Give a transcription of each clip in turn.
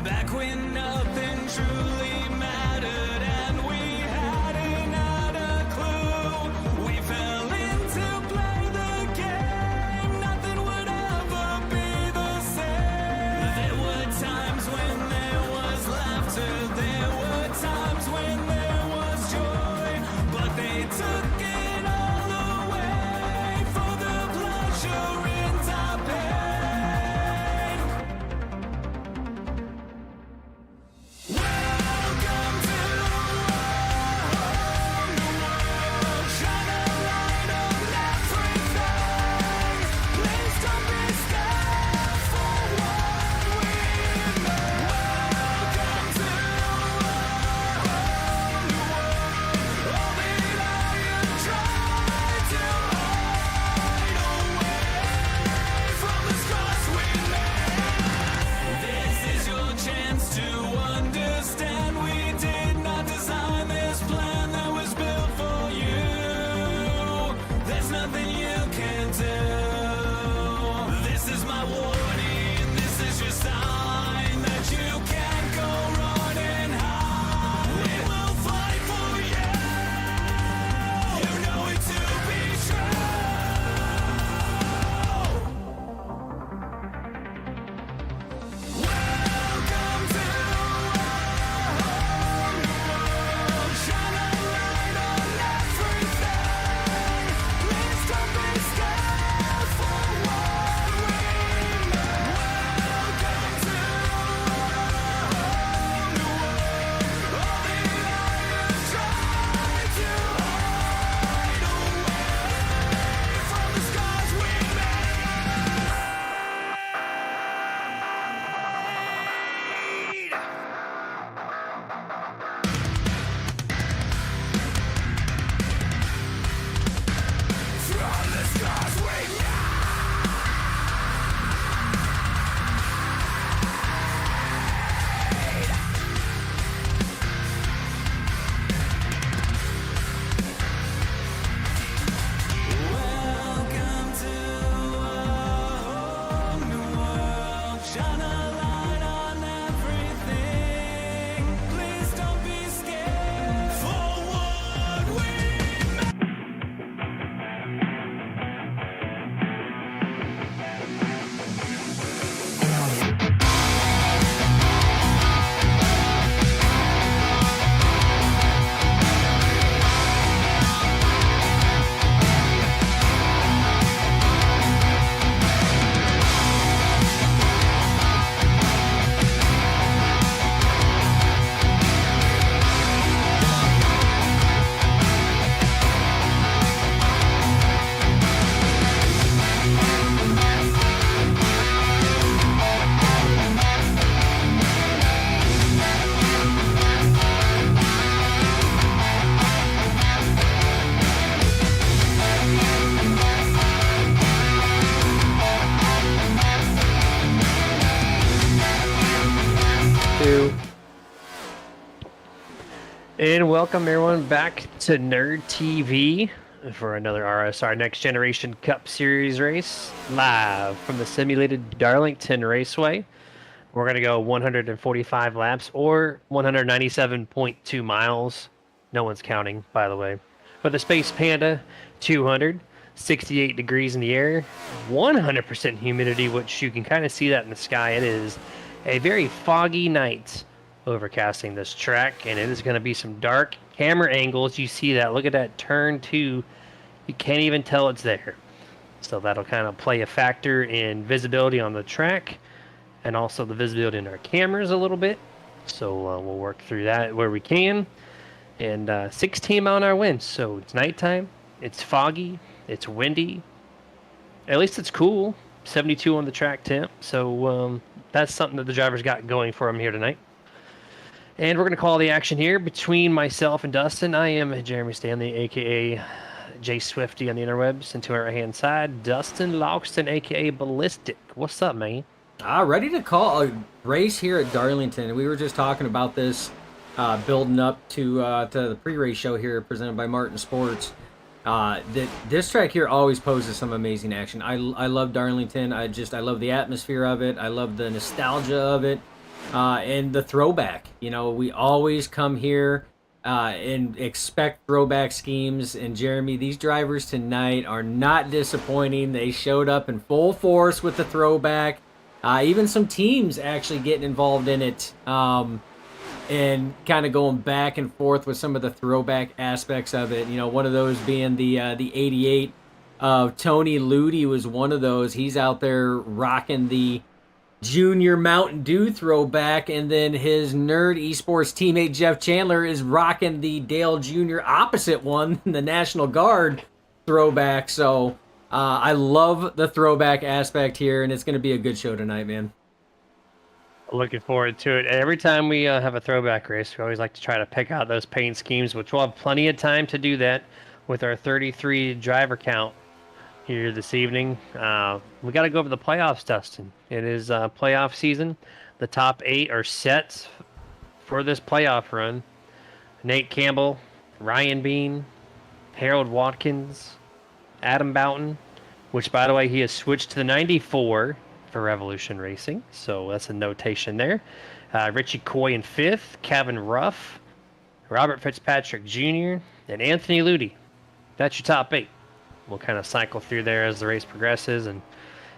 Back when nothing truly mattered and we hadn't had a clue. We fell in to play the game. Nothing would ever be the same. There were times when there was laughter. There were times when there was joy. But they took it all away for the pleasure in our pain. Welcome to our whole world. Shine a light on everything. Please don't be scared for what we made. Welcome to our whole world. All that I tried to hide away from the scars we made. This is your chance to understand we did not design this plan that was built for you. There's nothing you can do. This is my warning, this is your sign that you can't go run and hide. We will fight for you. You know it to be true. Welcome to our whole world. Shine a light on everything. Please don't be scared for what we made. Welcome to our whole world. All that I tried to hide away from the scars we made. From the scars we Welcome to our new world. Shine a light on everything. Please don't be scared for what we And welcome everyone back to Nerd TV for another RSR Next Generation Cup Series race, live from the simulated Darlington Raceway. We're going to go 145 laps or 197.2 miles. No one's counting, by the way. For the Space Panda, 268 degrees in the air, 100% humidity, which you can kind of see that in the sky. It is a very foggy night overcasting this track, and it is going to be some dark camera angles. You see that? Look at that turn 2. You can't even tell it's there. So that'll kind of play a factor in visibility on the track and also the visibility in our cameras a little bit. So we'll work through that where we can. And 16-mile-an-hour winds. So it's nighttime. It's foggy. It's windy. At least it's cool. 72 on the track temp. So that's something that the drivers got going for them here tonight. And we're going to call the action here between myself and Dustin. I am Jeremy Stanley, a.k.a. Jay Swifty on the interwebs. And to our right-hand side, Dustin Logston, a.k.a. Ballistic. What's up, man? Ready to call a race here at Darlington. We were just talking about this, building up to the pre-race show here presented by Martin Sports. This track here always poses some amazing action. I love Darlington. I love the atmosphere of it. I love the nostalgia of it. and the throwback. You know, we always come here and expect throwback schemes. And Jeremy, these drivers tonight are not disappointing. They showed up in full force with the throwback. Even some teams actually getting involved in it. And kind of going back and forth with some of the throwback aspects of it. You know, one of those being the '88 of Tony Ludi was one of those. He's out there rocking the Junior Mountain Dew throwback, and then his nerd esports teammate Jeff Chandler is rocking the Dale Jr. opposite one, the National Guard throwback. So I love the throwback aspect here, and it's going to be a good show tonight, man. Looking forward to it. Every time we have a throwback race, we always like to try to pick out those paint schemes, which we'll have plenty of time to do that with our 33 driver count here this evening. We got to go over the playoffs, Dustin. It is playoff season. The top 8 are set for this playoff run. Nate Campbell, Ryan Bean, Harold Watkins, Adam Boughton, which, by the way, he has switched to the 94 for Revolution Racing, so that's a notation there. Richie Coy in 5th, Kevin Ruff, Robert Fitzpatrick Jr., and Anthony Ludi. That's your top 8. We'll kind of cycle through there as the race progresses and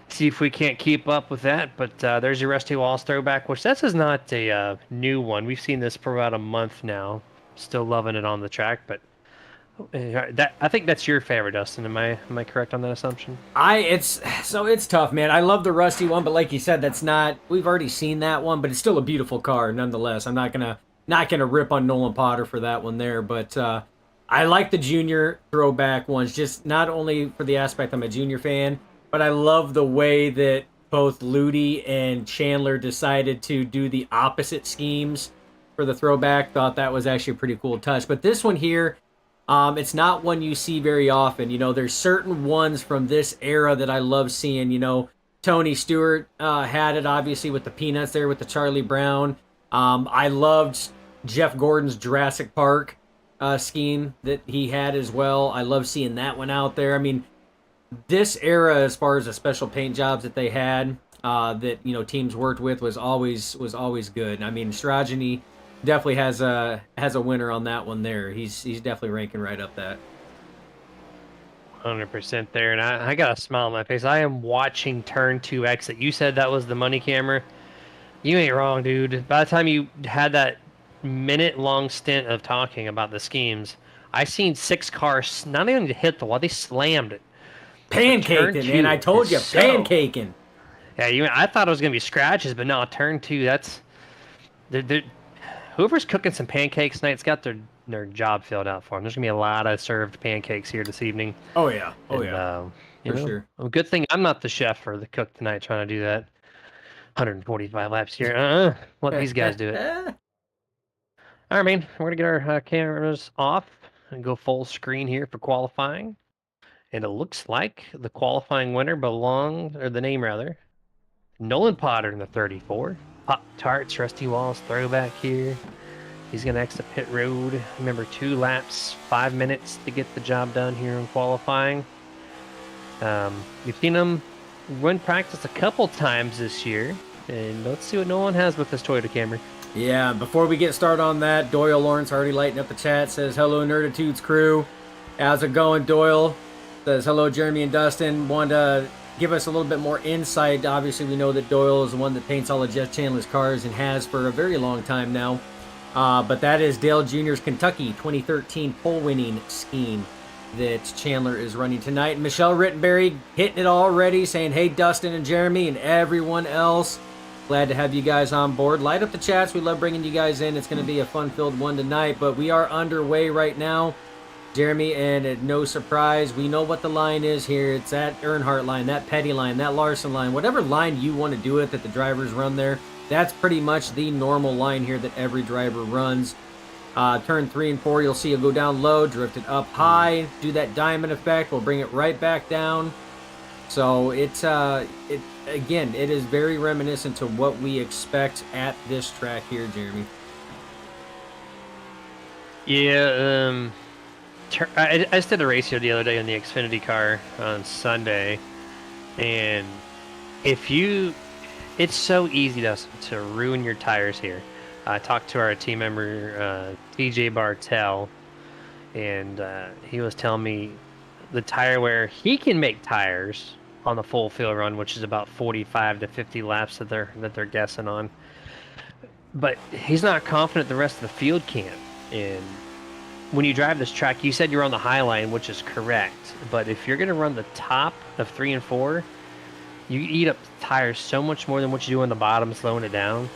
see if we can't keep up with that. But there's your Rusty Walls throwback, which this is not a new one. We've seen this for about a month now. Still loving it on the track, but I think that's your favorite, Dustin. Am I correct on that assumption? It's tough, man. I love the Rusty one, but like you said, that's not. We've already seen that one, but it's still a beautiful car nonetheless. I'm not gonna rip on Nolan Potter for that one there, but I like the junior throwback ones, just not only for the aspect I'm a junior fan, but I love the way that both Ludi and Chandler decided to do the opposite schemes for the throwback. Thought that was actually a pretty cool touch. But this one here. It's not one you see very often. You know, there's certain ones from this era that I love seeing. You know, Tony Stewart had it, obviously, with the Peanuts there, with the Charlie Brown. I loved Jeff Gordon's Jurassic Park scheme that he had as well. I love seeing that one out there. I mean, this era, as far as the special paint jobs that they had, that, you know, teams worked with, was always good. I mean, Strogeny definitely has a winner on that one there. He's definitely ranking right up that. 100% there, and I got a smile on my face. I am watching Turn 2 exit. You said that was the money camera. You ain't wrong, dude. By the time you had that minute-long stint of talking about the schemes, I seen 6 cars not even hit the wall, they slammed it. Pancaking, man. I told you, pancaking. Yeah, I thought it was going to be scratches, but no, Turn 2, that's... Whoever's cooking some pancakes tonight's got their job filled out for them. There's going to be a lot of served pancakes here this evening. Oh, yeah. Oh, and, yeah. For sure. A good thing I'm not the chef or the cook tonight trying to do that. 145 laps here. Let these guys do it. All right, man. We're going to get our cameras off and go full screen here for qualifying. And it looks like the qualifying winner the name rather, Nolan Potter in the 34. Pop Tarts, Rusty Walls throwback here. He's going to exit pit road. Remember, 2 laps, 5 minutes to get the job done here in qualifying. You've seen him run practice a couple times this year. And let's see what Nolan has with this Toyota Camry. Yeah, before we get started on that, Doyle Lawrence already lighting up the chat. Says, hello, Nerditudes crew. How's it going, Doyle? Says, hello, Jeremy and Dustin. Wanted to give us a little bit more insight. Obviously, we know that Doyle is the one that paints all of Jeff Chandler's cars and has for a very long time now. But that is Dale Jr.'s Kentucky 2013 pole-winning scheme that Chandler is running tonight. And Michelle Rittenberry hitting it already, saying, hey, Dustin and Jeremy and everyone else. Glad to have you guys on board. Light up the chats. We love bringing you guys in. It's going to be a fun-filled one tonight. But we are underway right now, Jeremy, and no surprise, we know what the line is here. It's that Earnhardt line, that Petty line, that Larson line, whatever line you want to do it that the drivers run there. That's pretty much the normal line here that every driver runs. Turn 3 and 4, you'll see it go down low, drift it up high, do that diamond effect. We'll bring it right back down. So it is very reminiscent to what we expect at this track here, Jeremy. Yeah, I just did a race here the other day in the Xfinity car on Sunday, and if you It's so easy to ruin your tires here. I talked to our team member, TJ Bartell, and he was telling me the tire wear he can make tires on the full field run, which is about 45 to 50 laps that they're guessing on. But he's not confident the rest of the field can. And when you drive this track, you said you're on the high line, which is correct. But if you're going to run the top of 3 and 4, you eat up tires so much more than what you do on the bottom, slowing it down.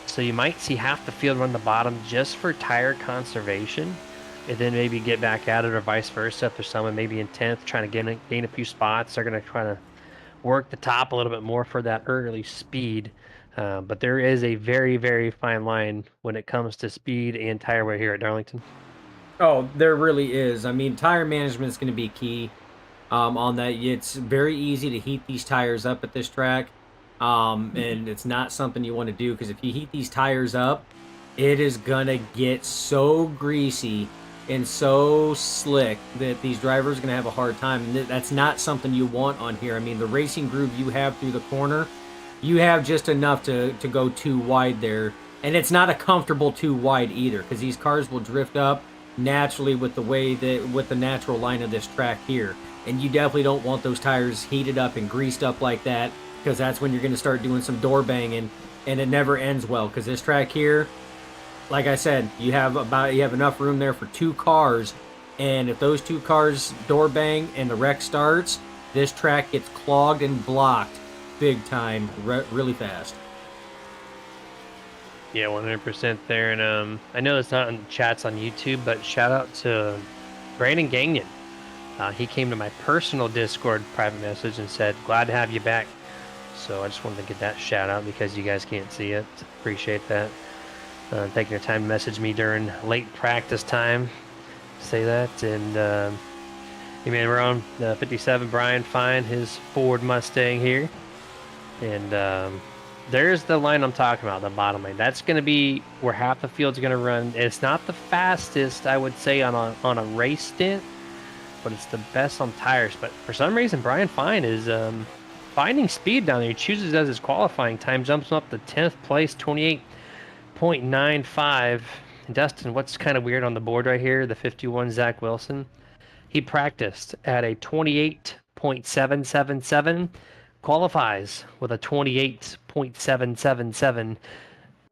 So you might see half the field run the bottom just for tire conservation, and then maybe get back at it, or vice versa. If there's someone maybe in 10th trying to gain a few spots, they're going to try to work the top a little bit more for that early speed. But there is a very, very fine line when it comes to speed and tire wear here at Darlington. Oh, there really is. I mean, tire management is going to be key on that. It's very easy to heat these tires up at this track, and it's not something you want to do because if you heat these tires up, it is going to get so greasy and so slick that these drivers are going to have a hard time. And that's not something you want on here. I mean, the racing groove you have through the corner, you have just enough to go too wide there. And it's not a comfortable too wide either because these cars will drift up naturally with the natural line of this track here. And you definitely don't want those tires heated up and greased up like that because that's when you're going to start doing some door banging and it never ends well because this track here, like I said, you have enough room there for 2 cars, and if those 2 cars door bang and the wreck starts, this track gets clogged and blocked big time, really fast. Yeah, 100% there. And I know it's not in the chats on YouTube, but shout out to Brandon Gagnon. He came to my personal Discord private message and said, "Glad to have you back." So I just wanted to get that shout out because you guys can't see it. Appreciate that. Taking your time to message me during late practice time. Say that. And we're on 57, Brian Fine, his Ford Mustang here. And there's the line I'm talking about, the bottom lane. That's going to be where half the field's going to run. It's not the fastest, I would say, on a race stint, but it's the best on tires. But for some reason, Brian Fine is finding speed down there. He chooses as his qualifying time, jumps him up to 10th place, 28.95. Dustin, what's kind of weird on the board right here, the 51 Zach Wilson, he practiced at a 28.777, qualifies with a 28.777.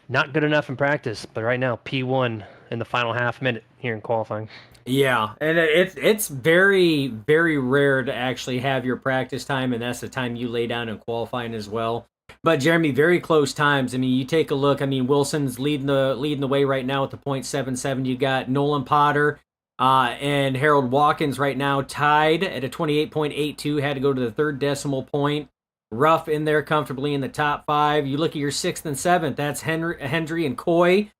Not good enough in practice, but right now P1 in the final half minute here in qualifying. Yeah, and it's very, very rare to actually have your practice time, and that's the time you lay down in qualifying as well. But Jeremy, very close times. I mean, you take a look. I mean, Wilson's leading the way right now with the .77. You got Nolan Potter and Harold Watkins right now tied at a 28.82. Had to go to the 3rd decimal point. Ruff in there comfortably in the top 5. You look at your 6th and 7th. That's Hendry and Coy.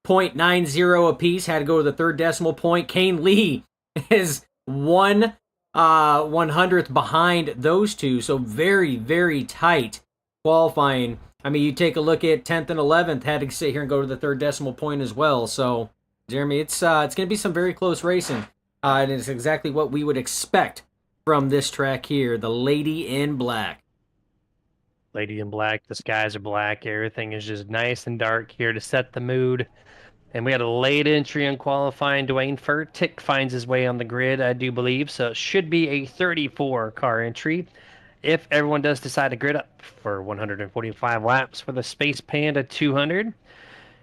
.90 apiece. Had to go to the 3rd decimal point. Kane Lee is 1/100th behind those two. So very, very tight qualifying. I mean, you take a look at 10th and 11th. Had to sit here and go to the 3rd decimal point as well. So, Jeremy, it's going to be some very close racing. And it's exactly what we would expect from this track here. The Lady in Black. Lady in Black, the skies are black. Everything is just nice and dark here to set the mood. And we had a late entry in qualifying. Dwayne Furtick finds his way on the grid, I do believe. So it should be a 34 car entry if everyone does decide to grid up for 145 laps for the Space Panda 200.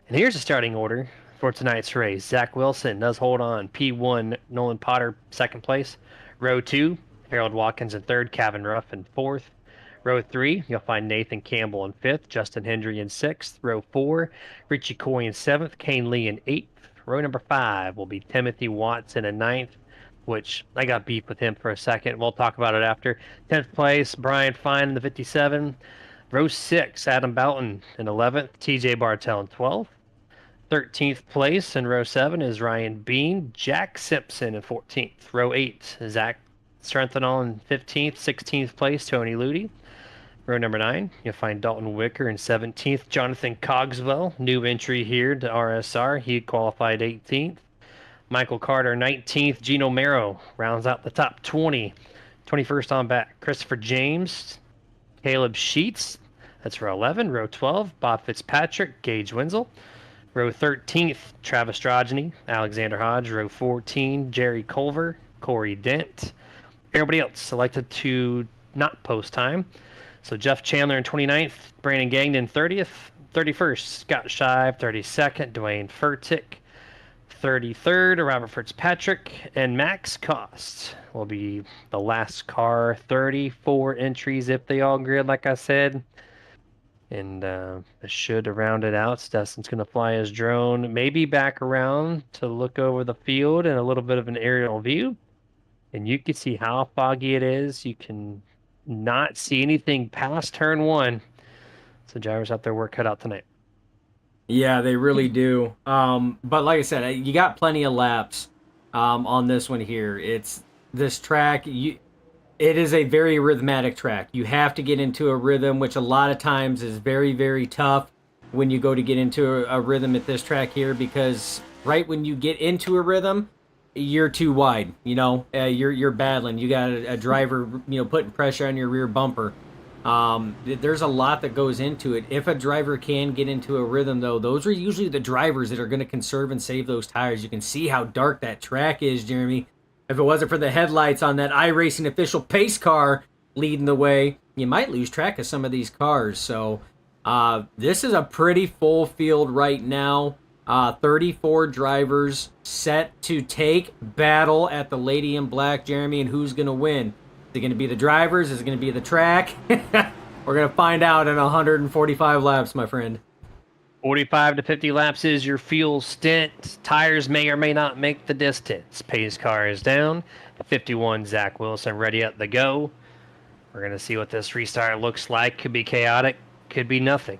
And here's the starting order for tonight's race. Zach Wilson does hold on. P1, Nolan Potter, 2nd place. Row 2, Harold Watkins in 3rd, Kevin Ruff in 4th. Row 3, you'll find Nathan Campbell in 5th, Justin Hendry in 6th. Row 4, Richie Coy in 7th, Kane Lee in 8th. Row number 5 will be Timothy Watson in 9th, which I got beef with him for a second. We'll talk about it after. 10th place, Brian Fine in the 57. Row 6, Adam Boughton in 11th, TJ Bartell in 12th. 13th place in row 7 is Ryan Bean, Jack Simpson in 14th. Row 8, Zach Strenthal in 15th, 16th place, Tony Ludi. Row number 9, you'll find Dalton Wicker in 17th. Jonathan Cogswell, new entry here to RSR. He qualified 18th. Michael Carter, 19th. Gino Mero rounds out the top 20. 21st on back. Christopher James, Caleb Sheets, That's row 11. Row 12, Bob Fitzpatrick, Gage Wenzel. Row 13th, Travis Drogeny, Alexander Hodge. Row 14, Jerry Culver, Corey Dent. Everybody else selected to not post time. So Jeff Chandler in 29th, Brandon Gagnon 30th, 31st, Scott Shive, 32nd, Dwayne Furtick, 33rd, Robert Fitzpatrick, and Max Cost will be the last car. 34 entries if they all grid, like I said. And it should round it out. Dustin's going to fly his drone, maybe back around to look over the field and a little bit of an aerial view. And you can see how foggy it is. You can not see anything past turn 1. So drivers out there work cut out tonight. Yeah, they really do. But like I said, you got plenty of laps on this one here. It's this track. It is a very rhythmatic track. You have to get into a rhythm, which a lot of times is very, very tough when you go to get into a rhythm at this track here, because right when you get into a rhythm, you're too wide. You're battling. You got a driver, putting pressure on your rear bumper. There's a lot that goes into it. If a driver can get into a rhythm, though, those are usually the drivers that are going to conserve and save those tires. You can see how dark that track is, Jeremy. If it wasn't for the headlights on that iRacing official pace car leading the way, you might lose track of some of these cars. So this is a pretty full field right now. 34 drivers set to take battle at the Lady in Black, Jeremy, and who's going to win? Is it going to be the drivers? Is it going to be the track? We're going to find out in 145 laps, my friend. 45 to 50 laps is your fuel stint. Tires may or may not make the distance. Pace car is down. 51, Zach Wilson ready at the go. We're going to see what this restart looks like. Could be chaotic. Could be nothing.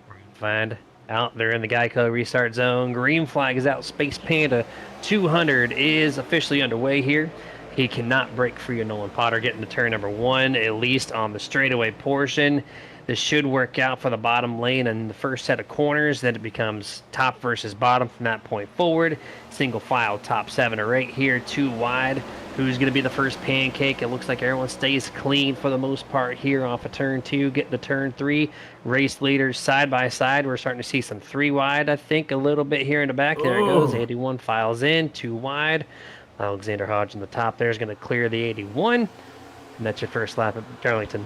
We're going to find out. They're in the Geico restart zone. Green flag is out. Space Panda 200 is officially underway here. He cannot break free of Nolan Potter getting to turn number 1, at least on the straightaway portion. This should work out for the bottom lane in the first set of corners. Then it becomes top versus bottom from that point forward. Single file top 7 or 8 here, 2 wide. Who's going to be the first pancake? It looks like everyone stays clean for the most part here off of turn 2, getting to turn 3. Race leaders side by side. We're starting to see some 3 wide, I think, a little bit here in the back. There it goes. 81 files in, 2 wide. Alexander Hodge in the top there is going to clear the 81. And that's your first lap at Darlington.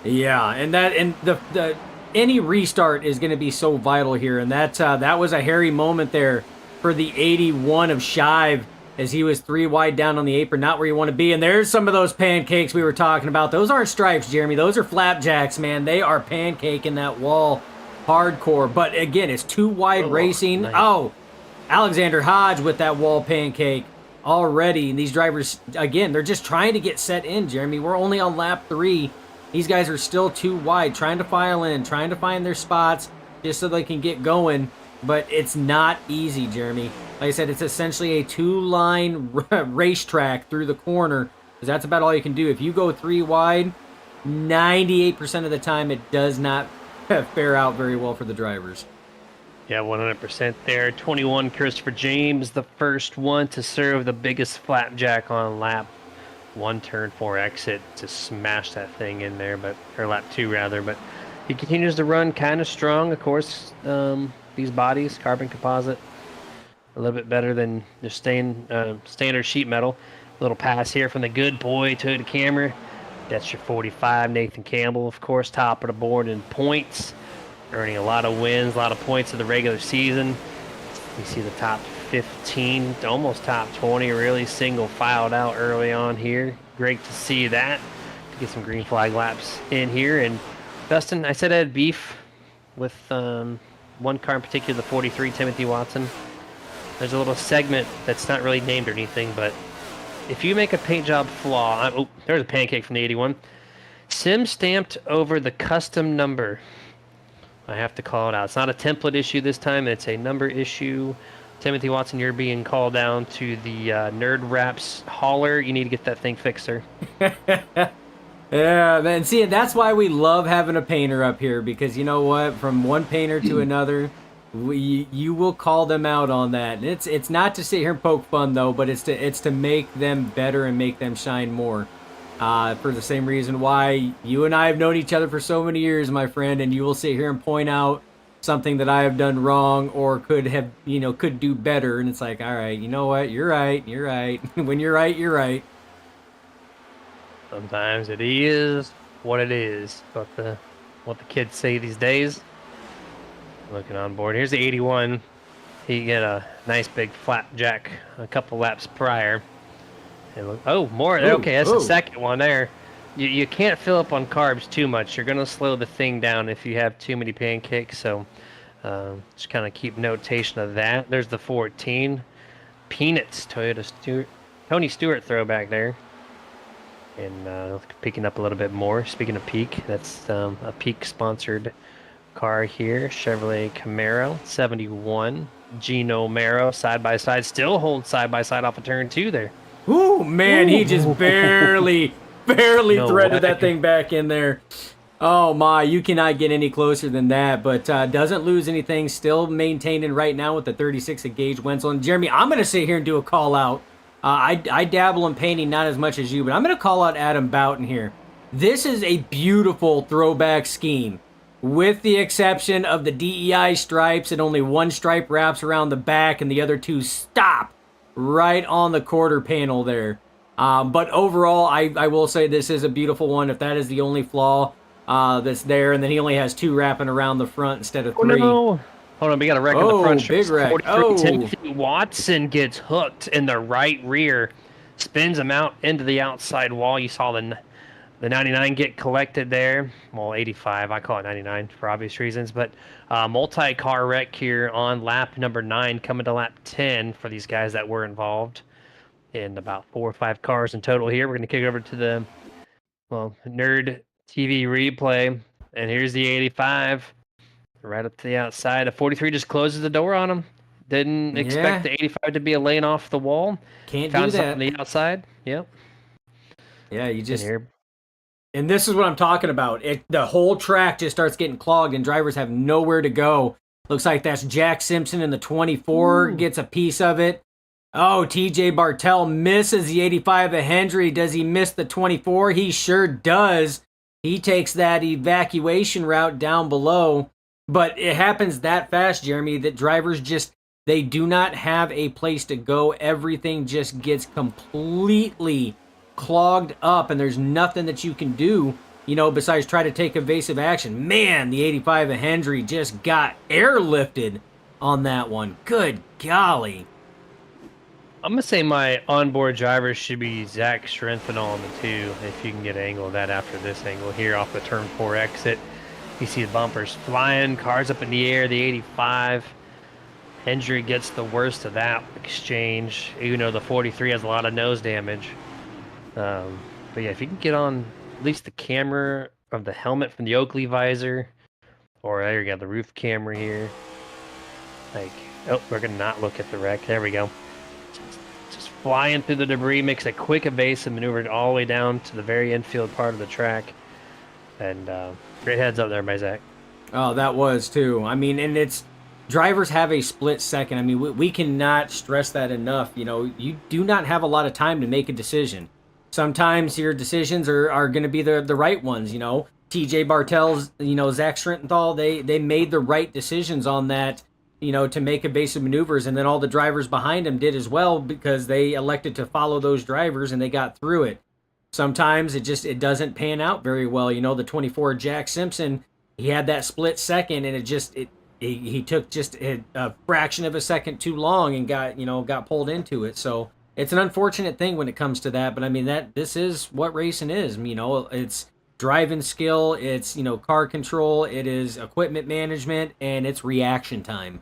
Yeah, and the any restart is going to be so vital here, and that was a hairy moment there for the 81 of Shive as he was 3 wide down on the apron, not where you want to be. And there's some of those pancakes we were talking about. Those aren't stripes, Jeremy. Those are flapjacks, man. They are pancaking that wall hardcore. But again, it's 2 wide racing. Nice. Oh, Alexander Hodge with that wall pancake already. And these drivers, again, they're just trying to get set in, Jeremy. We're only on lap 3. These guys are still 2 wide, trying to file in, trying to find their spots just so they can get going. But it's not easy, Jeremy. Like I said, it's essentially a 2-line racetrack through the corner, because that's about all you can do. If you go 3 wide, 98% of the time it does not fare out very well for the drivers. Yeah, 100% there. 21, Christopher James, the first one to serve the biggest flapjack on lap 1, turn 4 exit to smash that thing in there, or lap 2 rather. But he continues to run kind of strong, of course. These bodies, carbon composite, a little bit better than just standard sheet metal. A little pass here from the good boy to the camera. That's your 45, Nathan Campbell, of course, top of the board in points, earning a lot of wins, a lot of points in the regular season. You see the top 15, almost top 20, really single filed out early on here. Great to see that. To get some green flag laps in here. And Dustin, I said I had beef with one car in particular, the 43, Timothy Watson. There's a little segment that's not really named or anything, but if you make a paint job flaw, oh, there's a pancake from the 81. Sim stamped over the custom number. I have to call it out. It's not a template issue this time. It's a number issue. Timothy Watson, you're being called down to the Nerd Wraps hauler. You need to get that thing fixed, sir. Yeah, man. See, that's why we love having a painter up here, because you know what? From one painter to another, you will call them out on that. And it's not to sit here and poke fun though, but it's to make them better and make them shine more. for the same reason why you and I have known each other for so many years, my friend, and you will sit here and point out something that I have done wrong or could have, could do better. And it's like, all right, you know what? You're right. You're right. When you're right, you're right. Sometimes it is what it is. What the kids say these days. Looking on board. Here's the 81. He got a nice big flapjack a couple laps prior. Oh, more. Ooh, Okay, that's ooh. the second one there. You can't fill up on carbs too much. You're going to slow the thing down if you have too many pancakes. So just kind of keep notation of that. There's the 14. Peanuts, Tony Stewart throwback there. And picking up a little bit more. Speaking of Peak, that's a Peak-sponsored car here. Chevrolet Camaro, 71. Gino Mero, side-by-side. Still holds side-by-side off of turn 2 there. Ooh, man, he just barely No threaded way. that thing back in there. Oh my, you cannot get any closer than that, but doesn't lose anything, still maintaining right now with the 36 of Gage Wenzel. And Jeremy, I'm going to sit here and do a call out. I dabble in painting, not as much as you, but I'm going to call out Adam Boughton here. This is a beautiful throwback scheme, with the exception of the DEI stripes, and only one stripe wraps around the back and the other two stop right on the quarter panel there. But overall, I will say this is a beautiful one. If that is the only flaw that's there, and then he only has two wrapping around the front instead of three. No. Hold on, we got a wreck on the front. Big wreck. 43, Timothy Watson gets hooked in the right rear. Spins him out into the outside wall. You saw the 99 get collected there. Well, 85. I call it 99 for obvious reasons. But multi-car wreck here on lap number 9, coming to lap 10 for these guys that were involved. In about 4 or 5 cars in total here. We're going to kick over to the, Nerd TV replay. And here's the 85. Right up to the outside. The 43 just closes the door on him. Didn't expect the 85 to be a lane off the wall. Can't Found do that. something on the outside. Yep. Yeah, you just... Here. And this is what I'm talking about. The whole track just starts getting clogged, and drivers have nowhere to go. Looks like that's Jack Simpson in the 24, gets a piece of it. Oh, TJ Bartell misses the 85 of Hendry. Does he miss the 24? He sure does. He takes that evacuation route down below. But it happens that fast, Jeremy, that drivers they do not have a place to go. Everything just gets completely clogged up, and there's nothing that you can do, besides try to take evasive action. Man, the 85 of Hendry just got airlifted on that one. Good golly. I'm going to say my onboard driver should be Zach Strenfenall on the 2, if you can get an angle of that after this angle here off the turn 4 exit. You see the bumpers flying, cars up in the air, the 85. Hendry gets the worst of that exchange, even though the 43 has a lot of nose damage. But yeah, if you can get on at least the camera of the helmet from the Oakley visor, or there you go, the roof camera here. We're going to not look at the wreck. There we go. Just flying through the debris, makes a quick evasive maneuver all the way down to the very infield part of the track. And great heads up there by Zach. Oh, that was too. I mean, and it's drivers have a split second. I mean, we cannot stress that enough. You do not have a lot of time to make a decision. Sometimes your decisions are going to be the right ones. TJ Bartell's, Zach Strenthal, they made the right decisions on that, to make evasive maneuvers, and then all the drivers behind him did as well because they elected to follow those drivers and they got through it. Sometimes it doesn't pan out very well. The 24 Jack Simpson, he had that split second, and he took just a fraction of a second too long and got pulled into it. So it's an unfortunate thing when it comes to that. But I mean, this is what racing is. It's driving skill, it's car control, it is equipment management, and it's reaction time.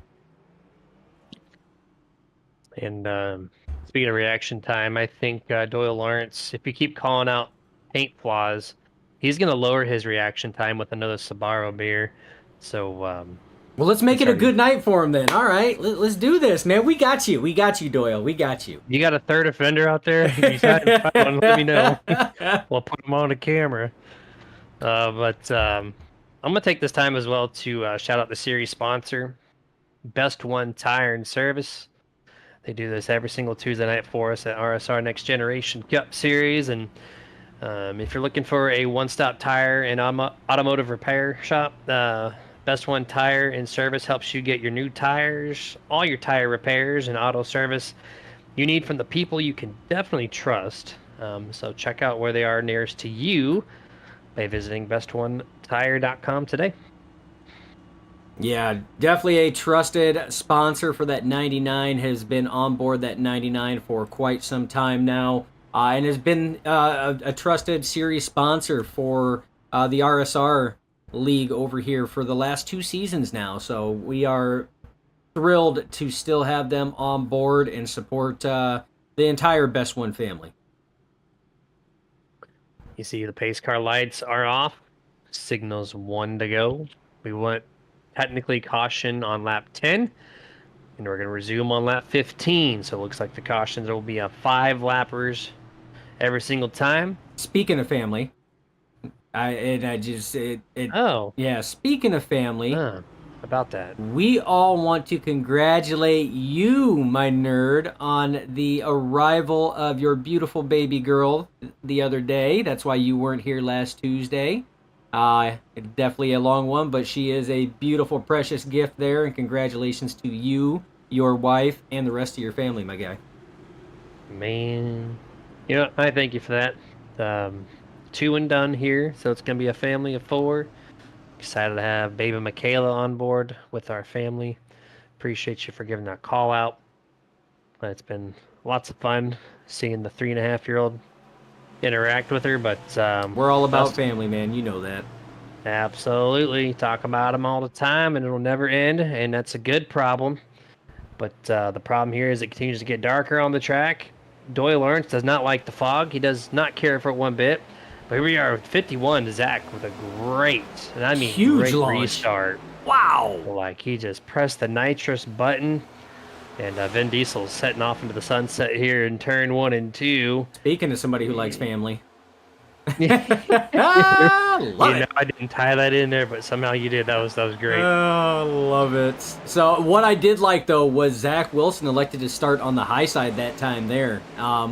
And speaking of reaction time, I think Doyle Lawrence, if you keep calling out paint flaws, he's going to lower his reaction time with another Sbarro beer. So, well, let's make it a good night for him then. All right, let's do this, man. We got you, Doyle. We got you. You got a third offender out there? If you decide to find one, let me know. We'll put him on the camera. But I'm going to take this time as well to shout out the series sponsor, BestOne Tire and Service. They do this every single Tuesday night for us at RSR Next Generation Cup Series, and If you're looking for a one-stop tire and automotive repair shop, Best One Tire and Service helps you get your new tires, all your tire repairs and auto service you need from the people you can definitely trust. So check out where they are nearest to you by visiting bestonetire.com today. Yeah, definitely a trusted sponsor for that 99. Has been on board that 99 for quite some time now, and has been a trusted series sponsor for the RSR League over here for the last 2 seasons now. So we are thrilled to still have them on board and support the entire Best One family. You see the pace car lights are off. Signals 1 to go. We went technically caution on lap 10, and we're going to resume on lap 15. So it looks like the cautions will be a 5 lappers every single time. Speaking of family, Oh, yeah. Speaking of family, about that. we all want to congratulate you, my nerd, on the arrival of your beautiful baby girl the other day. That's why you weren't here last Tuesday. Definitely a long one, but she is a beautiful, precious gift there, and congratulations to you, your wife, and the rest of your family, my guy. Man, I thank you for that. 2 and done here, so it's going to be a family of 4. Excited to have baby Michaela on board with our family. Appreciate you for giving that call out. It's been lots of fun seeing the 3.5-year-old interact with her, but We're all about family, man. You know that. Absolutely. Talk about them all the time, and it'll never end, and that's a good problem. But the problem here is it continues to get darker on the track. Doyle Lawrence does not like the fog. He does not care for it one bit. But here we are with 51 to Zach with a great, and I mean Huge great launch. restart. Wow. Like he just pressed the nitrous button, and Vin Diesel's setting off into the sunset here in turn 1 and 2. Speaking of somebody who likes family. Love it. I didn't tie that in there, but somehow you did. That was great. Oh, love it. So what I did like, though, was Zach Wilson elected to start on the high side that time there,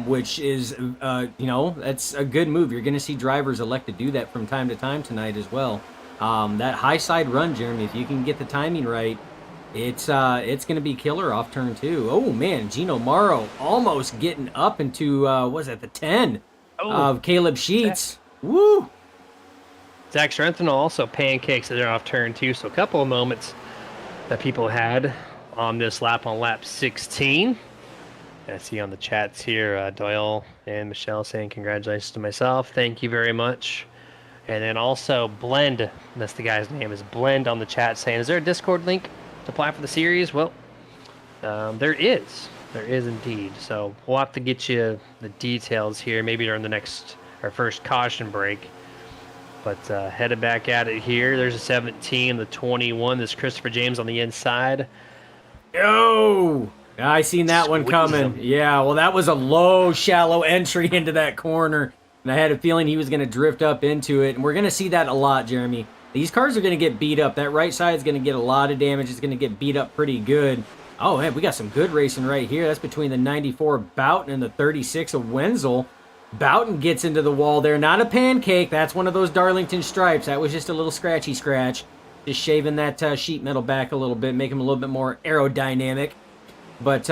which is, that's a good move. You're going to see drivers elect to do that from time to time tonight as well. That high side run, Jeremy, if you can get the timing right, it's going to be killer off turn 2. Oh, man, Gino Morrow almost getting up into, the 10 of Caleb Sheets. Woo! Zach Strenthal also pancakes it off turn 2, so a couple of moments that people had on this lap on lap 16. I see on the chats here, Doyle and Michelle saying congratulations to myself. Thank you very much. And then also Blend, that's the guy's name, is Blend on the chat saying, is there a Discord link to apply for the series? Well, there is. There is indeed. So we'll have to get you the details here, maybe during our first caution break. But headed back at it here. There's a 17, the 21. There's Christopher James on the inside. Oh, I seen that one coming. Yeah, well, that was a low, shallow entry into that corner. And I had a feeling he was going to drift up into it. And we're going to see that a lot, Jeremy. These cars are going to get beat up. That right side is going to get a lot of damage. It's going to get beat up pretty good. Oh, man, we got some good racing right here. That's between the 94 of Boughton and the 36 of Wenzel. Boughton gets into the wall there. Not a pancake. That's one of those Darlington stripes. That was just a little scratchy scratch. Just shaving that sheet metal back a little bit, make him a little bit more aerodynamic. But,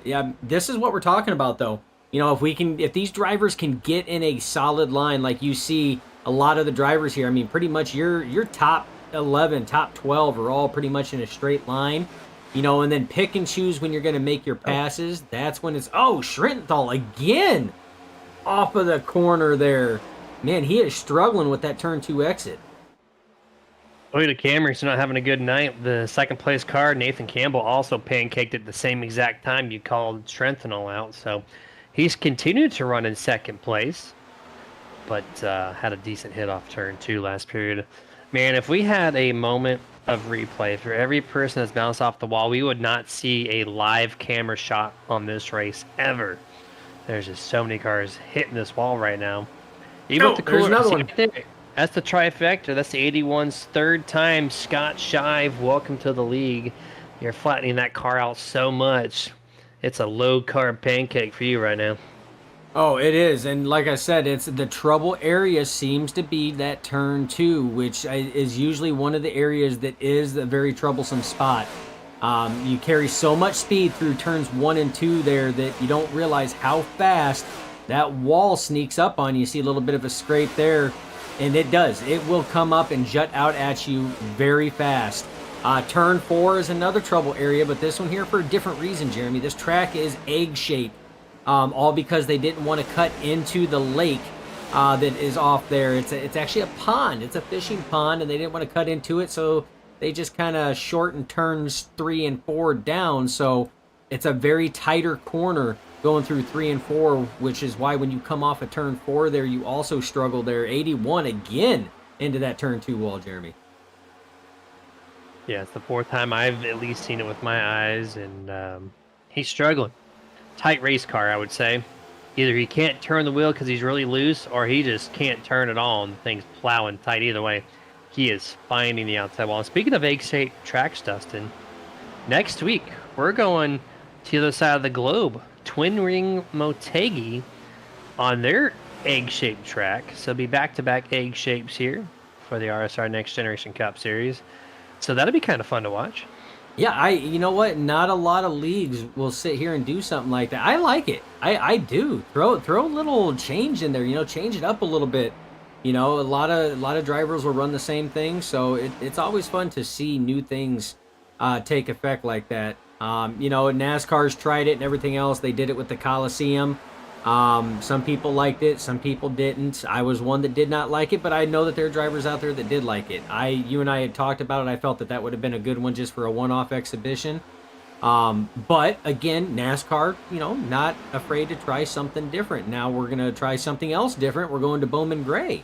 yeah, this is what we're talking about, though. If these drivers can get in a solid line like you see a lot of the drivers here, I mean, pretty much your top 11, top 12 are all pretty much in a straight line. And then pick and choose when you're going to make your passes. That's when it's, Schrinthal again off of the corner there. Man, he is struggling with that turn 2 exit. Toyota Camry's not having a good night. The second place car, Nathan Campbell, also pancaked at the same exact time you called Strenthal out. So he's continued to run in second place, but had a decent hit off turn 2 last period. Man, if we had a moment of replay for every person that's bounced off the wall, we would not see a live camera shot on this race ever. There's just so many cars hitting this wall right now. Even with the cooler, there's another one. That's the trifecta. That's the 81's third time. Scott Shive, welcome to the league. You're flattening that car out so much. It's a low-carb pancake for you right now. Oh, it is, and like I said, it's the trouble area seems to be that turn two, which is usually one of the areas that is a very troublesome spot. You carry so much speed through turns 1 and 2 there that you don't realize how fast that wall sneaks up on you. See a little bit of a scrape there, and it does. It will come up and jut out at you very fast. Turn 4 is another trouble area, but this one here for a different reason, Jeremy. This track is egg-shaped. All because they didn't want to cut into the lake that is off there. It's actually a pond. It's a fishing pond, and they didn't want to cut into it, so they just kind of shortened turns 3 and 4 down. So it's a very tighter corner going through 3 and 4, which is why when you come off of turn 4 there, you also struggle there. 81 again into that turn 2 wall, Jeremy. Yeah, it's the fourth time I've at least seen it with my eyes, and he's struggling. Tight race car, I would say. Either he can't turn the wheel because he's really loose, or he just can't turn at all, and the thing's plowing tight. Either way, he is finding the outside wall. And speaking of egg-shaped tracks, Dustin, next week we're going to the other side of the globe. Twin Ring Motegi on their egg-shaped track. So it'll be back-to-back egg shapes here for the RSR Next Generation Cup Series. So that'll be kind of fun to watch. Yeah, you know what? Not a lot of leagues will sit here and do something like that. I like it. I do. Throw a little change in there. Change it up a little bit. A lot of drivers will run the same thing, so it's always fun to see new things take effect like that. NASCAR's tried it and everything else. They did it with the Coliseum. Some people liked it, some people didn't. I was one that did not like it, but I know that there are drivers out there that did like it. You and I had talked about it. I felt that would have been a good one just for a one-off exhibition. But again, NASCAR, not afraid to try something different. Now we're going to try something else different. We're going to Bowman Gray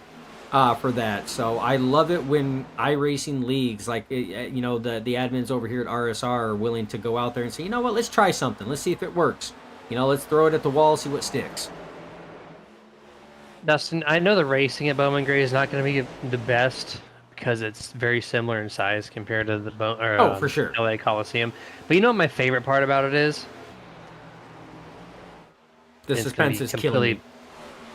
for that. So I love it when iRacing leagues, like, the admins over here at RSR are willing to go out there and say, you know what, let's try something. Let's see if it works. Let's throw it at the wall, see what sticks. Dustin, I know the racing at Bowman Gray is not going to be the best because it's very similar in size compared to the for sure. LA Coliseum. But you know what my favorite part about it is? The suspense is killing me.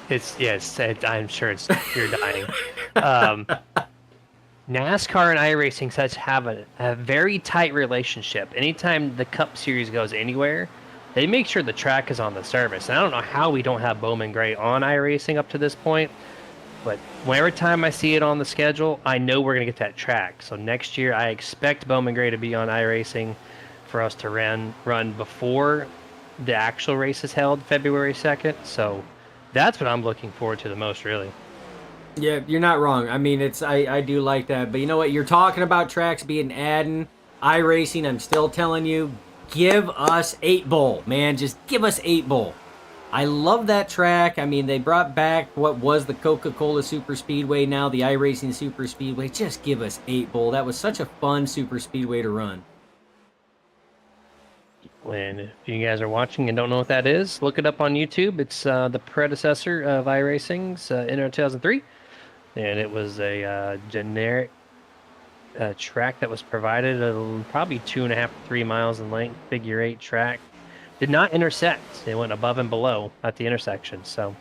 I'm sure you're dying. NASCAR and iRacing such have a very tight relationship. Anytime the Cup Series goes anywhere, they make sure the track is on the surface. And I don't know how we don't have Bowman Gray on iRacing up to this point, but every time I see it on the schedule, I know we're going to get that track. So next year, I expect Bowman Gray to be on iRacing for us to run before the actual race is held February 2nd. So that's what I'm looking forward to the most, really. Yeah, you're not wrong. I mean, I do like that. But you know what? You're talking about tracks being added. iRacing, I'm still telling you, give us 8 Bowl, man. Just give us 8 Bowl. I love that track. I mean, they brought back what was the Coca-Cola Super Speedway, now the iRacing Super Speedway. Just give us 8 Bowl. That was such a fun Super Speedway to run. And if you guys are watching and don't know what that is, look it up on YouTube. It's the predecessor of iRacing's Inter 2003. And it was a generic track that was provided probably 2.5 to 3 miles in length, figure 8 track. Did not intersect. It went above and below at the intersection. So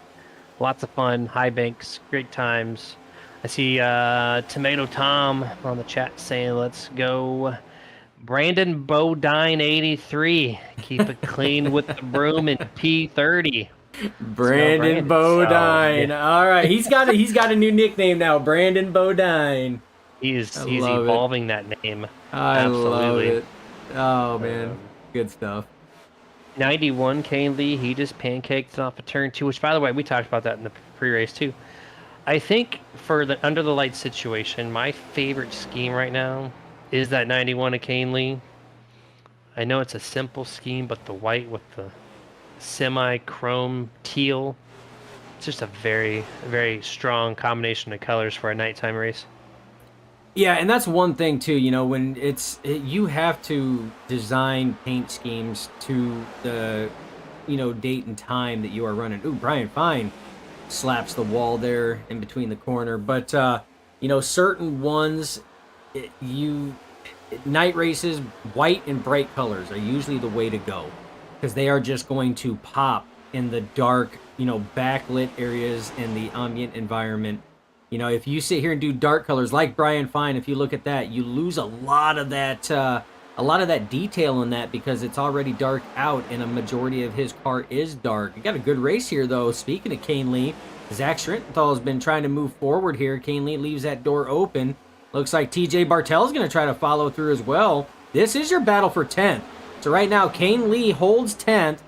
lots of fun, high banks, great times. I see Tomato Tom on the chat saying, let's go Brandon Bodine 83. Keep it clean with the broom in P30. Brandon Bodine. So, yeah. All right, he's got a new nickname now, Brandon Bodine. He's evolving that name. I love it. Oh man, good stuff. 91 Kane Lee, he just pancaked off a turn 2, which by the way, we talked about that in the pre-race too. I think for the under the lights situation, my favorite scheme right now is that 91 of Kane Lee. I know it's a simple scheme, but the white with the semi-chrome teal, it's just a very, very strong combination of colors for a nighttime race. Yeah, and that's one thing too, when you have to design paint schemes to the, date and time that you are running. Ooh, Brian Fine slaps the wall there in between the corner. But, certain ones, night races, white and bright colors are usually the way to go because they are just going to pop in the dark, backlit areas in the ambient environment. If you sit here and do dark colors like Brian Fine, if you look at that, you lose a lot of that detail in that because it's already dark out and a majority of his car is dark. You got a good race here though. Speaking of Kane Lee, Zach Schrintenthal has been trying to move forward here. Kane Lee leaves that door open. Looks like TJ Bartel's going to try to follow through as well. This is your battle for 10th. So right now, Kane Lee holds 10th.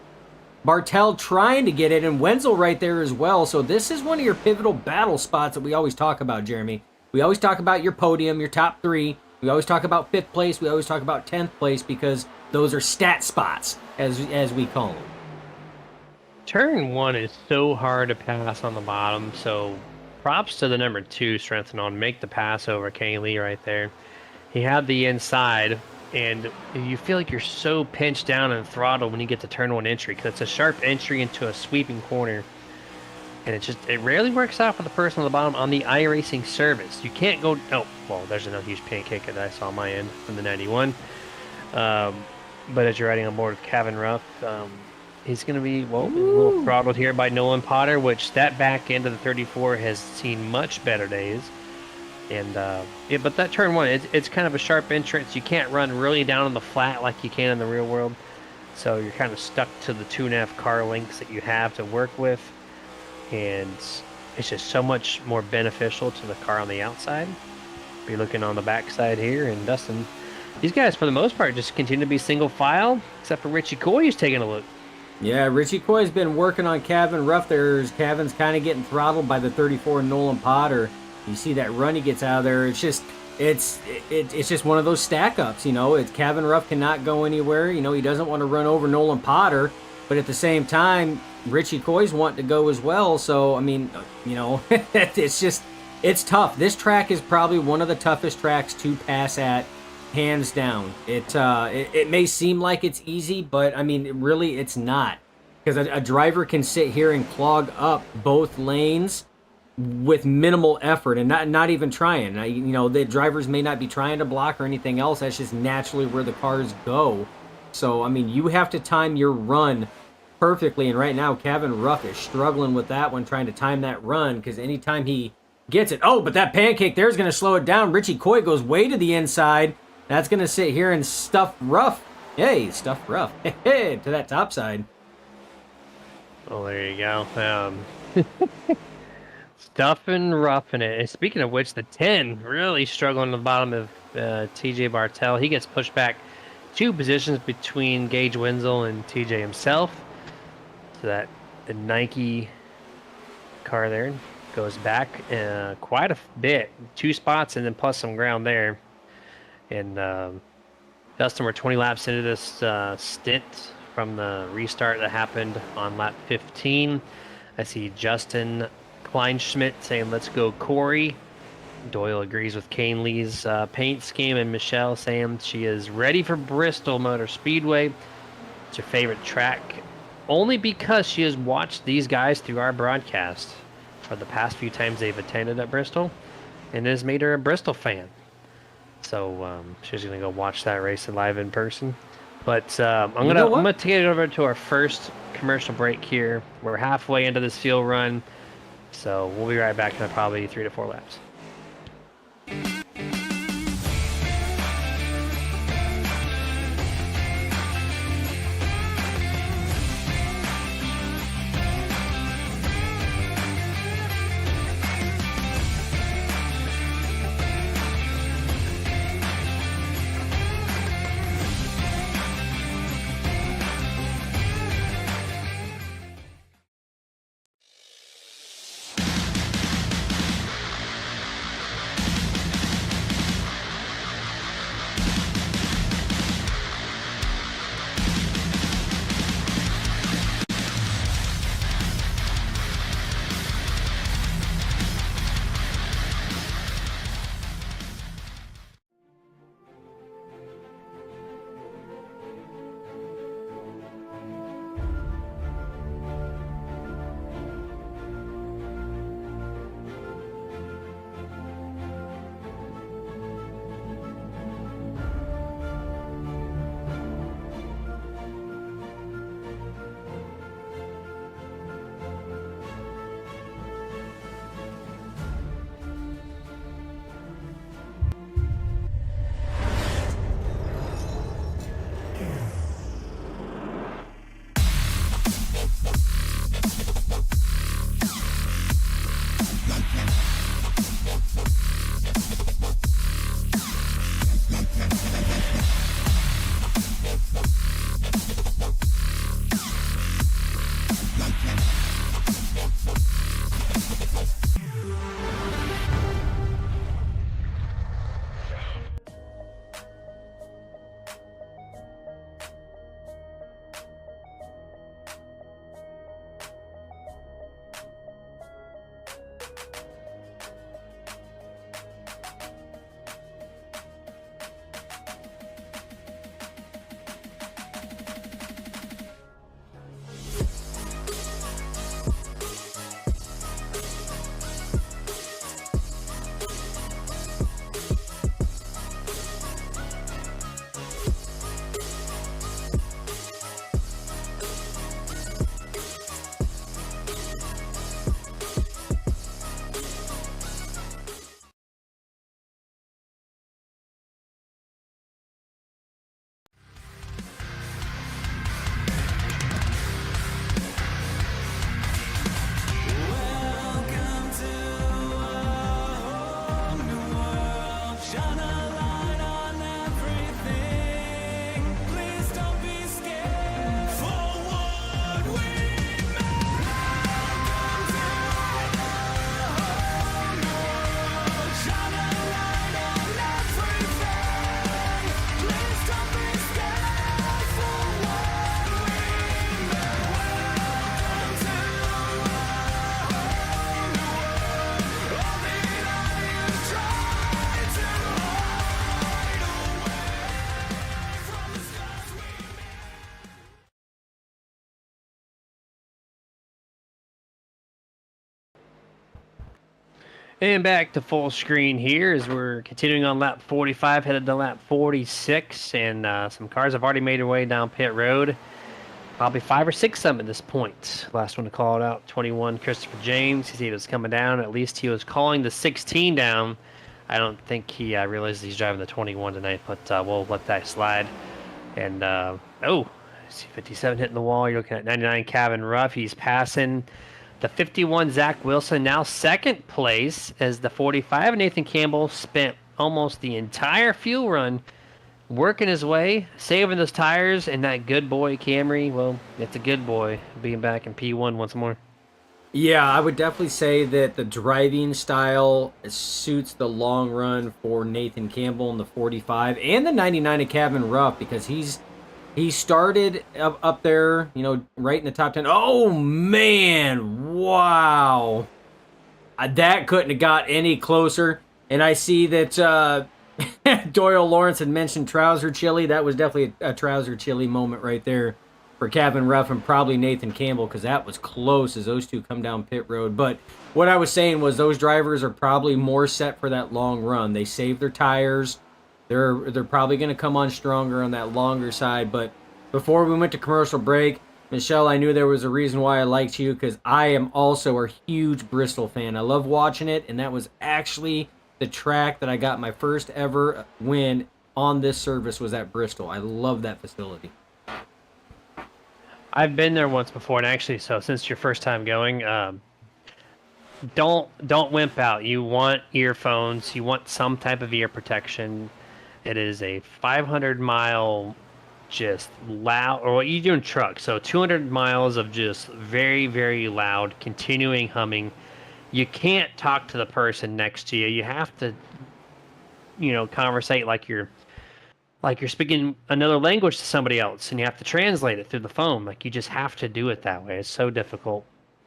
Bartel trying to get it, and Wenzel right there as well. So this is one of your pivotal battle spots that we always talk about, Jeremy. We always talk about your podium, your top 3. We always talk about 5th place. We always talk about 10th place because those are stat spots, as we call them. Turn 1 is so hard to pass on the bottom, so props to the number 2 strengthen on make the pass over Kane Lee right there. He had the inside, and you feel like you're so pinched down and throttled when you get to turn 1 entry because it's a sharp entry into a sweeping corner. And it rarely works out for the person on the bottom on the iRacing service. You can't go, oh, well, there's another huge pancake that I saw on my end from the 91. But as you're riding on board with Kevin Ruff, he's going to be, well, a little throttled here by Nolan Potter, which that back end of the 34 has seen much better days. And, yeah, but that turn 1, it's kind of a sharp entrance. You can't run really down on the flat like you can in the real world. So you're kind of stuck to the 2.5 car lengths that you have to work with. And it's just so much more beneficial to the car on the outside. Be looking on the backside here, and Dustin, these guys for the most part just continue to be single file, except for Richie Coy who's taking a look. Yeah, Richie Coy's been working on Kevin Ruff there. Kevin's kind of getting throttled by the 34 Nolan Potter. You see that run he gets out of there. It's just one of those stack ups. It's Kevin Ruff cannot go anywhere. He doesn't want to run over Nolan Potter, but at the same time, Richie Coy's wanting to go as well. So, I mean, it's tough. This track is probably one of the toughest tracks to pass at, hands down. It may seem like it's easy, but, I mean, really it's not. Because a driver can sit here and clog up both lanes with minimal effort and not even trying. The drivers may not be trying to block or anything else. That's just naturally where the cars go. So, I mean, you have to time your run perfectly, and right now Kevin Ruff is struggling with that one, trying to time that run, because anytime he gets it, but that pancake there's going to slow it down. Richie Coy goes way to the inside. That's going to sit here and stuff Ruff. Hey, stuff Ruff. Hey, to that top side. Oh, there you go. Stuffing Ruff in it. And speaking of which, the 10 really struggling at the bottom of TJ Bartel. He gets pushed back 2 positions between Gage Wenzel and TJ himself. So that the Nike car there goes back quite a bit, 2 spots and then plus some ground there. And Dustin, we're 20 laps into this stint from the restart that happened on lap 15. I see Justin Kleinschmidt saying, "Let's go, Corey." Doyle agrees with Kane Lee's paint scheme, and Michelle saying she is ready for Bristol Motor Speedway. It's her favorite track, only because she has watched these guys through our broadcast for the past few times they've attended at Bristol, and it has made her a Bristol fan. So she's gonna go watch that race live in person. But I'm gonna take it over to our first commercial break here. We're halfway into this field run, so we'll be right back in probably 3 to 4 laps. And back to full screen here as we're continuing on lap 45, headed to lap 46, and some cars have already made their way down pit road. Probably 5 or 6 of them at this point. Last one to call it out, 21, Christopher James. He was coming down. At least he was calling the 16 down. I don't think he realized he's driving the 21 tonight, but we'll let that slide. And, oh, I see 57 hitting the wall. You're looking at 99, Kevin Ruff. He's passing the 51, Zach Wilson, now second place, as the 45, Nathan Campbell spent almost the entire fuel run working his way, saving those tires, and that good boy Camry, well, it's a good boy being back in P1 once more. Yeah, I would definitely say that the driving style suits the long run for Nathan Campbell in the 45 and the 99 of Kevin Ruff, because he started up there, right in the top 10. Oh, man. Wow. That couldn't have got any closer. And I see that Doyle Lawrence had mentioned trouser chili. That was definitely a trouser chili moment right there for Kevin Ruff and probably Nathan Campbell, because that was close as those two come down pit road. But what I was saying was those drivers are probably more set for that long run. They save their tires. They're probably going to come on stronger on that longer side. But before we went to commercial break, Michelle, I knew there was a reason why I liked you, because I am also a huge Bristol fan. I love watching it, and that was actually the track that I got my first ever win on this service was at Bristol. I love that facility. I've been there once before, and actually, so since your first time going, don't wimp out. You want earphones. You want some type of ear protection. It is a 500-mile just loud, or what you do in truck. So 200 miles of just very, very loud, continuing humming. You can't talk to the person next to you. You have to, conversate like you're speaking another language to somebody else, and you have to translate it through the phone. Like, you just have to do it that way. It's so difficult.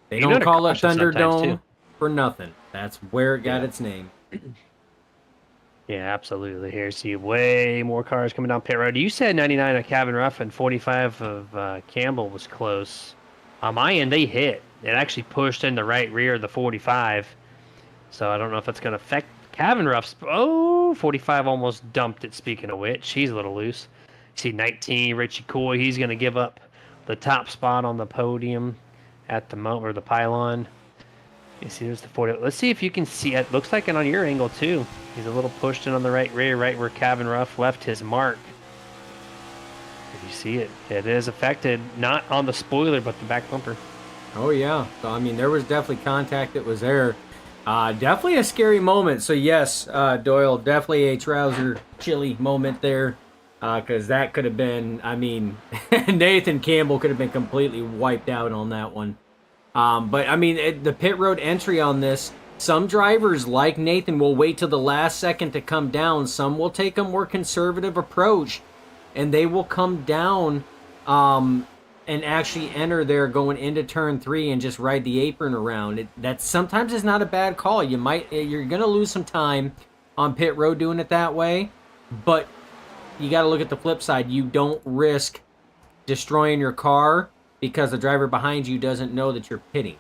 They don't call it Thunderdome for nothing. That's where it got its name. Yeah, absolutely. Here, see way more cars coming down pit road. You said 99 of Kevin Ruff and 45 of Campbell was close. On my end, they hit. It actually pushed in the right rear of the 45. So I don't know if that's going to affect Kevin Ruff's. Oh, 45 almost dumped it, speaking of which. He's a little loose. You see 19, Richie Coy. He's going to give up the top spot on the podium at the or the pylon. You see, there's the 40. Let's see if you can see it. Looks like it on your angle, too. He's a little pushed in on the right rear, right where Kevin Ruff left his mark. If you see it, it is affected, not on the spoiler, but the back bumper. Oh, yeah. So, I mean, there was definitely contact that was there. Definitely a scary moment. So, yes, Doyle, definitely a trouser chili moment there. Because that could have been, Nathan Campbell could have been completely wiped out on that one. But, the pit road entry on this, some drivers like Nathan will wait till the last second to come down. Some will take a more conservative approach, and they will come down and actually enter there going into turn 3 and just ride the apron around. That sometimes is not a bad call. You're going to lose some time on pit road doing it that way, but you got to look at the flip side. You don't risk destroying your car because the driver behind you doesn't know that you're pitting.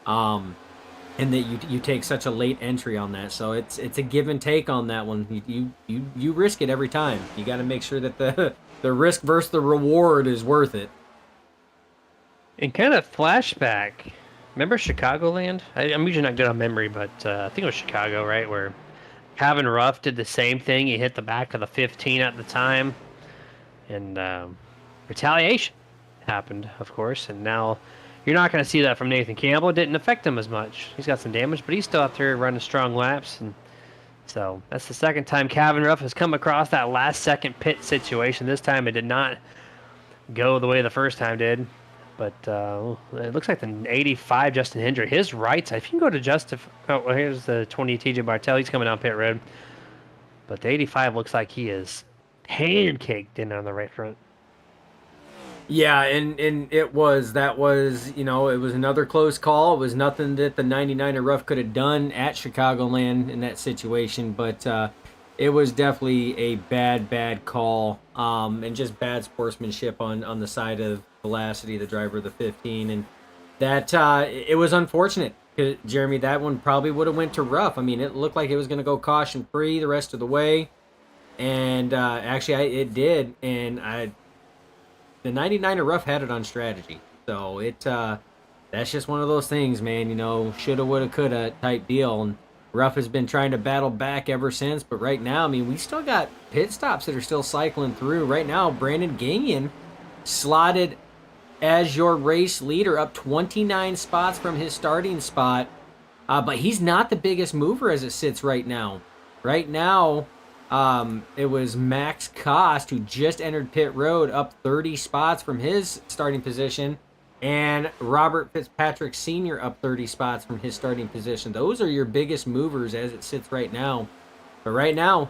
And that you take such a late entry on that. So it's a give and take on that one. You risk it every time. You got to make sure that the risk versus the reward is worth it. And kind of flashback. Remember Chicagoland? I'm usually not good on memory, but I think it was Chicago, right? Where Kevin Ruff did the same thing. He hit the back of the 15 at the time. And retaliation happened, of course. And now you're not going to see that from Nathan Campbell. It didn't affect him as much. He's got some damage, but he's still out there running strong laps. And so that's the second time Kevin Ruff has come across that last second pit situation. This time it did not go the way the first time did. But it looks like the 85 Justin Hendry, his right side. If you can go to here's the 20 TJ Bartel. He's coming down pit road. But the 85 looks like he is pancaked in on the right front. Yeah, and it was another close call. It was nothing that the 99er Ruff could have done at Chicagoland in that situation, but it was definitely a bad call, and just bad sportsmanship on the side of Velocity, the driver of the 15, and that it was unfortunate. Jeremy, that one probably would have went to rough. I mean, it looked like it was going to go caution free the rest of the way, and it did. And the 99er rough had it on strategy, so that's just one of those things, man. You know, shoulda, woulda, coulda type deal. And rough has been trying to battle back ever since. But right now, I mean, we still got pit stops that are still cycling through. Right now, Brandon Gagnon slotted as your race leader, up 29 spots from his starting spot. But he's not the biggest mover as it sits right now. Right now, it was Max Cost, who just entered pit road, up 30 spots from his starting position, and Robert Fitzpatrick Sr. up 30 spots from his starting position. Those are your biggest movers as it sits right now. But right now,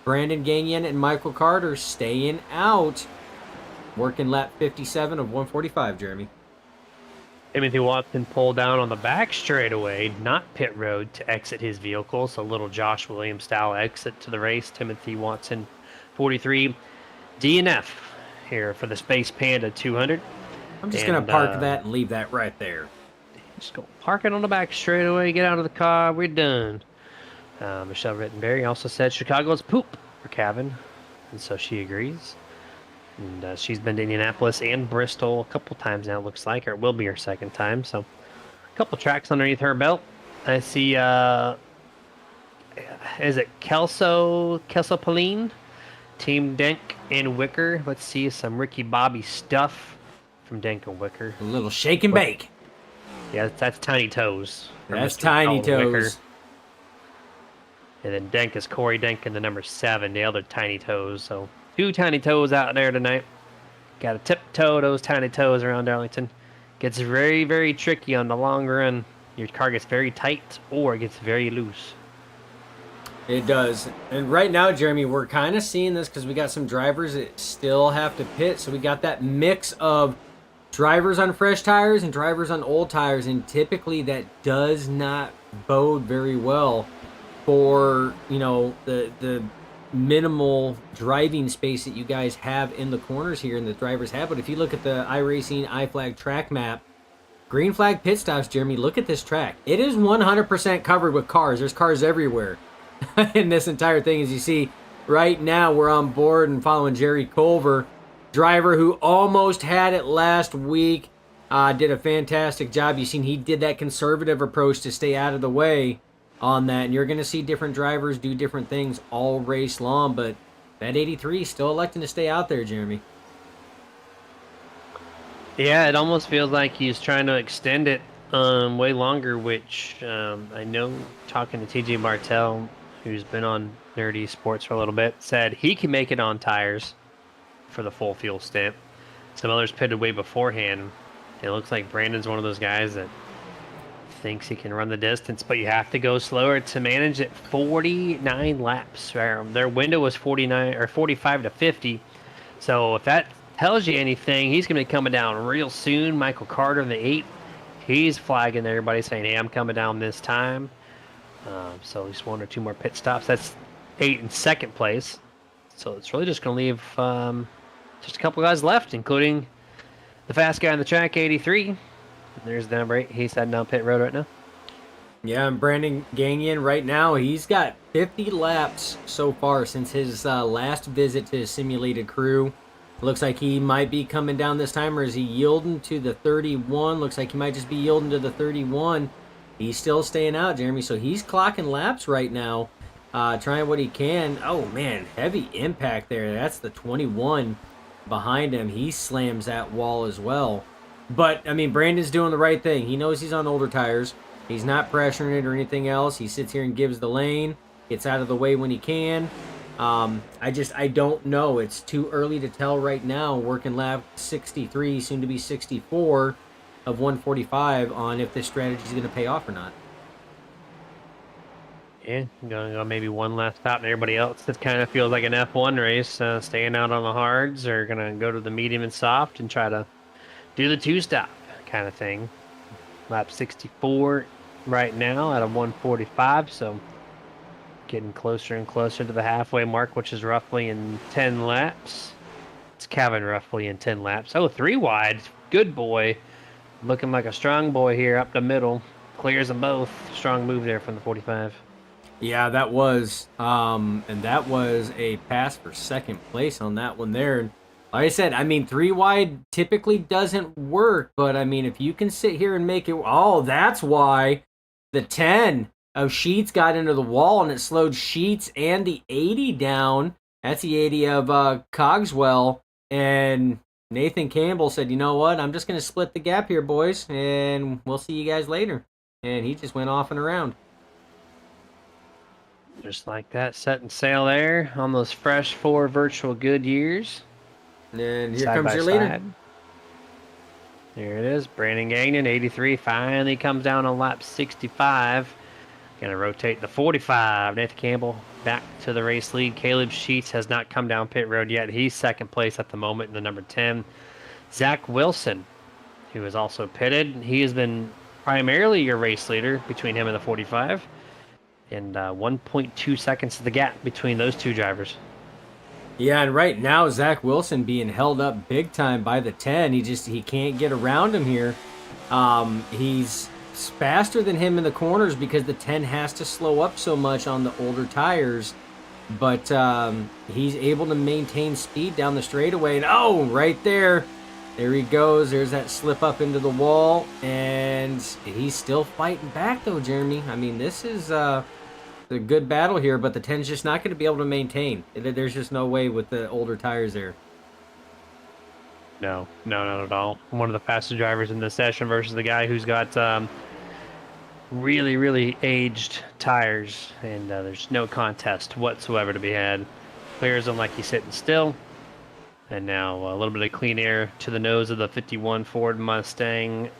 Brandon Gagnon and Michael Carter staying out. Working lap 57 of 145, Jeremy. Timothy Watson pulled down on the back straightaway, not pit road, to exit his vehicle. So little Josh Williams style exit to the race. Timothy Watson, 43. DNF here for the Space Panda 200. I'm just going to park that and leave that right there. Just go park it on the back straightaway, get out of the car, we're done. Michelle Rittenberry also said Chicago's poop for Kevin, and so she agrees. And she's been to Indianapolis and Bristol a couple times now, it looks like, or it will be her second time. So a couple tracks underneath her belt. I see, is it Kelso Pauline? Team Denk and Wicker. Let's see some Ricky Bobby stuff from Denk and Wicker. A little shake and bake. Yeah, that's Tiny Toes. That's Tiny Toes. Wicker. And then Denk is Corey Denk in the number 7, the other Tiny Toes. So 2 Tiny Toes out there tonight. Got to tiptoe those Tiny Toes around Darlington. Gets very, very tricky on the long run. Your car gets very tight or it gets very loose. It does. And right now, Jeremy, we're kind of seeing this because we got some drivers that still have to pit. So we got that mix of drivers on fresh tires and drivers on old tires. And typically that does not bode very well for, you know, the minimal driving space that you guys have in the corners here and the drivers have. But if you look at the iRacing iFlag track map, green flag pit stops, Jeremy, look at this track. It is 100% covered with cars. There's cars everywhere in this entire thing. As you see right now, we're on board and following Jerry Culver, driver who almost had it last week. Did a fantastic job. You've seen he did that conservative approach to stay out of the way on that, and you're going to see different drivers do different things all race long, but that 83 is still electing to stay out there, Jeremy. Yeah, it almost feels like he's trying to extend it way longer, which I know, talking to TJ Martell, who's been on Nerdy Sports for a little bit, said he can make it on tires for the full fuel stint. Some others pitted way beforehand. It looks like Brandon's one of those guys that thinks he can run the distance, but you have to go slower to manage it. 49 laps. Their window was 49 or 45 to 50. So if that tells you anything, he's going to be coming down real soon. Michael Carter in the 8, he's flagging everybody saying, hey, I'm coming down this time. So at least 1 or 2 more pit stops. That's 8 in second place. So it's really just going to leave just a couple guys left, including the fast guy on the track, 83. There's the number 8. He's heading down pit road right now. Yeah, and Brandon Gagnon right now, he's got 50 laps so far since his last visit to his simulated crew. Looks like he might be coming down this time, or is he yielding to the 31? Looks like he might just be yielding to the 31. He's still staying out, Jeremy, so he's clocking laps right now, trying what he can. Oh, man, heavy impact there. That's the 21 behind him. He slams that wall as well. But, I mean, Brandon's doing the right thing. He knows he's on older tires. He's not pressuring it or anything else. He sits here and gives the lane, gets out of the way when he can. I don't know. It's too early to tell right now, working lap 63, soon to be 64 of 145, on if this strategy is going to pay off or not. Yeah, going to go maybe one last stop, and everybody else, that kind of feels like an F1 race, staying out on the hards, or going to go to the medium and soft and try to do the 2-stop kind of thing. Lap 64 right now out of 145, so getting closer and closer to the halfway mark, which is roughly in 10 laps. It's Kevin roughly in 10 laps. Oh, 3 wide. Good boy. Looking like a strong boy here up the middle. clears them both. Strong move there from the 45. Yeah, that was, and that was a pass for second place on that one there. And like I said, I mean, 3 wide typically doesn't work, but I mean, if you can sit here and make it, oh, that's why the 10 of Sheets got into the wall and it slowed Sheets and the 80 down. That's the 80 of Cogswell. And Nathan Campbell said, you know what, I'm just going to split the gap here, boys, and we'll see you guys later. And he just went off and around. Just like that, setting sail there on those fresh 4 virtual Goodyears. And here Side comes by your leader. side. There it is. Brandon Gagnon, 83, finally comes down on lap 65. Going to rotate the 45. Nathan Campbell back to the race lead. Caleb Sheets has not come down pit road yet. He's second place at the moment in the number 10. Zach Wilson, who is also pitted. He has been primarily your race leader between him and the 45. And 1.2 seconds is the gap between those two drivers. Yeah, and right now Zach Wilson being held up big time by the 10. He can't get around him here. He's faster than him in the corners because the 10 has to slow up so much on the older tires. But he's able to maintain speed down the straightaway. And oh, right there he goes. There's that slip up into the wall. And he's still fighting back though, Jeremy. I mean, this is a good battle here, but the 10's just not going to be able to maintain. There's just no way with the older tires there. No, not at all. One of the fastest drivers in the session versus the guy who's got really, really aged tires, and there's no contest whatsoever to be had. Clears him like he's sitting still. And now a little bit of clean air to the nose of the 51 Ford Mustang.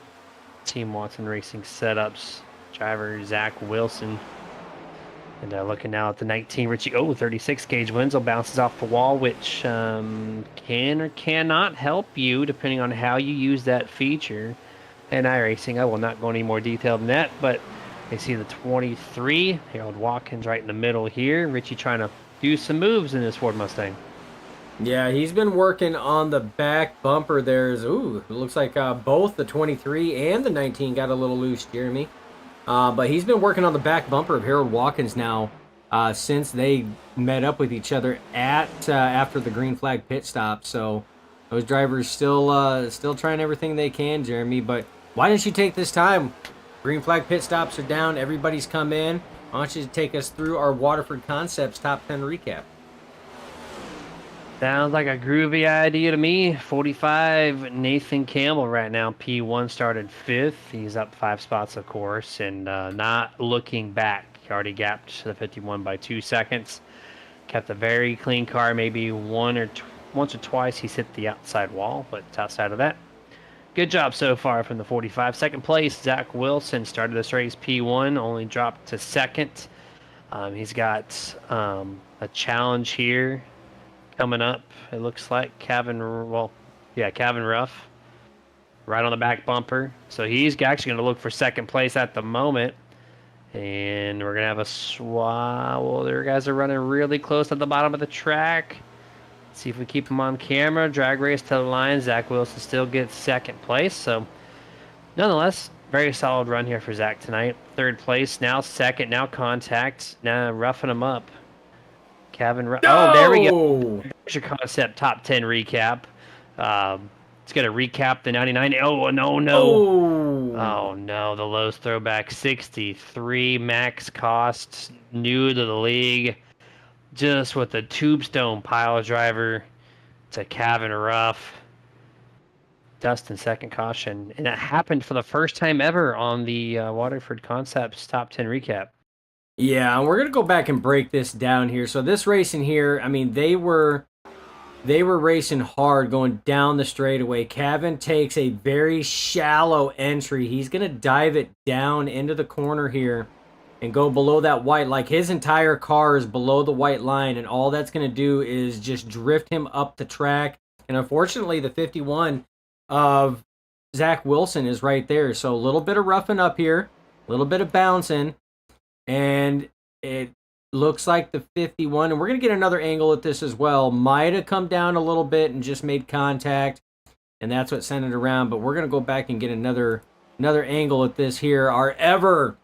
Team Watson Racing Setups driver Zach Wilson. And looking now at the 19 Richie, 36 gauge Wenzel bounces off the wall, which can or cannot help you depending on how you use that feature. And iRacing, I will not go any more detail than that, but I see the 23, Harold Watkins right in the middle here. Richie trying to do some moves in this Ford Mustang. Yeah, he's been working on the back bumper. It looks like both the 23 and the 19 got a little loose, Jeremy. But he's been working on the back bumper of Harold Watkins now since they met up with each other at after the green flag pit stop. So those drivers still trying everything they can, Jeremy. But why don't you take this time? Green flag pit stops are down. Everybody's come in. I want you to take us through our Waterford Concepts top 10 recap. Sounds like a groovy idea to me. 45, Nathan Campbell right now. P1 started 5th. He's up 5 spots, of course, and not looking back. He already gapped the 51 by 2 seconds. Kept a very clean car. Maybe once or twice he's hit the outside wall, but outside of that, good job so far from the 45. Second place, Zach Wilson started this race P1, only dropped to 2nd. He's got a challenge here coming up. It looks like Kevin Ruff right on the back bumper. So he's actually going to look for second place at the moment. And we're going to have a swap. Well, their guys are running really close at the bottom of the track. Let's see if we keep them on camera. Drag race to the line. Zach Wilson still gets second place. So nonetheless, very solid run here for Zach tonight. Third place, now second, now contact. Now roughing him up. Kevin Ruff. No! Oh, there we go. There's your concept top 10 recap. It's going to recap the 99. Oh, no. Oh, no. The Lowe's throwback 63 max cost, new to the league. Just with the Tubestone pile driver to Kevin Ruff. Dustin second caution. And it happened for the first time ever on the Waterford Concepts top 10 recap. Yeah, and we're going to go back and break this down here. So this racing here, I mean, they were racing hard going down the straightaway. Kevin takes a very shallow entry. He's going to dive it down into the corner here and go below that white. Like his entire car is below the white line, and all that's going to do is just drift him up the track. And unfortunately, the 51 of Zach Wilson is right there. So a little bit of roughing up here, a little bit of bouncing. And it looks like the 51, and we're going to get another angle at this as well, might have come down a little bit and just made contact, and that's what sent it around. But we're going to go back and get another another angle at this here. Our ever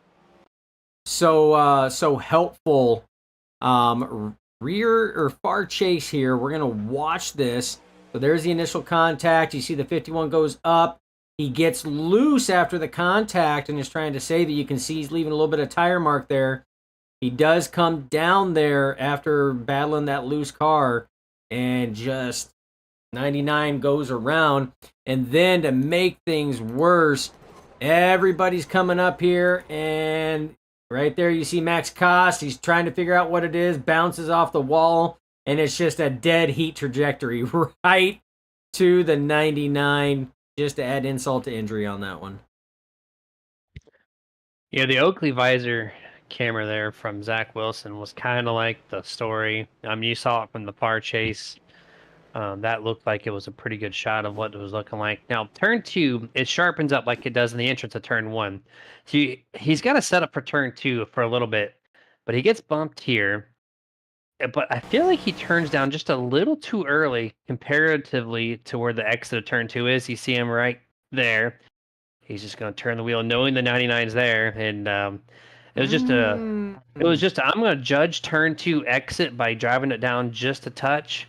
so helpful rear or far chase here. We're gonna watch this. So there's the initial contact. You see the 51 goes up. He gets loose after the contact and is trying to save it. You can see he's leaving a little bit of tire mark there. He does come down there after battling that loose car, and just 99 goes around. And then to make things worse, everybody's coming up here, and right there you see Max Kost. He's trying to figure out what it is, bounces off the wall, and it's just a dead heat trajectory right to the 99, just to add insult to injury on that one. Yeah, the Oakley visor camera there from Zach Wilson was kind of like the story. You saw it from the par chase. That looked like it was a pretty good shot of what it was looking like. Now, turn 2, it sharpens up like it does in the entrance of turn 1. So he's got to set up for turn 2 for a little bit, but he gets bumped here. But I feel like he turns down just a little too early comparatively to where the exit of turn 2 is. You see him right there. He's just going to turn the wheel knowing the 99's there. And it was just I'm going to judge turn 2 exit by driving it down just a touch.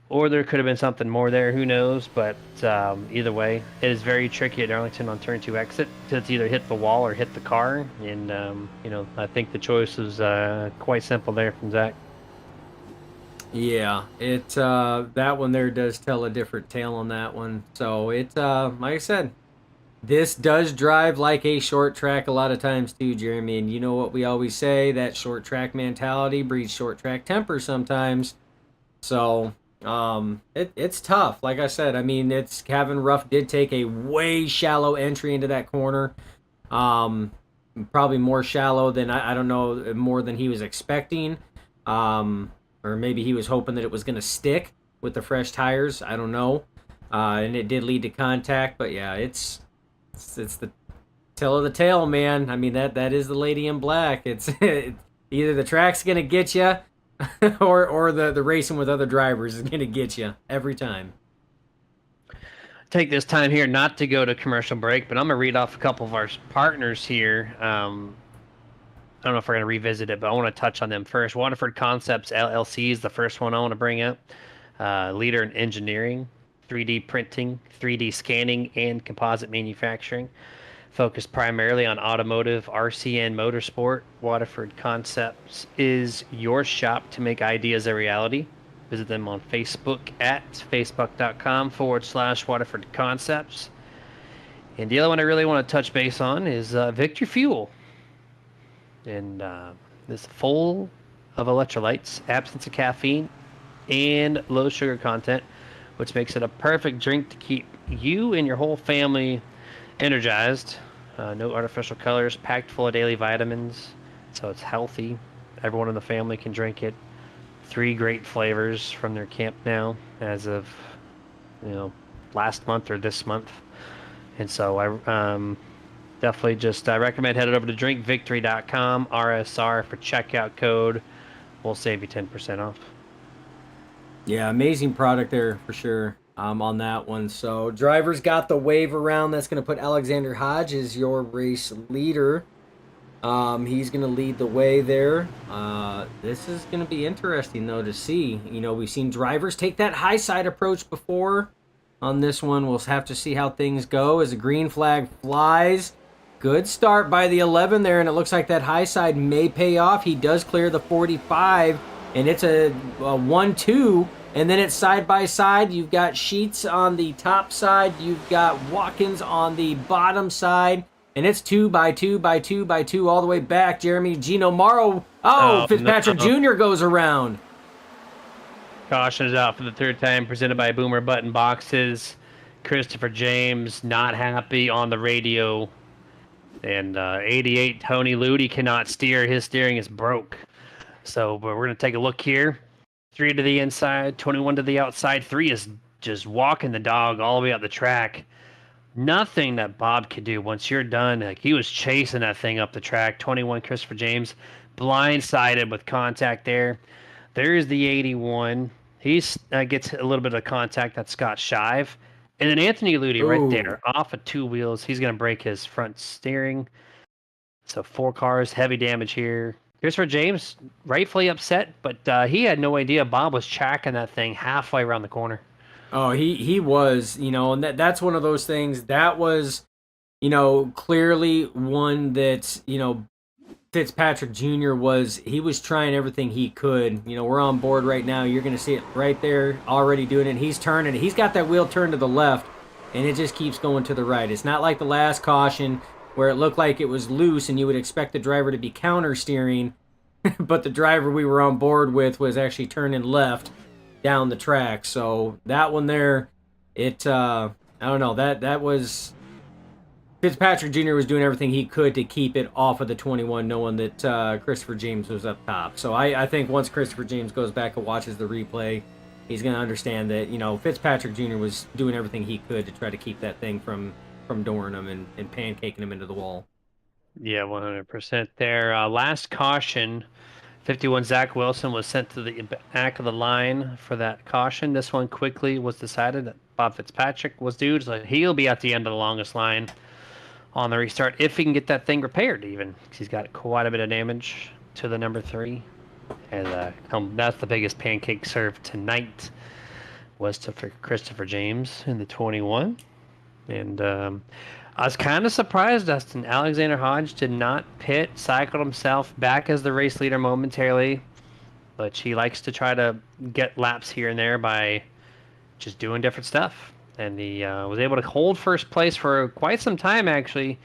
Or there could have been something more there, who knows? But either way, it is very tricky at Darlington on turn 2 exit to either hit the wall or hit the car. And, I think the choice was quite simple there from Zach. Yeah, that one there does tell a different tale on that one. So like I said, this does drive like a short track a lot of times too, Jeremy. And you know what we always say, that short track mentality breeds short track temper sometimes. So it's tough. Like I said, I mean, Kevin Ruff did take a way shallow entry into that corner. Probably more shallow than I don't know, more than he was expecting. Or maybe he was hoping that it was going to stick with the fresh tires. I don't know. And it did lead to contact, but yeah, it's the tale of the tale, man. I mean, that is the lady in black. It's either the track's going to get you or the racing with other drivers is going to get you every time. Take this time here not to go to commercial break, but I'm going to read off a couple of our partners here. I don't know if we're going to revisit it, but I want to touch on them first. Waterford Concepts LLC is the first one I want to bring up. Leader in engineering, 3D printing, 3D scanning, and composite manufacturing. Focused primarily on automotive, RCN motorsport. Waterford Concepts is your shop to make ideas a reality. Visit them on Facebook at facebook.com/Waterford Concepts. And the other one I really want to touch base on is Victory Fuel. And it's full of electrolytes, absence of caffeine, and low sugar content, which makes it a perfect drink to keep you and your whole family energized. No artificial colors, packed full of daily vitamins, so it's healthy. Everyone in the family can drink it. 3 great flavors from their camp now, as of last month or this month. And so I definitely just recommend heading over to drinkvictory.com, RSR for checkout code. We'll save you 10% off. Yeah, amazing product there for sure on that one. So drivers got the wave around. That's going to put Alexander Hodge as your race leader. He's going to lead the way there. This is going to be interesting, though, to see. We've seen drivers take that high side approach before. On this one, we'll have to see how things go as the green flag flies. Good start by the 11 there, and it looks like that high side may pay off. He does clear the 45, and it's a 1-2, and then it's side by side. You've got Sheets on the top side. You've got Watkins on the bottom side, and it's 2 by 2 by 2 by 2 all the way back. Jeremy Gino Morrow. Fitzpatrick Jr. goes around. Caution is out for the 3rd time, presented by Boomer Button Boxes. Christopher James not happy on the radio. And 88 Tony Ludi cannot steer. His steering is broke. So but we're going to take a look here. 3 to the inside, 21 to the outside. 3 is just walking the dog all the way up the track. Nothing that Bob could do once you're done. Like, he was chasing that thing up the track. 21 Christopher James blindsided with contact there. There's the 81. He gets a little bit of contact. That's Scott Shive. And then Anthony Ludi right Ooh. there, off of 2 wheels. He's going to break his front steering. So 4 cars, heavy damage here. Christopher James, rightfully upset, but he had no idea Bob was tracking that thing halfway around the corner. Oh, he was, and that's one of those things that was, clearly one that, Fitzpatrick Jr. He was trying everything he could. We're on board right now. You're going to see it right there already doing it. He's turning. He's got that wheel turned to the left, and it just keeps going to the right. It's not like the last caution where it looked like it was loose and you would expect the driver to be counter steering, but the driver we were on board with was actually turning left down the track. So that one there, I don't know, that was Fitzpatrick Jr. was doing everything he could to keep it off of the 21, knowing that Christopher James was up top. So I think once Christopher James goes back and watches the replay, he's going to understand that, Fitzpatrick Jr. was doing everything he could to try to keep that thing from dooring him and pancaking him into the wall. Yeah, 100% there. Last caution, 51 Zach Wilson was sent to the back of the line for that caution. This one quickly was decided that Bob Fitzpatrick was due, so he'll be at the end of the longest line on the restart if he can get that thing repaired even, because he's got quite a bit of damage to the number 3. And that's the biggest pancake served tonight was to for Christopher James in the 21. And I was kind of surprised, Dustin. Alexander Hodge did not pit, cycled himself back as the race leader momentarily, but he likes to try to get laps here and there by just doing different stuff. And he was able to hold first place for quite some time, actually.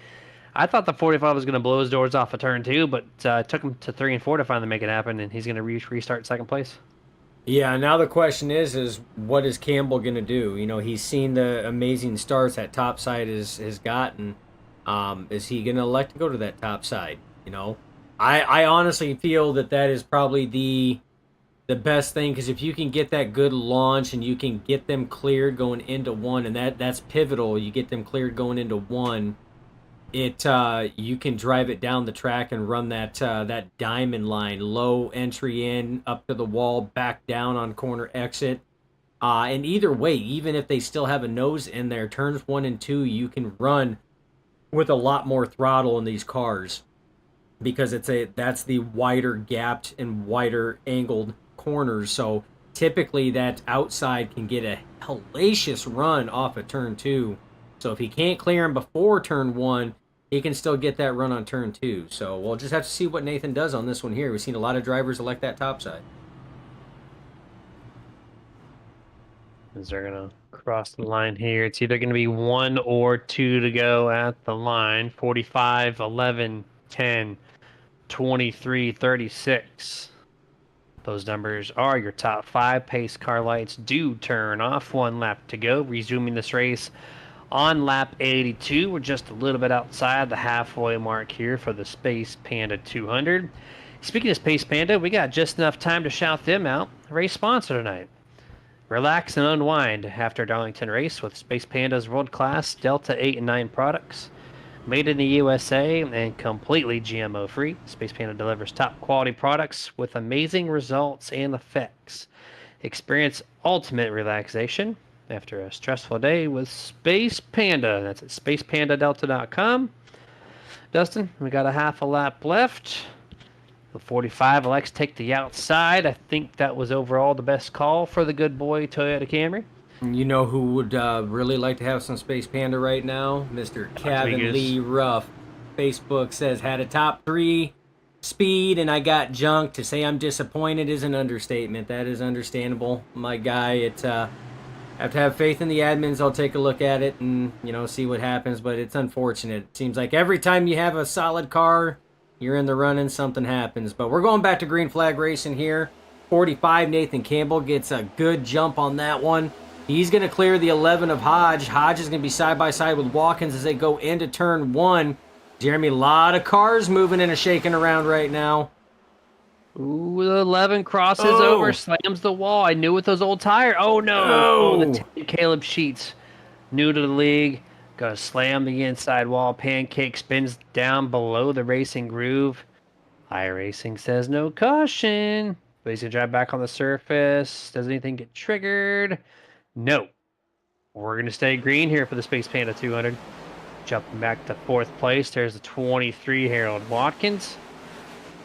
I thought the 45 was going to blow his doors off a turn 2, but it took him to 3 and 4 to finally make it happen, and he's going to restart second place. Yeah, now the question is what is Campbell going to do? He's seen the amazing starts that top side has gotten. Is he going to elect to go to that top side? I honestly feel that is probably the best thing, because if you can get that good launch and you can get them cleared going into 1, and that's pivotal, you get them cleared going into 1, you can drive it down the track and run that diamond line, low entry in, up to the wall, back down on corner exit. And either way, even if they still have a nose in there, turns 1 and 2, you can run with a lot more throttle in these cars, because that's the wider gapped and wider angled corners. So typically that outside can get a hellacious run off of turn 2. So if he can't clear him before turn 1, he can still get that run on turn 2. So we'll just have to see what Nathan does on this one here. We've seen a lot of drivers elect that top side. As they're going to cross the line here, it's either going to be 1 or 2 to go at the line. 45, 11, 10, 23, 36. Those numbers are your top 5. Pace car lights do turn off. 1 lap to go. Resuming this race on lap 82. We're just a little bit outside the halfway mark here for the Space Panda 200. Speaking of Space Panda, we got just enough time to shout them out. Race sponsor tonight. Relax and unwind after Darlington race with Space Panda's world-class Delta 8 and 9 products. Made in the USA and completely GMO free, Space Panda delivers top quality products with amazing results and effects. Experience ultimate relaxation after a stressful day with Space Panda. That's at spacepandadelta.com. Dustin, we got a half a lap left. The 45 elects take the outside. I think that was overall the best call for the good boy Toyota Camry. You know who would really like to have some Space Panda right now? Mr. Kevin Lee Ruff. Facebook says, had a top 3 speed and I got junked. To say I'm disappointed is an understatement. That is understandable. My guy, I have to have faith in the admins. I'll take a look at it and, see what happens, but it's unfortunate. It seems like every time you have a solid car, you're in the running, something happens. But we're going back to green flag racing here. 45, Nathan Campbell gets a good jump on that one. He's going to clear the 11 of Hodge. Hodge is going to be side by side with Watkins as they go into turn 1. Jeremy, a lot of cars moving and shaking around right now. Ooh, the 11 crosses over, slams the wall. I knew with those old tires. Oh, no. Oh, the 10 Caleb Sheets, new to the league. Gonna slam the inside wall. Pancake spins down below the racing groove. iRacing says no caution. But he's gonna drive back on the surface. Does anything get triggered? No. We're going to stay green here for the Space Panda 200. Jumping back to 4th place, there's the 23 Harold Watkins,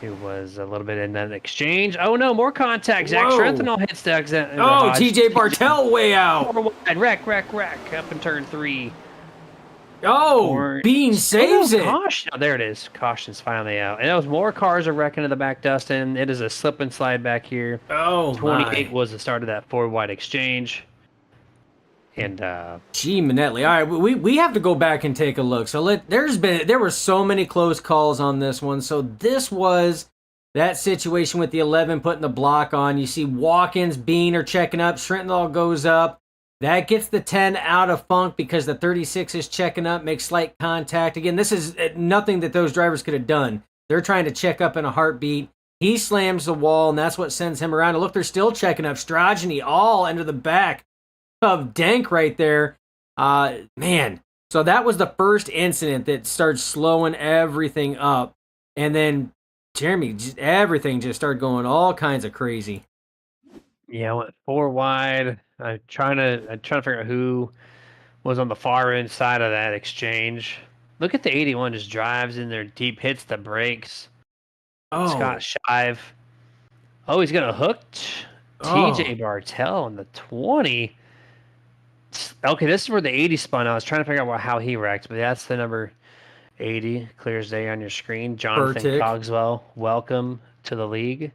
who was a little bit in that exchange. Oh no, more contact. Zach Whoa. Trenthal hits the exit. Oh, TJ Bartel way out. Wreck up in turn 3. Oh, Bean saves it. Caution. Oh, there it is. Caution's finally out. And those more cars are wrecking in the back, Dustin. It is a slip and slide back here. Oh, 28 my. was the start of that 4-wide exchange. And Gee, Manetli. All right, we have to go back and take a look. So there were so many close calls on this one. So this was that situation with the 11 putting the block on. You see Watkins, Bean are checking up. Schrententhal goes up. That gets the 10 out of funk because the 36 is checking up, makes slight contact. Again, this is nothing that those drivers could have done. They're trying to check up in a heartbeat. He slams the wall, and that's what sends him around. And look, they're still checking up. Strogeny all into the back of Dank right there. Man. So that was the first incident that started slowing everything up. And then, Jeremy, everything just started going all kinds of crazy. Yeah, I went 4 wide. I'm trying to figure out who was on the far end side of that exchange. Look at the 81 just drives in there deep, hits the brakes. Oh. Scott Shive. Oh, he's gonna hook TJ Bartel on the 20. Okay, this is where the 80 spun. I was trying to figure out how he wrecked, but that's the number 80. Clear as day on your screen. Jonathan Burtick. Cogswell, welcome to the league.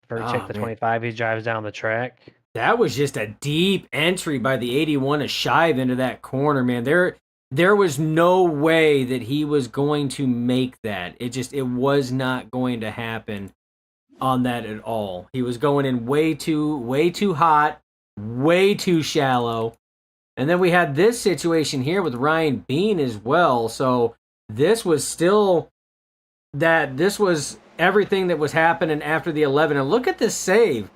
Burtick, the 25, he drives down the track. That was just a deep entry by the 81 of Shive into that corner, man. There was no way that he was going to make that. It was not going to happen on that at all. He was going in way too hot, way too shallow. And then we had this situation here with Ryan Bean as well. So this was everything that was happening after the 11. And look at this save.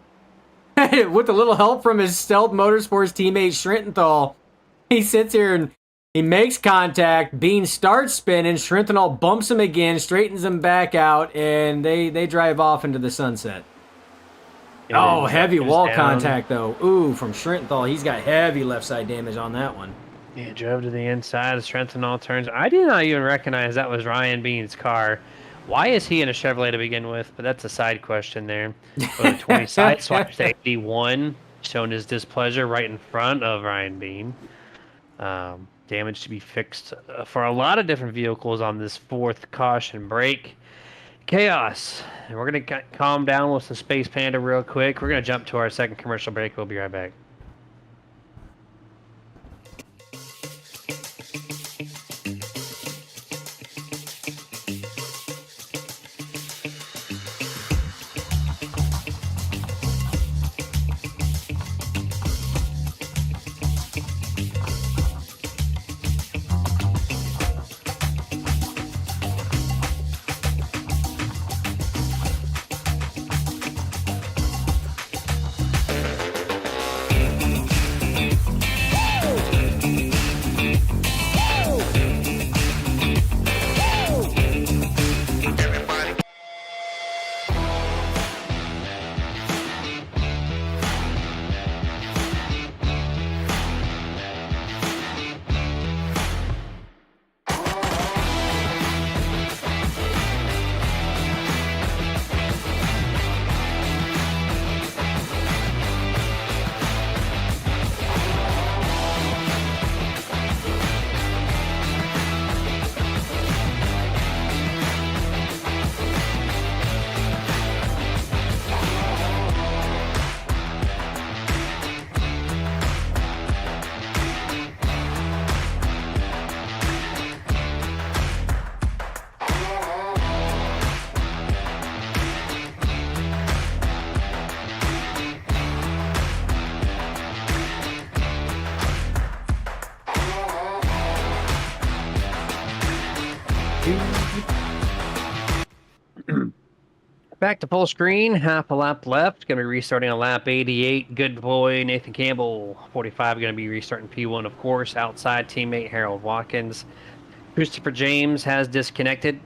With a little help from his Stealth Motorsports teammate Schrententhal, he sits here and he makes contact. Bean starts spinning. Schrententhal bumps him again, straightens him back out, and they drive off into the sunset. And heavy wall contact, though. Ooh, from Schrententhal. He's got heavy left side damage on that one. Yeah, drove to the inside. Schrententhal turns. I did not even recognize that was Ryan Bean's car. Why is he in a Chevrolet to begin with? But that's a side question there. The 20 side swaps to 81, showing his displeasure right in front of Ryan Bean. Damage to be fixed for a lot of different vehicles on this 4th caution break. Chaos. And we're going to calm down with some Space Panda real quick. We're going to jump to our second commercial break. We'll be right back. Back to full screen, half a lap left. Going to be restarting on lap 88. Good boy, Nathan Campbell. 45 going to be restarting P1, of course. Outside teammate Harold Watkins. Christopher James has disconnected.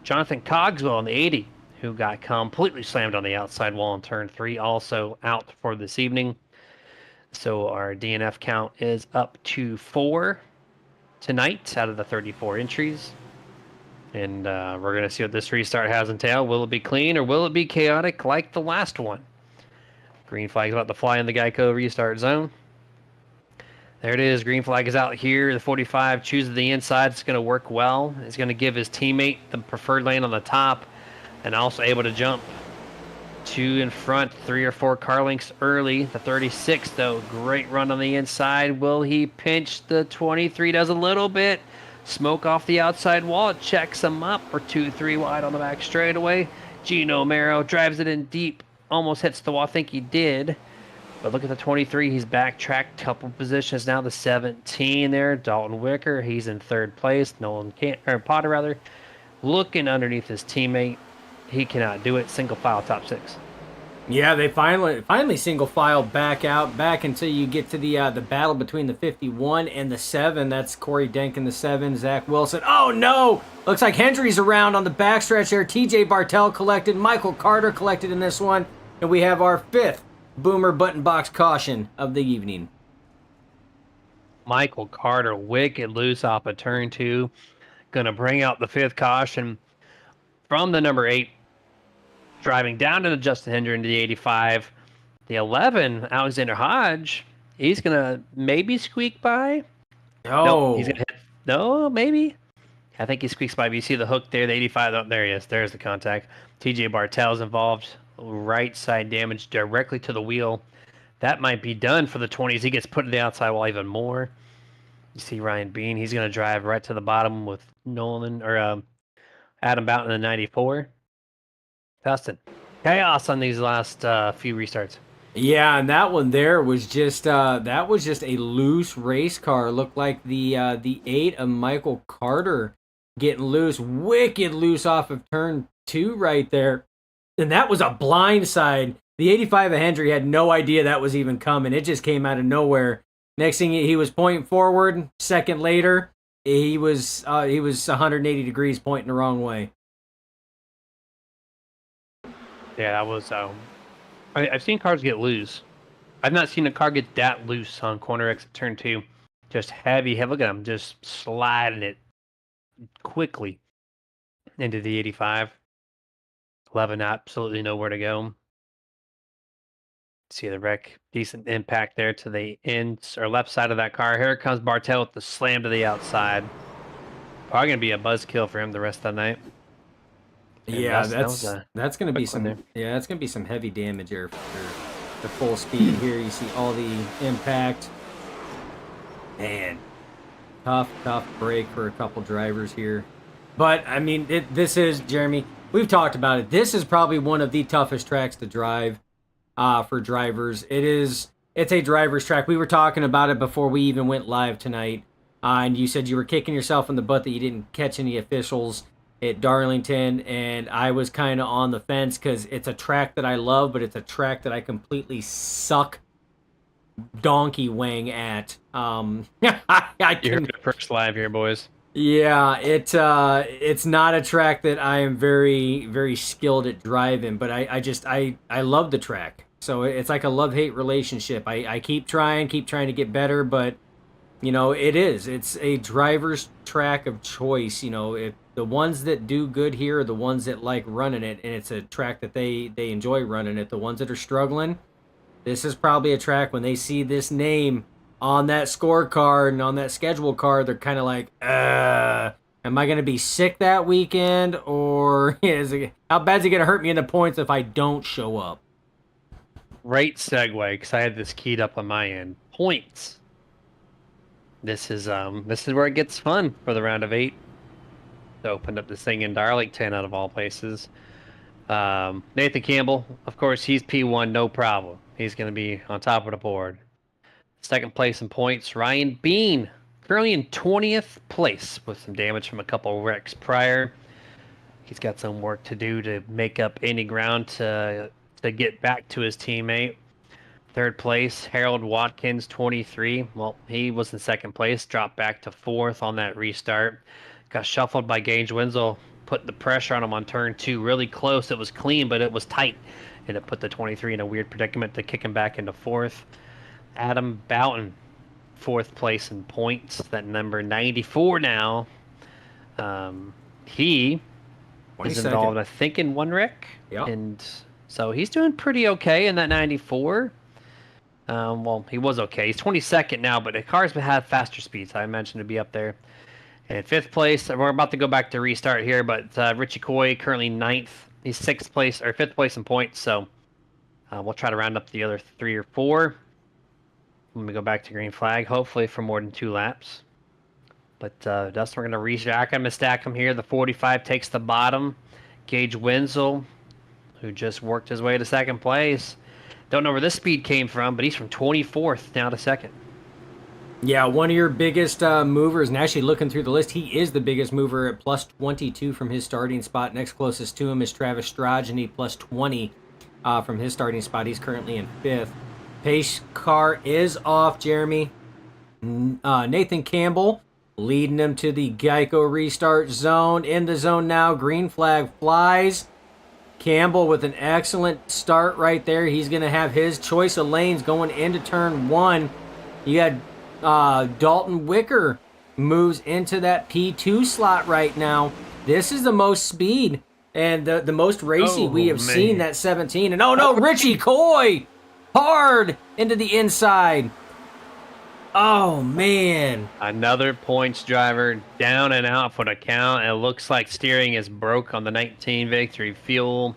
Jonathan Cogswell on the 80, who got completely slammed on the outside wall in turn 3, also out for this evening. So our DNF count is up to 4 tonight out of the 34 entries. And we're going to see what this restart has entailed. Will it be clean or will it be chaotic like the last one? Green flag's about to fly in the Geico restart zone. There it is. Green flag is out here. The 45 chooses the inside. It's going to work well. It's going to give his teammate the preferred lane on the top and also able to jump 2 in front, 3 or 4 car lengths early. The 36, though, great run on the inside. Will he pinch? The 23 does a little bit. Smoke off the outside wall. It checks him up for 2-3 wide on the back straightaway. Gino Mero drives it in deep. Almost hits the wall. I think he did. But look at the 23. He's backtracked a couple positions now. The 17 there. Dalton Wicker. He's in 3rd place. Potter, rather. Looking underneath his teammate. He cannot do it. Single file top 6. Yeah, they finally single file back until you get to the battle between the 51 and the 7. That's Corey Denkin, the 7, Zach Wilson. Oh no! Looks like Hendry's around on the backstretch there. TJ Bartell collected, Michael Carter collected in this one, and we have our 5th Boomer button box caution of the evening. Michael Carter, wicked loose off of turn 2. Gonna bring out the 5th caution from the number 8. Driving down to the Justin Hendry into the 85. The 11, Alexander Hodge, he's going to maybe squeak by. Oh. No, he's going to hit. No, maybe. I think he squeaks by. But you see the hook there, the 85. Oh, there he is. There's the contact. TJ Bartell's involved. Right side damage directly to the wheel. That might be done for the 20s. He gets put to the outside wall even more. You see Ryan Bean. He's going to drive right to the bottom with Adam Boughton in the 94. Dustin, chaos on these last few restarts. Yeah, and that one there was just a loose race car. Looked like the 8 of Michael Carter getting loose, wicked loose off of turn 2 right there, and that was a blind side. The 85 of Hendry had no idea that was even coming. It just came out of nowhere. Next thing he was pointing forward. Second later, he was 180 degrees pointing the wrong way. Yeah, that was. I've seen cars get loose. I've not seen a car get that loose on corner exit turn 2. Just heavy. Look at him, just sliding it quickly into the 85. 11, absolutely nowhere to go. See the wreck, decent impact there to the left side of that car. Here comes Bartell with the slam to the outside. Probably gonna be a buzzkill for him the rest of the night. Yeah, that's going to be some that's going to be some heavy damage here for the full speed here. You see all the impact. Man, tough break for a couple drivers here. But I mean, this is, Jeremy, we've talked about it. This is probably one of the toughest tracks to drive for drivers. It's a driver's track. We were talking about it before we even went live tonight. And you said you were kicking yourself in the butt that you didn't catch any officials at Darlington, and I was kind of on the fence because it's a track that I love, but it's a track that I completely suck donkey wang at. You heard it first live here, boys. Yeah, it's not a track that I am very, very skilled at driving, but I love the track. So it's like a love-hate relationship. I keep trying to get better, but you know, it's a driver's track of choice. You know, if the ones that do good here are the ones that like running it, and it's a track that they enjoy running it. The ones that are struggling, this is probably a track when they see this name on that scorecard and on that schedule card, they're kind of like, am I going to be sick that weekend, or how bad's it going to hurt me in the points if I don't show up? Great segue, because I had this keyed up on my end. Points. This is where it gets fun for the round of 8. To open up this thing in Darlington, out of all places. Nathan Campbell, of course, he's P1, no problem. He's going to be on top of the board. Second place in points, Ryan Bean, currently in 20th place with some damage from a couple wrecks prior. He's got some work to do to make up any ground to get back to his teammate. Third place, Harold Watkins, 23. Well, he was in second place, dropped back to 4th on that restart. Got shuffled by Gage Wenzel, put the pressure on him on turn 2. Really close. It was clean, but it was tight. And it put the 23 in a weird predicament to kick him back into 4th. Adam Boughton, 4th place in points. That number 94 now. He is 22nd. involved, I think, in one wreck. Yep. And so he's doing pretty okay in that 94. Well, he was okay. He's 22nd now, but the cars have faster speeds. I imagine to be up there. And 5th place, we're about to go back to restart here, but Richie Coy currently 9th. He's 6th place or 5th place in points, so we'll try to round up the other 3 or 4. When we go back to green flag, hopefully for more than 2 laps. But Dustin, we're going to re-stack him and stack him here. The 45 takes the bottom. Gage Wenzel, who just worked his way to 2nd place. Don't know where this speed came from, but he's from 24th now to 2nd. Yeah, one of your biggest movers, and actually looking through the list, he is the biggest mover at plus 22 from his starting spot. Next closest to him is Travis Strajny, plus 20 from his starting spot. He's currently in 5th. Pace car is off, Jeremy. Nathan Campbell leading him to the Geico restart zone. In the zone now, green flag flies. Campbell with an excellent start right there. He's going to have his choice of lanes going into turn 1. You had Dalton Wicker moves into that P2 slot right now. This is the most speed and the most racy we have seen, that 17. And oh no, Richie Coy hard into the inside. Oh man. Another points driver down and out for the count. It looks like steering is broke on the 19 Victory Fuel.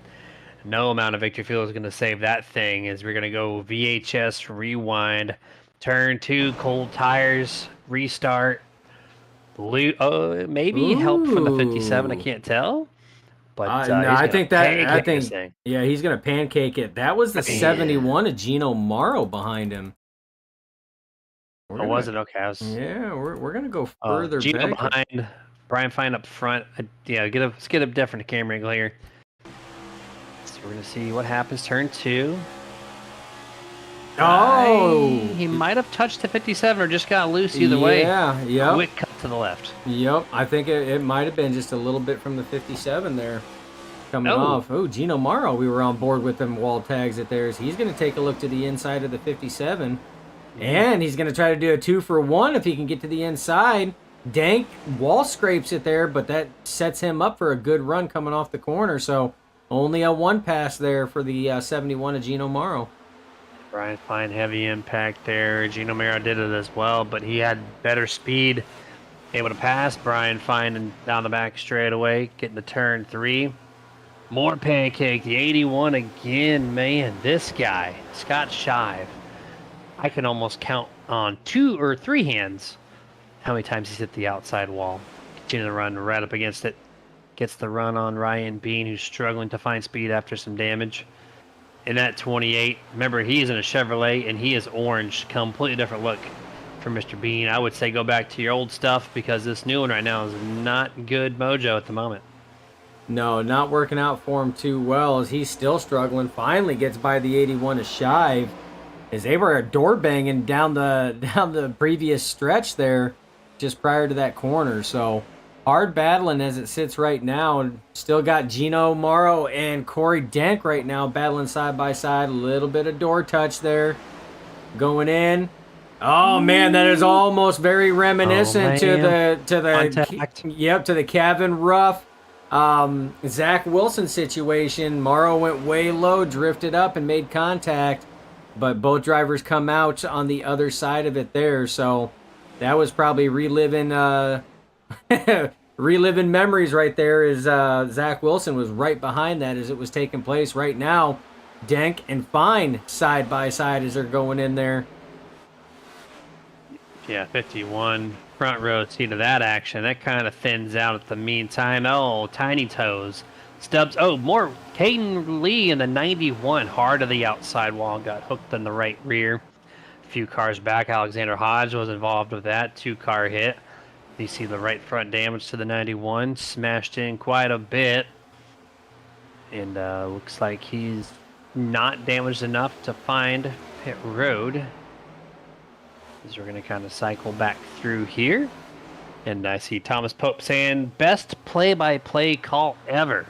No amount of Victory Fuel is going to save that thing, as we're going to go VHS rewind. Turn 2, cold tires, restart. Maybe help from the 57, I can't tell. But no, I think this thing. yeah, he's gonna pancake it. That was the 71 of Gino Morrow behind him. Was it okay? Yeah, we're gonna go further Gino back. behind, Brian Fine up front. Yeah, let's get a different camera angle here. So we're gonna see what happens. Turn 2. Oh, he might have touched the 57 or just got loose. Either way. Yeah, yep. Quick cut to the left. Yep, I think it might have been just a little bit from the 57 there coming off. Oh, Gino Morrow, we were on board with them wall tags at theirs. He's going to take a look to the inside of the 57, and he's going to try to do a 2-for-1 if he can get to the inside. Dank wall scrapes it there, but that sets him up for a good run coming off the corner. So only a 1 pass there for the 71 of Gino Morrow. Brian Fine, heavy impact there. Gino Morrow did it as well, but he had better speed. Able to pass Brian Fine and down the back straight away, getting to turn 3. More pancake, the 81 again. Man, this guy, Scott Shive, I can almost count on 2 or 3 hands how many times he's hit the outside wall. Continuing to run right up against it. Gets the run on Ryan Bean, who's struggling to find speed after some damage. In that 28, remember, he's in a Chevrolet, and he is orange. Completely different look for Mr. Bean. I would say go back to your old stuff, because this new one right now is not good mojo at the moment. No, not working out for him too well, as he's still struggling. Finally gets by the 81 of Shive. As they were door banging down the previous stretch there, just prior to that corner. So hard battling as it sits right now, and still got Gino Morrow and Corey Dank right now battling side by side. A little bit of door touch there going in. Oh man, that is almost very reminiscent to the Kevin Ruff, Zach Wilson situation. Morrow went way low, drifted up, and made contact, but both drivers come out on the other side of it there. So that was probably reliving memories right there, as Zach Wilson was right behind that as it was taking place. Right now, Dank and Fine side by side as they're going in there. Yeah, 51 front row seat of that action. That kind of thins out at the meantime. Oh, Tiny Toes. Stubbs. Oh, more Caden Lee in the 91. Hard to the outside wall. Got hooked in the right rear. A few cars back. Alexander Hodge was involved with that. 2-car hit. You see the right front damage to the 91. Smashed in quite a bit. And looks like he's not damaged enough to find pit road. As we're going to kind of cycle back through here. And I see Thomas Pope saying, best play-by-play call ever.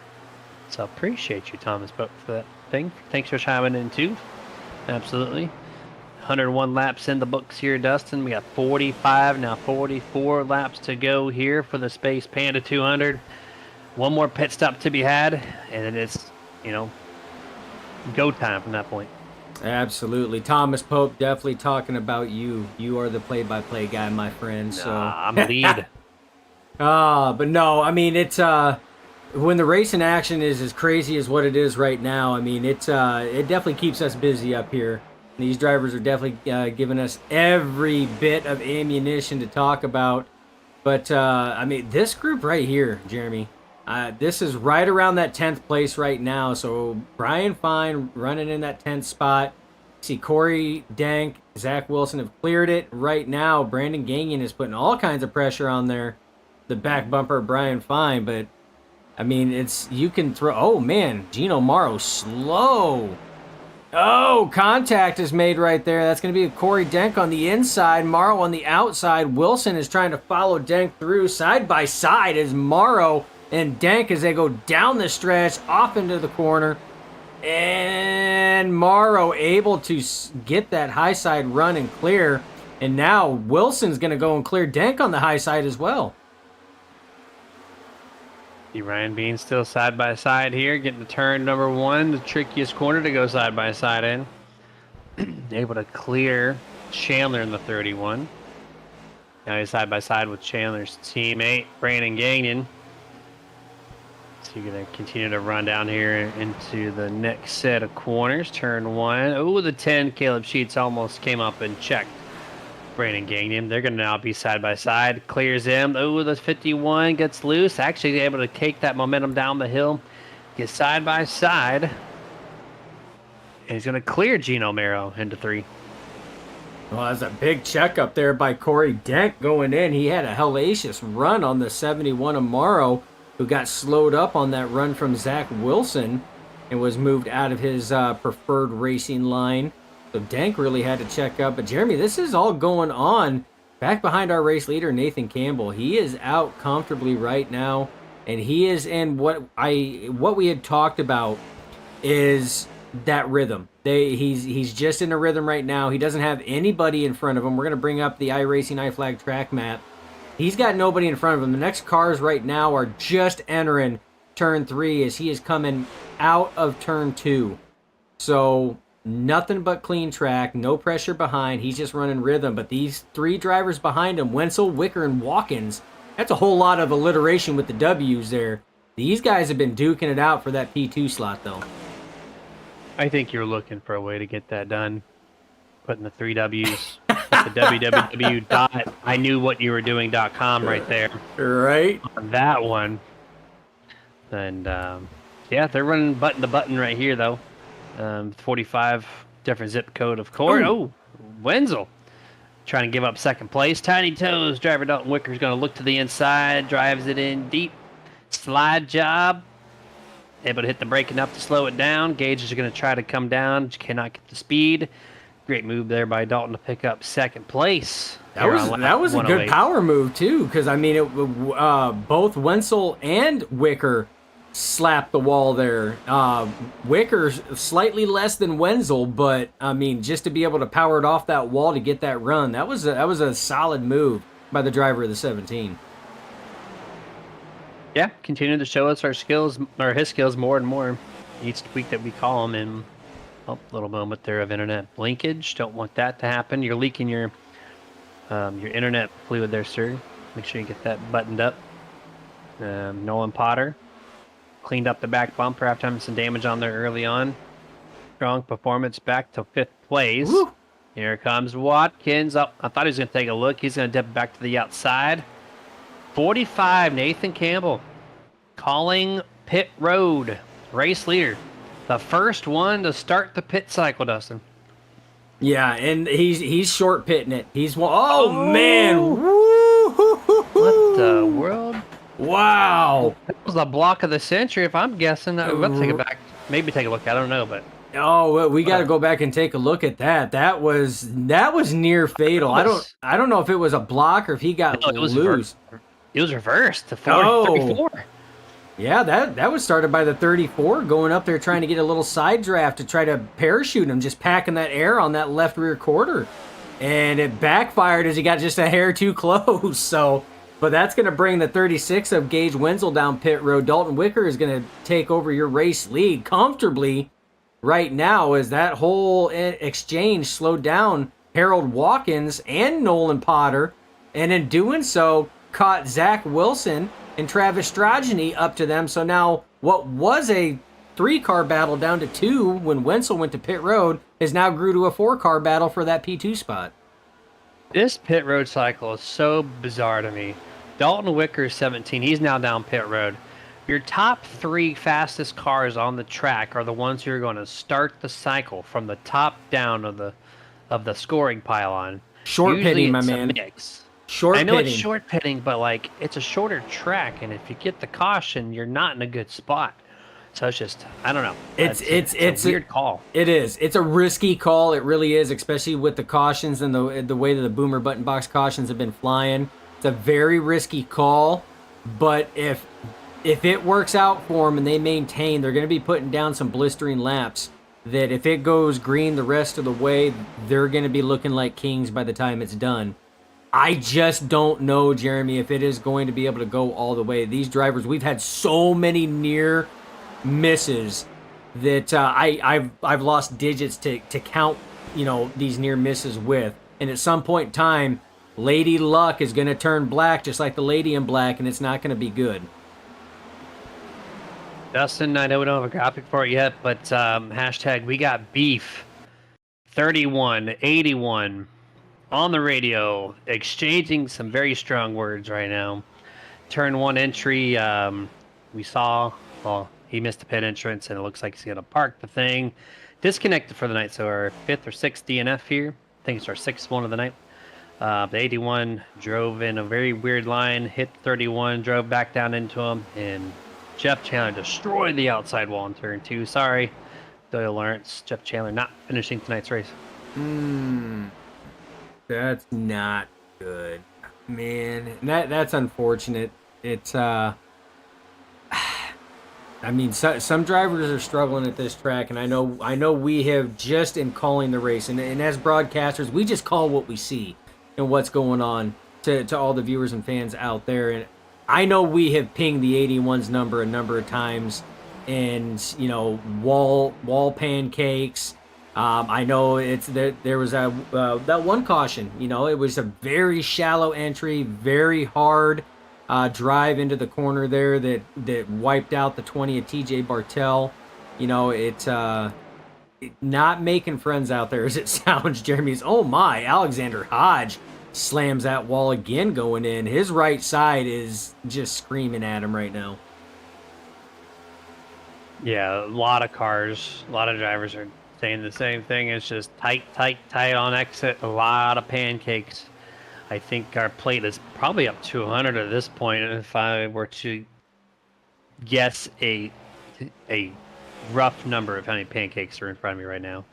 So appreciate you, Thomas Pope, for that thing. Thanks for chiming in, too. Absolutely. 101 laps in the books here, Dustin. We got 45, now 44 laps to go here for the Space Panda 200. One more pit stop to be had, and then it's, go time from that point. Absolutely. Thomas Pope, definitely talking about you. You are the play-by-play guy, my friend. So I'm lead. but no, I mean, it's when the race in action is as crazy as what it is right now, I mean, it definitely keeps us busy up here. These drivers are definitely giving us every bit of ammunition to talk about. But, I mean, this group right here, Jeremy, this is right around that 10th place right now. So Brian Fine running in that 10th spot. See Corey Dank, Zach Wilson have cleared it. Right now, Brandon Gagnon is putting all kinds of pressure on there. The back bumper of Brian Fine. But, I mean, you can throw... Oh, man, Gino Morrow slow. Oh, contact is made right there. That's going to be Corey Denk on the inside, Morrow on the outside. Wilson is trying to follow Denk through. Side by side is Morrow and Denk as they go down the stretch, off into the corner. And Morrow able to get that high side run and clear. And now Wilson's going to go and clear Denk on the high side as well. See Ryan Bean still side by side here, getting to turn number 1, the trickiest corner to go side by side in. Able to clear Chandler in the 31. Now he's side by side with Chandler's teammate, Brandon Gagnon. So you're going to continue to run down here into the next set of corners. Turn 1. Oh, the 10, Caleb Sheets almost came up and checked Brandon Gagnon. They're going to now be side by side. Clears him. Oh, the 51 gets loose. Actually able to take that momentum down the hill. Get side by side. And he's going to clear Gino Mero into 3. Well, that's a big check up there by Corey Denk going in. He had a hellacious run on the 71 of Morrow, who got slowed up on that run from Zach Wilson and was moved out of his preferred racing line. So Dank really had to check up. But Jeremy, this is all going on back behind our race leader, Nathan Campbell. He is out comfortably right now. And he is in what we had talked about is that rhythm. He's just in a rhythm right now. He doesn't have anybody in front of him. We're going to bring up the iRacing iFlag track map. He's got nobody in front of him. The next cars right now are just entering turn 3 as he is coming out of turn 2. So nothing but clean track, no pressure behind. He's just running rhythm. But these 3 drivers behind him, Wenzel, Wicker, and Watkins, that's a whole lot of alliteration with the W's there. These guys have been duking it out for that P2 slot, though. I think you're looking for a way to get that done. Putting the 3 W's at the www.iknewwhatyouweredoing.com right there. Right. On that one. And, yeah, they're running button to button right here, though. 45 different zip code, of course. Oh, Wenzel trying to give up second place. Tiny Toes driver Dalton Wicker's going to look to the inside, drives it in deep. Slide job. Able to hit the brake enough to slow it down. Gage is going to try to come down. Just cannot get the speed. Great move there by Dalton to pick up second place. That was a good power move, too, because, I mean, both Wenzel and Wicker slapped the wall there. Wicker slightly less than Wenzel, but, I mean, just to be able to power it off that wall to get that run, that was a solid move by the driver of the 17. Yeah, continue to show us our skills, or his skills more and more each week that we call him in. Oh, little moment there of internet blinkage. Don't want that to happen. You're leaking your internet fluid there, sir. Make sure you get that buttoned up. Nolan Potter cleaned up the back bumper after having some damage on there early on. Strong performance back to 5th place. Woo! Here comes Watkins. Oh, I thought he was going to take a look. He's going to dip back to the outside. 45, Nathan Campbell calling pit road. Race leader. The first one to start the pit cycle, Dustin. Yeah, and he's short pitting it. Man. What the world? Wow. That was the block of the century, if I'm guessing. We'll take it back. Maybe take a look. I don't know, but. Oh, we got to go back and take a look at that. That was near fatal. I don't know if it was a block or if he got loose. It was reversed to 34. Yeah, that was started by the 34 going up there trying to get a little side draft to try to parachute him, just packing that air on that left rear quarter. And it backfired as he got just a hair too close. So, but that's going to bring the 36 of Gage Wenzel down pit road. Dalton Wicker is going to take over your race lead comfortably right now as that whole exchange slowed down Harold Watkins and Nolan Potter. And in doing so, caught Zach Wilson and Travis Strogeny up to them. So now what was a 3-car battle down to 2 when Wenzel went to pit road has now grew to a 4-car battle for that P2 spot. This pit road cycle is so bizarre to me. Dalton Wicker is 17. He's now down pit road. Your top 3 fastest cars on the track are the ones who are going to start the cycle from the top down of the scoring pylon. Short Usually pitting, my it's a man. mix. Short I know pitting. it's short pitting, but like it's a shorter track, and if you get the caution, you're not in a good spot. So it's just, I don't know. It's a weird call. It is. It's a risky call. It really is, especially with the cautions and the way that the Boomer button box cautions have been flying. It's a very risky call, but if it works out for them and they maintain, they're going to be putting down some blistering laps. That if it goes green the rest of the way, they're going to be looking like kings by the time it's done. I just don't know, Jeremy, if it is going to be able to go all the way. These drivers, we've had so many near misses that I've lost digits to count, these near misses with. And at some point in time, Lady Luck is going to turn black just like the lady in black, and it's not going to be good. Dustin, I know we don't have a graphic for it yet, but hashtag we got beef 3181 on the radio, exchanging some very strong words right now. Turn 1 entry, we saw, well, he missed the pit entrance, and it looks like he's going to park the thing. Disconnected for the night, so our 5th or 6th DNF here. I think it's our 6th one of the night. The 81 drove in a very weird line, hit 31, drove back down into him, and Jeff Chandler destroyed the outside wall in turn 2. Sorry, Doyle Lawrence. Jeff Chandler not finishing tonight's race. That's not good, man. That's unfortunate. It's some drivers are struggling at this track, and I know we have just in calling the race, and as broadcasters, we just call what we see and what's going on to all the viewers and fans out there. And I know we have pinged the 81's number a number of times, and wall pancakes. I know there was that one caution. It was a very shallow entry, very hard drive into the corner there that wiped out the 20 of TJ Bartel. It's not making friends out there as it sounds. Jeremy's, oh my, Alexander Hodge slams that wall again going in. His right side is just screaming at him right now. Yeah, a lot of cars, a lot of drivers are saying the same thing. It's just tight on exit. A lot of pancakes. I think our plate is probably up to 100 at this point. If I were to guess a rough number of how many pancakes are in front of me right now.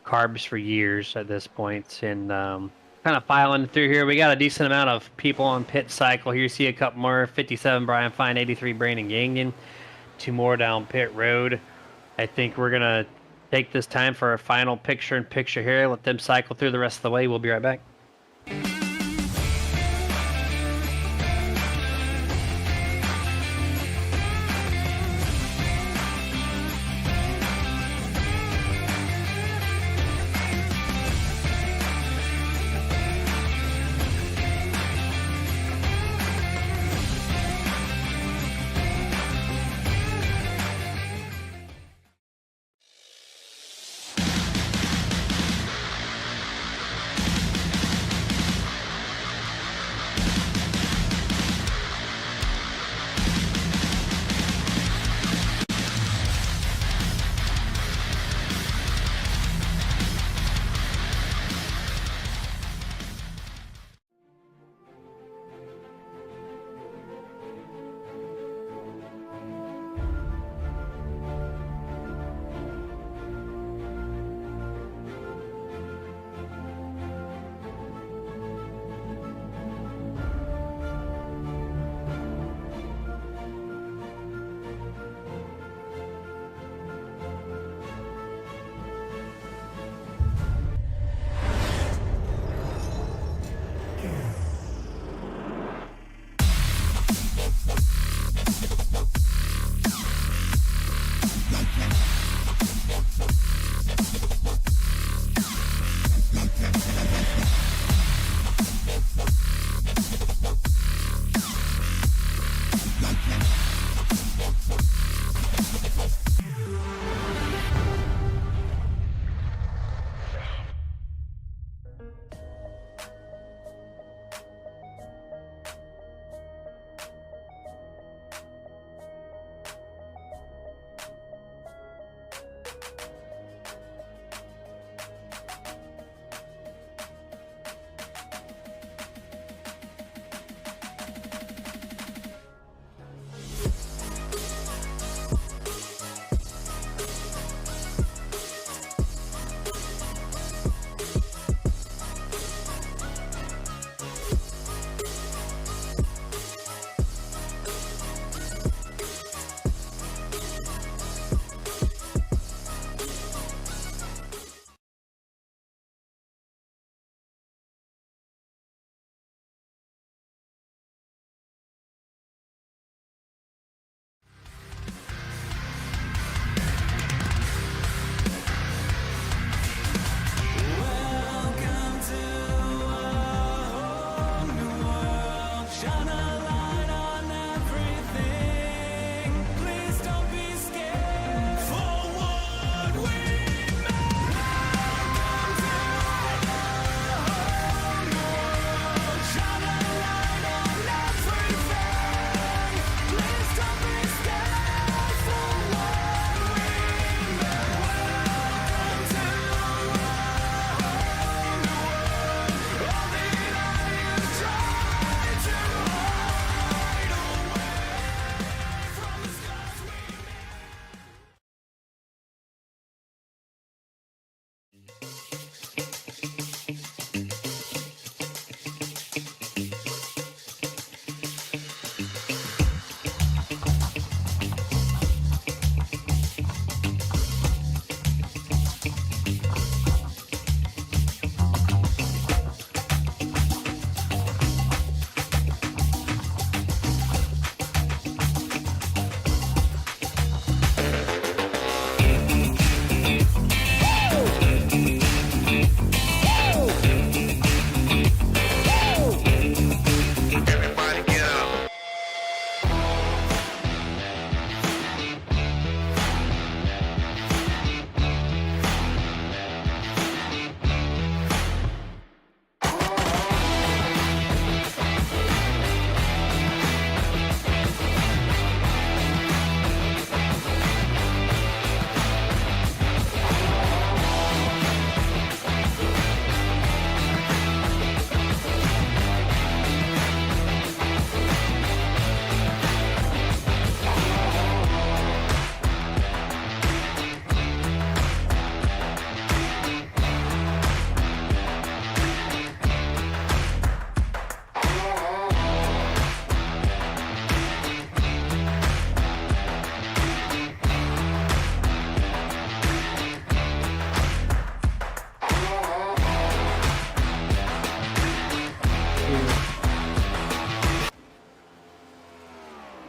Carbs for years at this point. And kind of filing through here. We got a decent amount of people on pit cycle. Here you see a couple more. 57 Brian Fine, 83 Brandon Gagnon. 2 more down pit road. I think we're going to take this time for our final picture-in-picture here. Let them cycle through the rest of the way. We'll be right back.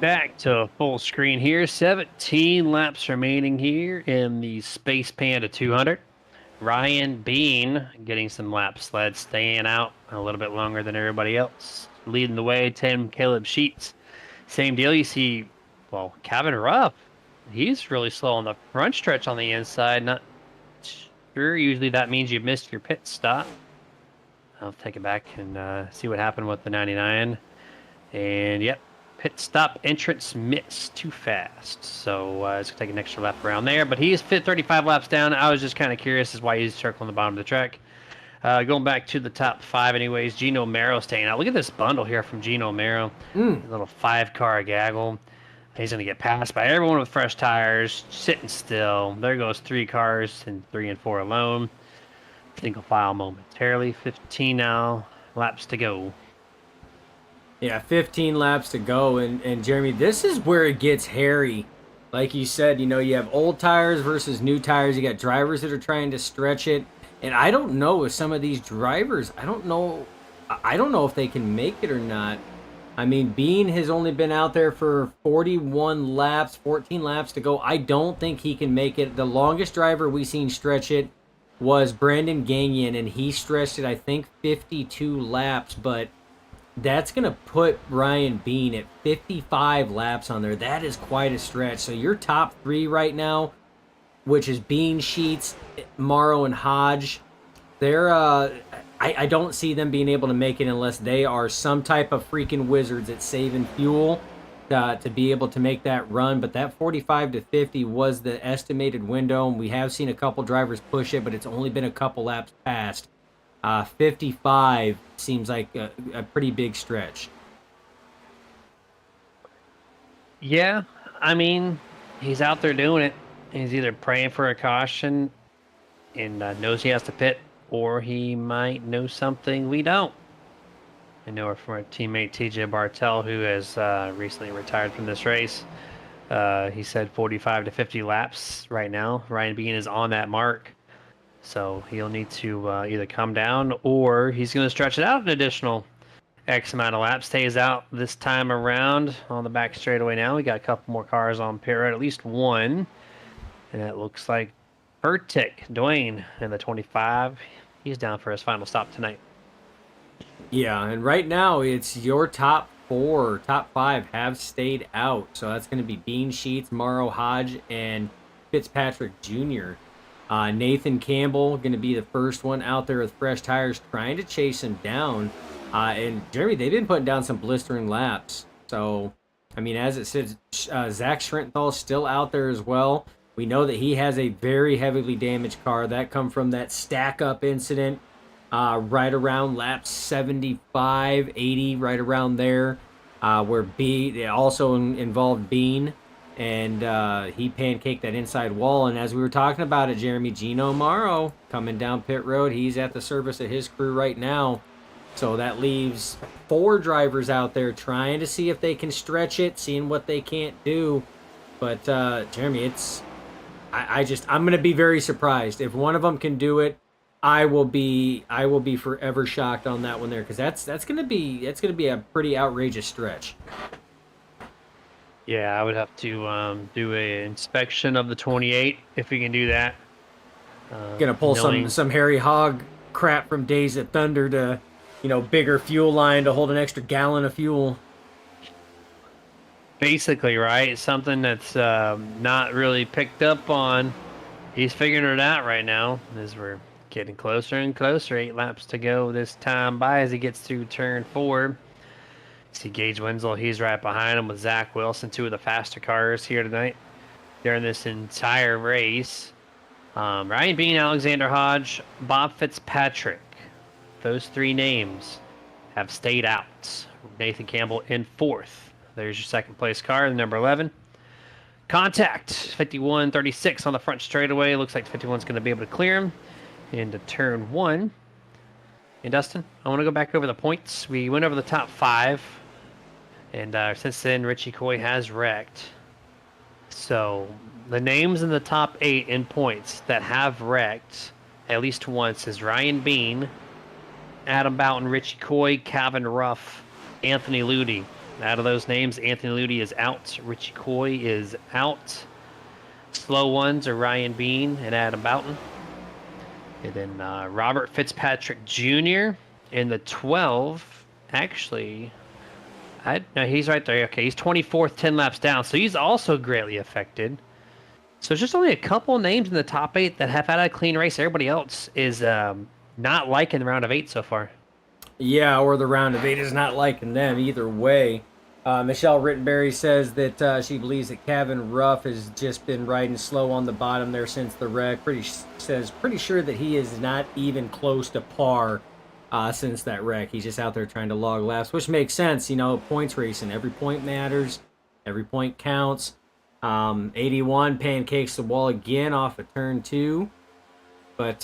Back to full screen here. 17 laps remaining here in the Space Panda 200. Ryan Bean getting some laps led, staying out a little bit longer than everybody else. Leading the way, Tim Caleb Sheets. Same deal. You see, well, Kevin Ruff. He's really slow on the front stretch on the inside. Not sure. Usually that means you missed your pit stop. I'll take it back and see what happened with the 99. And yep, pit stop entrance missed too fast. So it's going to take an extra lap around there. But he's fit 35 laps down. I was just kind of curious as why he's circling the bottom of the track. Going back to the top 5 anyways, Gino Mero staying out. Look at this bundle here from Gino Mero. A little 5-car gaggle. He's going to get passed by everyone with fresh tires, sitting still. There goes 3 cars and 3 and 4 alone. Single file momentarily. 15 now. Laps to go. Yeah, 15 laps to go. And Jeremy, this is where it gets hairy. Like you said, you know, you have old tires versus new tires. You got drivers that are trying to stretch it. And I don't know if some of these drivers, I don't know if they can make it or not. I mean, Bean has only been out there for 41 laps, 14 laps to go. I don't think he can make it. The longest driver we seen stretch it was Brandon Gagnon, and he stretched it, I think, 52 laps. But that's going to put Ryan Bean at 55 laps on there. That is quite a stretch. So your top 3 right now, which is Bean, Sheets, Morrow, and Hodge, they're I don't see them being able to make it unless they are some type of freaking wizards at saving fuel to be able to make that run. But that 45 to 50 was the estimated window, and we have seen a couple drivers push it, but it's only been a couple laps past. 55 seems like a pretty big stretch. Yeah, I mean, he's out there doing it. He's either praying for a caution and knows he has to pit, or he might know something we don't. I know it from our teammate TJ Bartel, who has recently retired from this race. He said 45 to 50 laps right now. Ryan Bean is on that mark. So he'll need to either come down, or he's going to stretch it out an additional X amount of laps. Stays out this time around on the back straightaway now. We got a couple more cars on pit road, at least one. And it looks like Burtick, Dwayne, in the 25. He's down for his final stop tonight. Yeah, and right now it's your top 5 have stayed out. So that's going to be Bean, Sheets, Morrow, Hodge, and Fitzpatrick Jr. Nathan Campbell going to be the first one out there with fresh tires trying to chase him down. And Jeremy, they've been putting down some blistering laps. So, I mean, as it says, Zach Schrenthal still out there as well. We know that he has a very heavily damaged car. That come from that stack-up incident right around laps 75, 80, right around there, where it also involved Bean, and he pancaked that inside wall. And as we were talking about it, Jeremy, Gino Morrow coming down pit road. He's at the service of his crew right now. So that leaves 4 drivers out there trying to see if they can stretch it, seeing what they can't do. But Jeremy, I'm going to be very surprised if one of them can do it. I will be forever shocked on that one there, because that's going to be a pretty outrageous stretch. Yeah, I would have to do a inspection of the 28 if we can do that. Gonna pull some Harry Hog crap from Days of Thunder to, bigger fuel line to hold an extra gallon of fuel. Basically, right? Something that's not really picked up on. He's figuring it out right now as we're getting closer and closer. 8 laps to go this time by as he gets through turn 4. See Gage Wenzel, he's right behind him with Zach Wilson, 2 of the faster cars here tonight during this entire race. Ryan Bean, Alexander Hodge, Bob Fitzpatrick. Those 3 names have stayed out. Nathan Campbell in 4th. There's your second place car, number 11. Contact, 51.36 on the front straightaway. Looks like 51's going to be able to clear him into turn 1. And Dustin, I want to go back over the points. We went over the top 5. And since then, Richie Coy has wrecked. So the names in the top 8 in points that have wrecked at least once is Ryan Bean, Adam Boughton, Richie Coy, Calvin Ruff, Anthony Ludi. Out of those names, Anthony Ludi is out. Richie Coy is out. Slow ones are Ryan Bean and Adam Boughton. And then Robert Fitzpatrick Jr. in the 12. Actually, no, he's right there. Okay, he's 24th, 10 laps down. So he's also greatly affected. So it's just only a couple names in the top 8 that have had a clean race. Everybody else is not liking the round of 8 so far. Yeah, or the round of 8 is not liking them either way. Michelle Rittenberry says that she believes that Kevin Ruff has just been riding slow on the bottom there since the wreck. Pretty sure that he is not even close to par since that wreck. He's just out there trying to log laps, which makes sense. You know, points racing. Every point matters. Every point counts. 81 pancakes the wall again off of turn 2. But,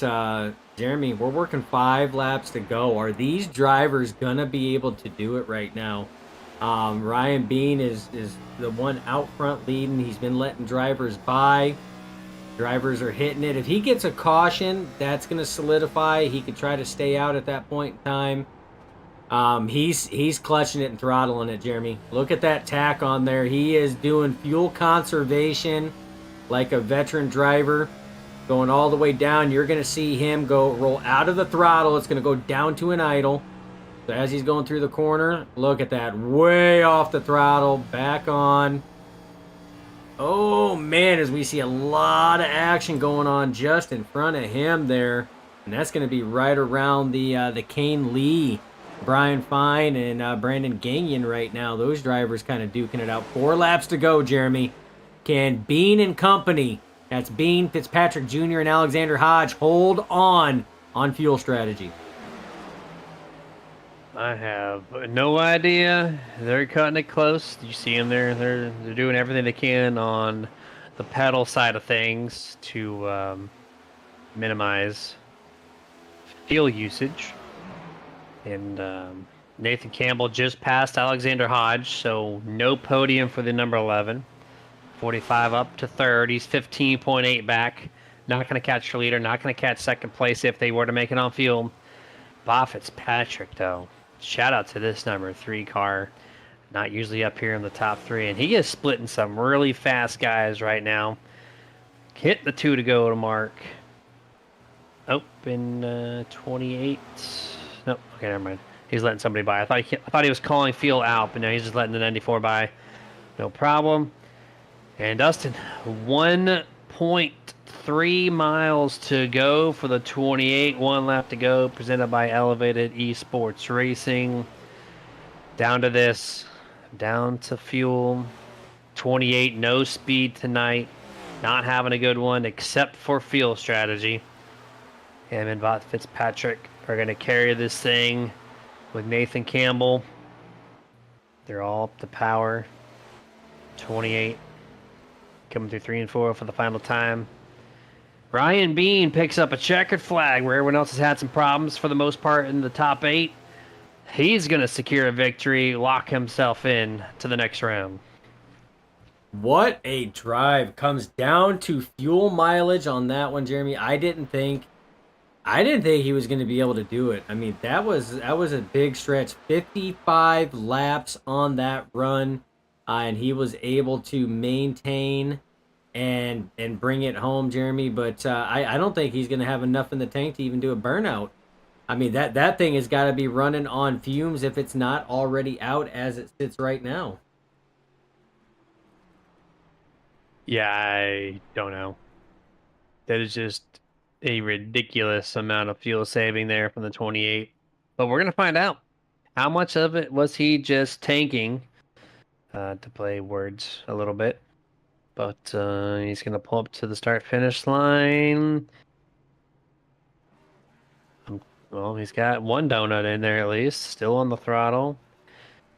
Jeremy, we're working 5 laps to go. Are these drivers going to be able to do it right now? Ryan Bean is the one out front leading. He's been letting drivers by. Drivers are hitting it. If he gets a caution, that's going to solidify. He could try to stay out at that point in time. He's clutching it and throttling it, Jeremy. Look at that tack on there. He is doing fuel conservation like a veteran driver. Going all the way down. You're going to see him roll out of the throttle. It's going to go down to an idle. So as he's going through the corner, look at that. Way off the throttle. Back on. Oh, man, as we see a lot of action going on just in front of him there. And that's going to be right around the Kane Lee, Brian Fine, and Brandon Gagnon right now. Those drivers kind of duking it out. 4 laps to go, Jeremy. Can Bean and company, that's Bean, Fitzpatrick Jr., and Alexander Hodge, hold on fuel strategy? I have no idea. They're cutting it close. You see them there. They're doing everything they can on the pedal side of things to minimize fuel usage. And Nathan Campbell just passed Alexander Hodge, so no podium for the number 11. 45 up to third. He's 15.8 back. Not going to catch the leader. Not going to catch second place if they were to make it on field. Bob Fitzpatrick, though. Shout out to this number 3 car. Not usually up here in the top 3. And he is splitting some really fast guys right now. Hit the 2 to go to Mark. Oh, in 28. Nope. Okay, never mind. He's letting somebody by. I thought he was calling field out, but now he's just letting the 94 by. No problem. And Dustin, 1.3 miles to go for the 28. 1 lap to go, presented by Elevated Esports Racing. Down to this, down to fuel. 28, no speed tonight. Not having a good one, except for fuel strategy. Him and Bob Fitzpatrick are going to carry this thing with Nathan Campbell. They're all up to power. 28. Coming through 3 and 4 for the final time. Ryan Bean picks up a checkered flag where everyone else has had some problems for the most part in the top 8. He's going to secure a victory, lock himself in to the next round. What a drive. Comes down to fuel mileage on that one, Jeremy. I didn't think he was going to be able to do it. I mean, that was a big stretch. 55 laps on that run. And he was able to maintain and bring it home, Jeremy. But I don't think he's going to have enough in the tank to even do a burnout. I mean, that thing has got to be running on fumes if it's not already out as it sits right now. Yeah, I don't know. That is just a ridiculous amount of fuel saving there from the 28. But we're going to find out. How much of it was he just tanking? To play words a little bit. But he's going to pull up to the start-finish line. Well, he's got 1 donut in there at least. Still on the throttle.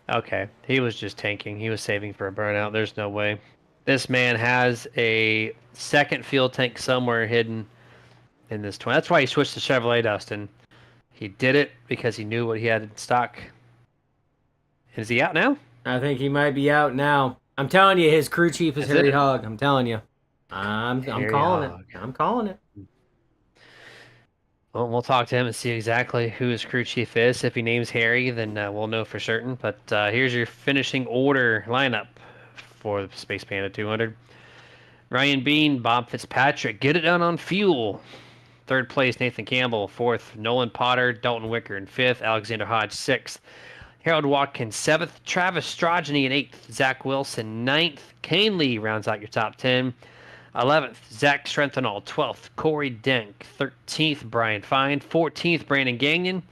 Okay, he was just tanking. He was saving for a burnout. There's no way. This man has a second fuel tank somewhere hidden in this 20. That's why he switched to Chevrolet, Dustin. He did it because he knew what he had in stock. Is he out now? I think he might be out now. I'm telling you, his crew chief is Harry Hogg. I'm telling you. I'm calling it. I'm calling it. Well, we'll talk to him and see exactly who his crew chief is. If he names Harry, then we'll know for certain. But here's your finishing order lineup for the Space Panda 200. Ryan Bean, Bob Fitzpatrick, get it done on fuel. Third place, Nathan Campbell. Fourth, Nolan Potter, Dalton Wicker in fifth, Alexander Hodge sixth, Harold Watkins seventh, Travis Strogeny in eighth, Zach Wilson ninth, Kane Lee rounds out your top 10. 11th, Zach Strenthal. 12th, Corey Denk. 13th, Brian Fine. 14th, Brandon Gagnon.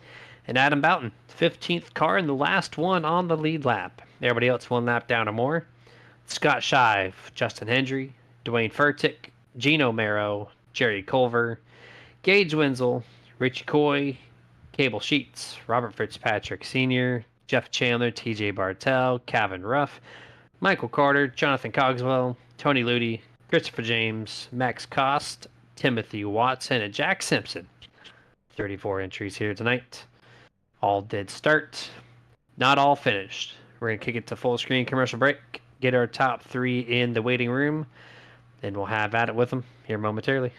And Adam Boughton. 15th car and the last one on the lead lap. Everybody else one lap down or more. Scott Shive, Justin Hendry, Dwayne Furtick, Gino Mero, Jerry Culver, Gage Wenzel, Richie Coy, Cable Sheets, Robert Fitzpatrick Sr., Jeff Chandler, TJ Bartell, Kevin Ruff, Michael Carter, Jonathan Cogswell, Tony Ludi, Christopher James, Max Cost, Timothy Watson, and Jack Simpson. 34 entries here tonight. All did start. Not all finished. We're going to kick it to full screen commercial break, get our top 3 in the waiting room, then we'll have at it with them here momentarily.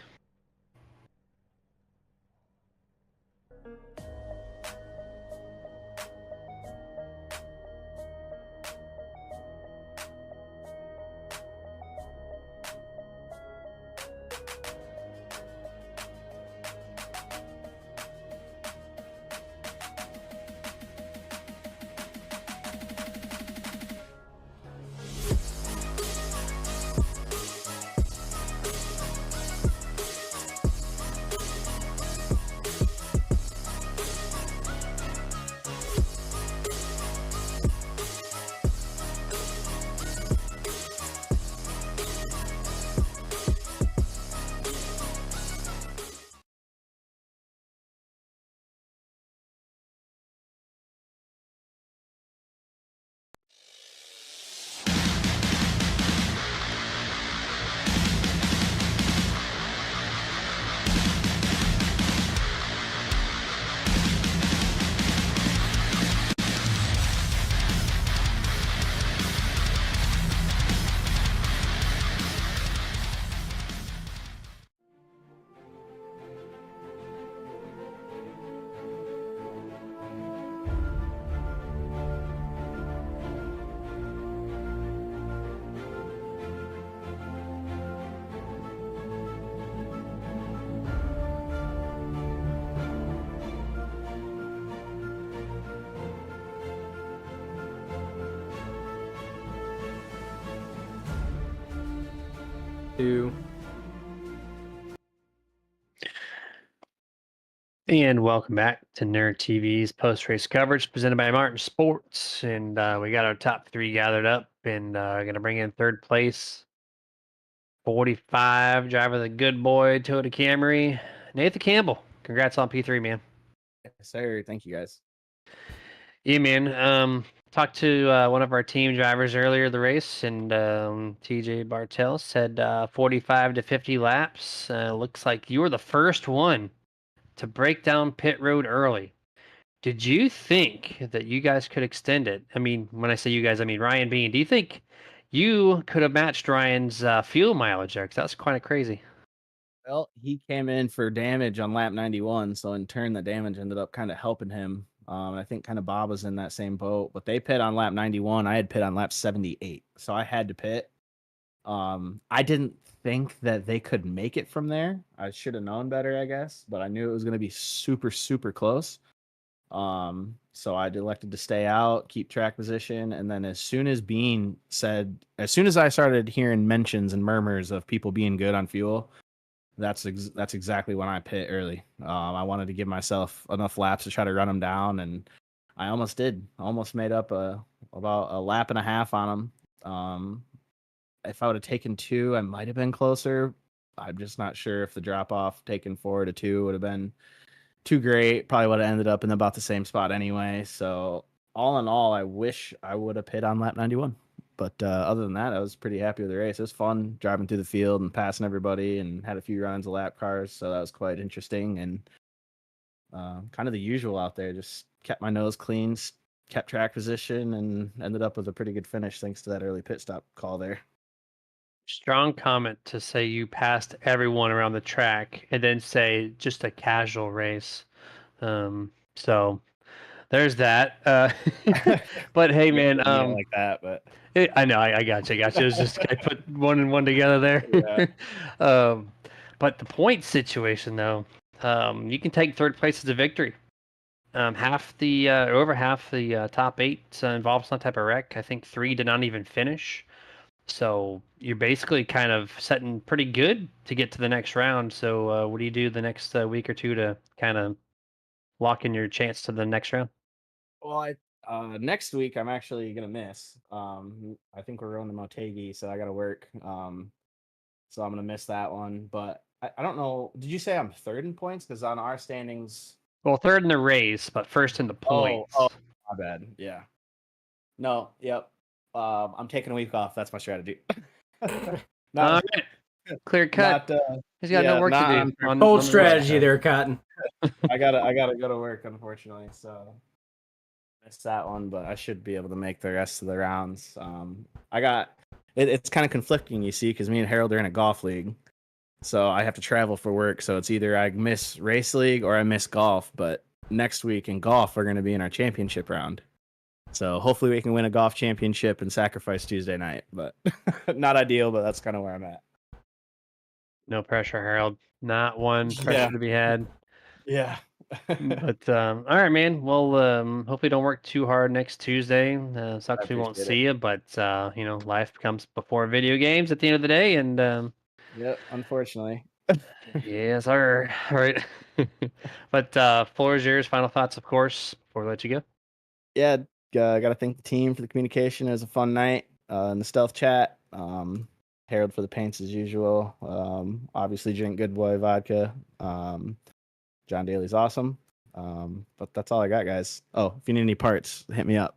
And welcome back to Nerd TV's post-race coverage presented by Martin Sports. And we got our top 3 gathered up, and going to bring in third place, 45 driver, the good boy Toyota Camry, Nathan Campbell. Congrats on P3, man. Yes, sir. Thank you, guys. Yeah, man. Talked to one of our team drivers earlier the race, and TJ Bartell said 45 to 50 laps. Looks like you were the first one to break down pit road early. Did you think that you guys could extend it? I mean, when I say you guys, I mean Ryan Bean. Do you think you could have matched Ryan's fuel mileage there? 'Cause that's kind of crazy. Well, he came in for damage on lap 91, so in turn, the damage ended up kind of helping him. I think kind of Bob was in that same boat, but they pit on lap 91. I had pit on lap 78, so I had to pit. I didn't think that they could make it from there. I should have known better, I guess, but I knew it was going to be super, super close. So I elected to stay out, keep track position, and then as soon as I started hearing mentions and murmurs of people being good on fuel, that's exactly when I pit early. I wanted to give myself enough laps to try to run them down, and I almost did. Almost made up about a lap and a half on them. If I would have taken 2, I might have been closer. I'm just not sure if the drop off taking 4 to 2 would have been too great. Probably would have ended up in about the same spot anyway. So all in all, I wish I would have pit on lap 91. But other than that, I was pretty happy with the race. It was fun driving through the field and passing everybody, and had a few runs of lap cars, so that was quite interesting. And kind of the usual out there. Just kept my nose clean, kept track position, and ended up with a pretty good finish thanks to that early pit stop call there. Strong comment to say you passed everyone around the track and then say just a casual race. So there's that. But hey, I man, didn't mean it like that, but I know, I got you, got you. It was just I put one and one together yeah. there. um, but the point situation, though, you can take third place as a victory. Half the over half the top eight involved some type of wreck. I think three did not even finish. So you're basically kind of setting pretty good to get to the next round. So what do you do the next week or two to kind of lock in your chance to the next round? Well, next week I'm actually gonna miss. I think we're going to Motegi, so I gotta work. So I'm gonna miss that one. But I don't know. Did you say I'm third in points? Because on our standings. Well, third in the race, but first in the Oh, points. my bad. Yeah. No. Yep. I'm taking a week off. That's my strategy. All not, right, clear cut. not. He's got no work to Not do on on Bold the race strategy track. there, Cotton. I gotta go to work, unfortunately. So missed that one, but I should be able to make the rest of the rounds. I got it's kind of conflicting, you see, because me and Harold are in a golf league, so I have to travel for work. So it's either I miss race league or I miss golf. But next week in golf, we're going to be in our championship round. So hopefully we can win a golf championship and sacrifice Tuesday night. But not ideal, but that's kind of where I'm at. No pressure, Harold. Not one pressure Yeah. to be had. Yeah. But all right, man. Well, hopefully don't work too hard next Tuesday. Sucks we won't appreciate see you, but life comes before video games at the end of the day, and Yep. Unfortunately. yes, sir. All right. But floor is yours. Final thoughts, of course, before we let you go. Yeah, got to thank the team for the communication. It was a fun night in the stealth chat. Harold for the paints as usual. Obviously, drink Good Boy vodka. John Daly's awesome. But that's all I got, guys. Oh, if you need any parts, hit me up.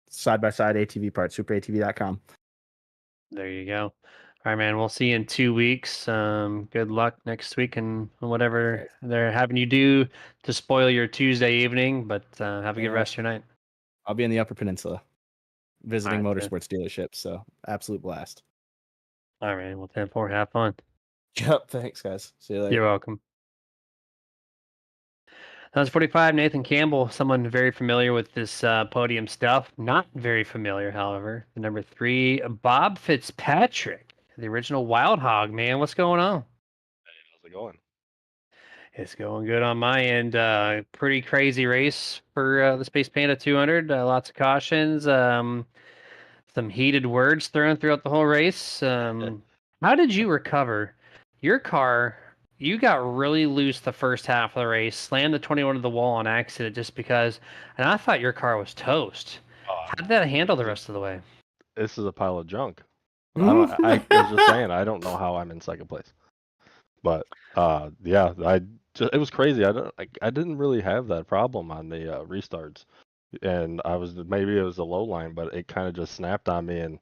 Side by side ATV parts, superatv.com. There you go. All right, man. We'll see you in 2 weeks. Good luck next week and whatever they're having you do to spoil your Tuesday evening. But have a good Yeah. rest of your night. I'll be in the Upper Peninsula visiting All right, motorsports dealerships. So absolute blast. All right. Well, 10-4. Have fun. Yep. Thanks, guys. See you later. You're welcome. That was 45. Nathan Campbell, someone very familiar with this podium stuff. Not very familiar, however. The number 3, Bob Fitzpatrick, the original Wild Hog. Man, what's going on? How's it going? It's going good on my end. Pretty crazy race for the Space Panda 200. Lots of cautions. Some heated words thrown throughout the whole race. How did you recover? Your car, you got really loose the first half of the race, slammed the 21 to the wall on accident just because, and I thought your car was toast. How did that handle the rest of the way? This is a pile of junk. I was just saying, I don't know how I'm in second place. But yeah, it was crazy. I didn't really have that problem on the restarts, and maybe it was a low line, but it kind of just snapped on me,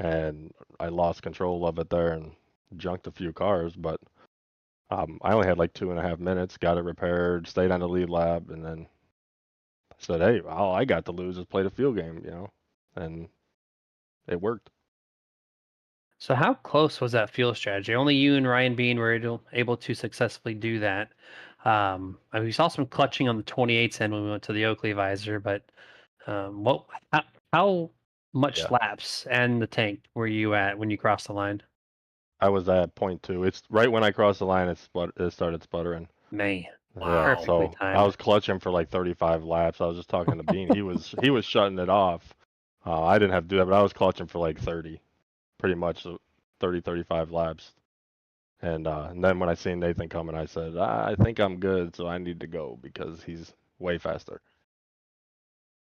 and I lost control of it there and junked a few cars. But I only had like 2.5 minutes, got it repaired, stayed on the lead lap, and then said, hey, all I got to lose is play the field game, and it worked. So how close was that fuel strategy? Only you and Ryan Bean were able to successfully do that. We saw some clutching on the 28th end when we went to the Oakley visor, but how much Yeah. laps and the tank were you at when you crossed the line? I was at 0.2. It's right when I crossed the line, it started sputtering. Man, Yeah, perfectly so I timed. was clutching for like 35 laps. I was just talking to Bean. He was shutting it off. I didn't have to do that, but I was clutching for like 30, pretty much 30, 35 laps. And then when I seen Nathan coming, I said, I think I'm good, so I need to go because he's way faster.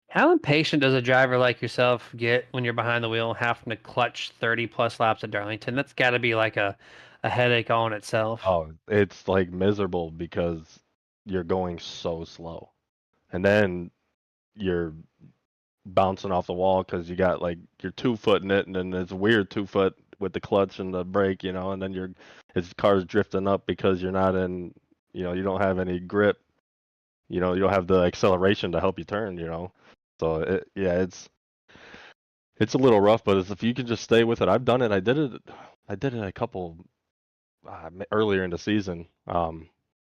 How impatient does a driver like yourself get when you're behind the wheel, having to clutch 30 plus laps at Darlington? That's got to be like a headache all in itself. Oh, it's like miserable because you're going so slow. And then you're bouncing off the wall because you got like you're 2-footing it, and then it's weird 2-foot with the clutch and the brake, and then his car's drifting up because you're not in, you don't have any grip, you don't have the acceleration to help you turn, So it's a little rough, but if you can just stay with it, I've done it. I did it I did it a couple earlier in the season.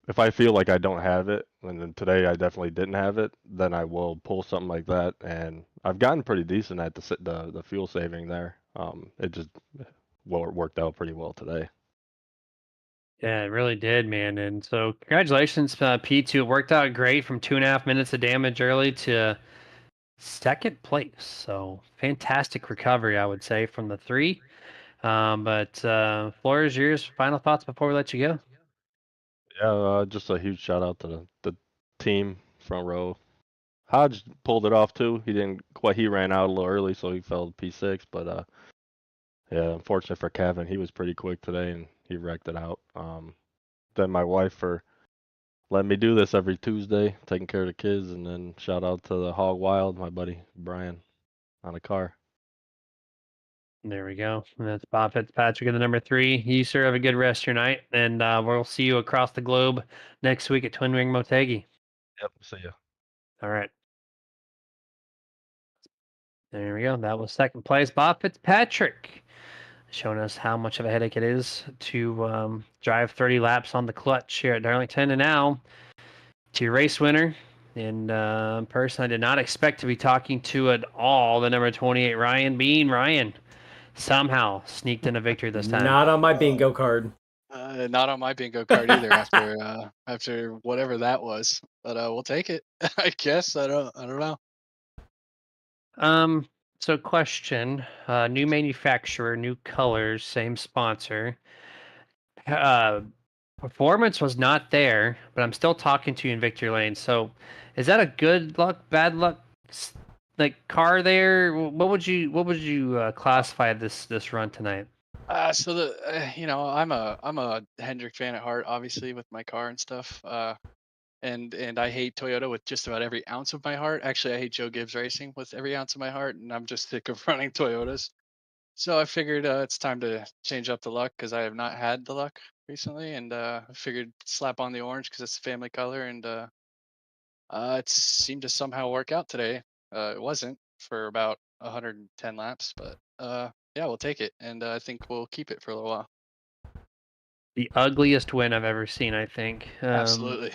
If I feel like I don't have it, and then today I definitely didn't have it, then I will pull something like that, and I've gotten pretty decent at the fuel saving there. It just it worked out pretty well today. Yeah, it really did, man. And so, congratulations, P2. It worked out great from 2.5 minutes of damage early to second place. So, fantastic recovery, I would say, from the three. But floor is yours. Final thoughts before we let you go. Yeah, just a huge shout out to the team front row. Hodge pulled it off too. He didn't quite. He ran out a little early, so he fell to P6. But yeah, unfortunate for Kevin, he was pretty quick today and he wrecked it out. Then my wife for letting me do this every Tuesday, taking care of the kids, and then shout out to the Hog Wild, my buddy Brian, on the car. There we go. And that's Bob Fitzpatrick in the number three. You, sir, have a good rest of your night. And we'll see you across the globe next week at Twin Wing Motegi. Yep, see ya. All right. There we go. That was second place. Bob Fitzpatrick showing us how much of a headache it is to drive 30 laps on the clutch here at Darlington. And now to your race winner. And person I did not expect to be talking to at all, the number 28, Ryan Bean. Ryan somehow sneaked in a victory this time. Not on my bingo card. Not on my bingo card either after whatever that was. But we'll take it. I guess I don't know. So question, new manufacturer, new colors, same sponsor. Performance was not there, but I'm still talking to you in victory lane. So, is that a good luck, bad luck, like car there? What would you classify this run tonight? So I'm a Hendrick fan at heart, obviously with my car and stuff. And I hate Toyota with just about every ounce of my heart. Actually, I hate Joe Gibbs Racing with every ounce of my heart, and I'm just sick of running Toyotas. So I figured it's time to change up the luck because I have not had the luck recently, and I figured slap on the orange because it's the family color, and it seemed to somehow work out today. It wasn't for about 110 laps, but yeah, we'll take it, and I think we'll keep it for a little while. The ugliest win I've ever seen, I think. Absolutely.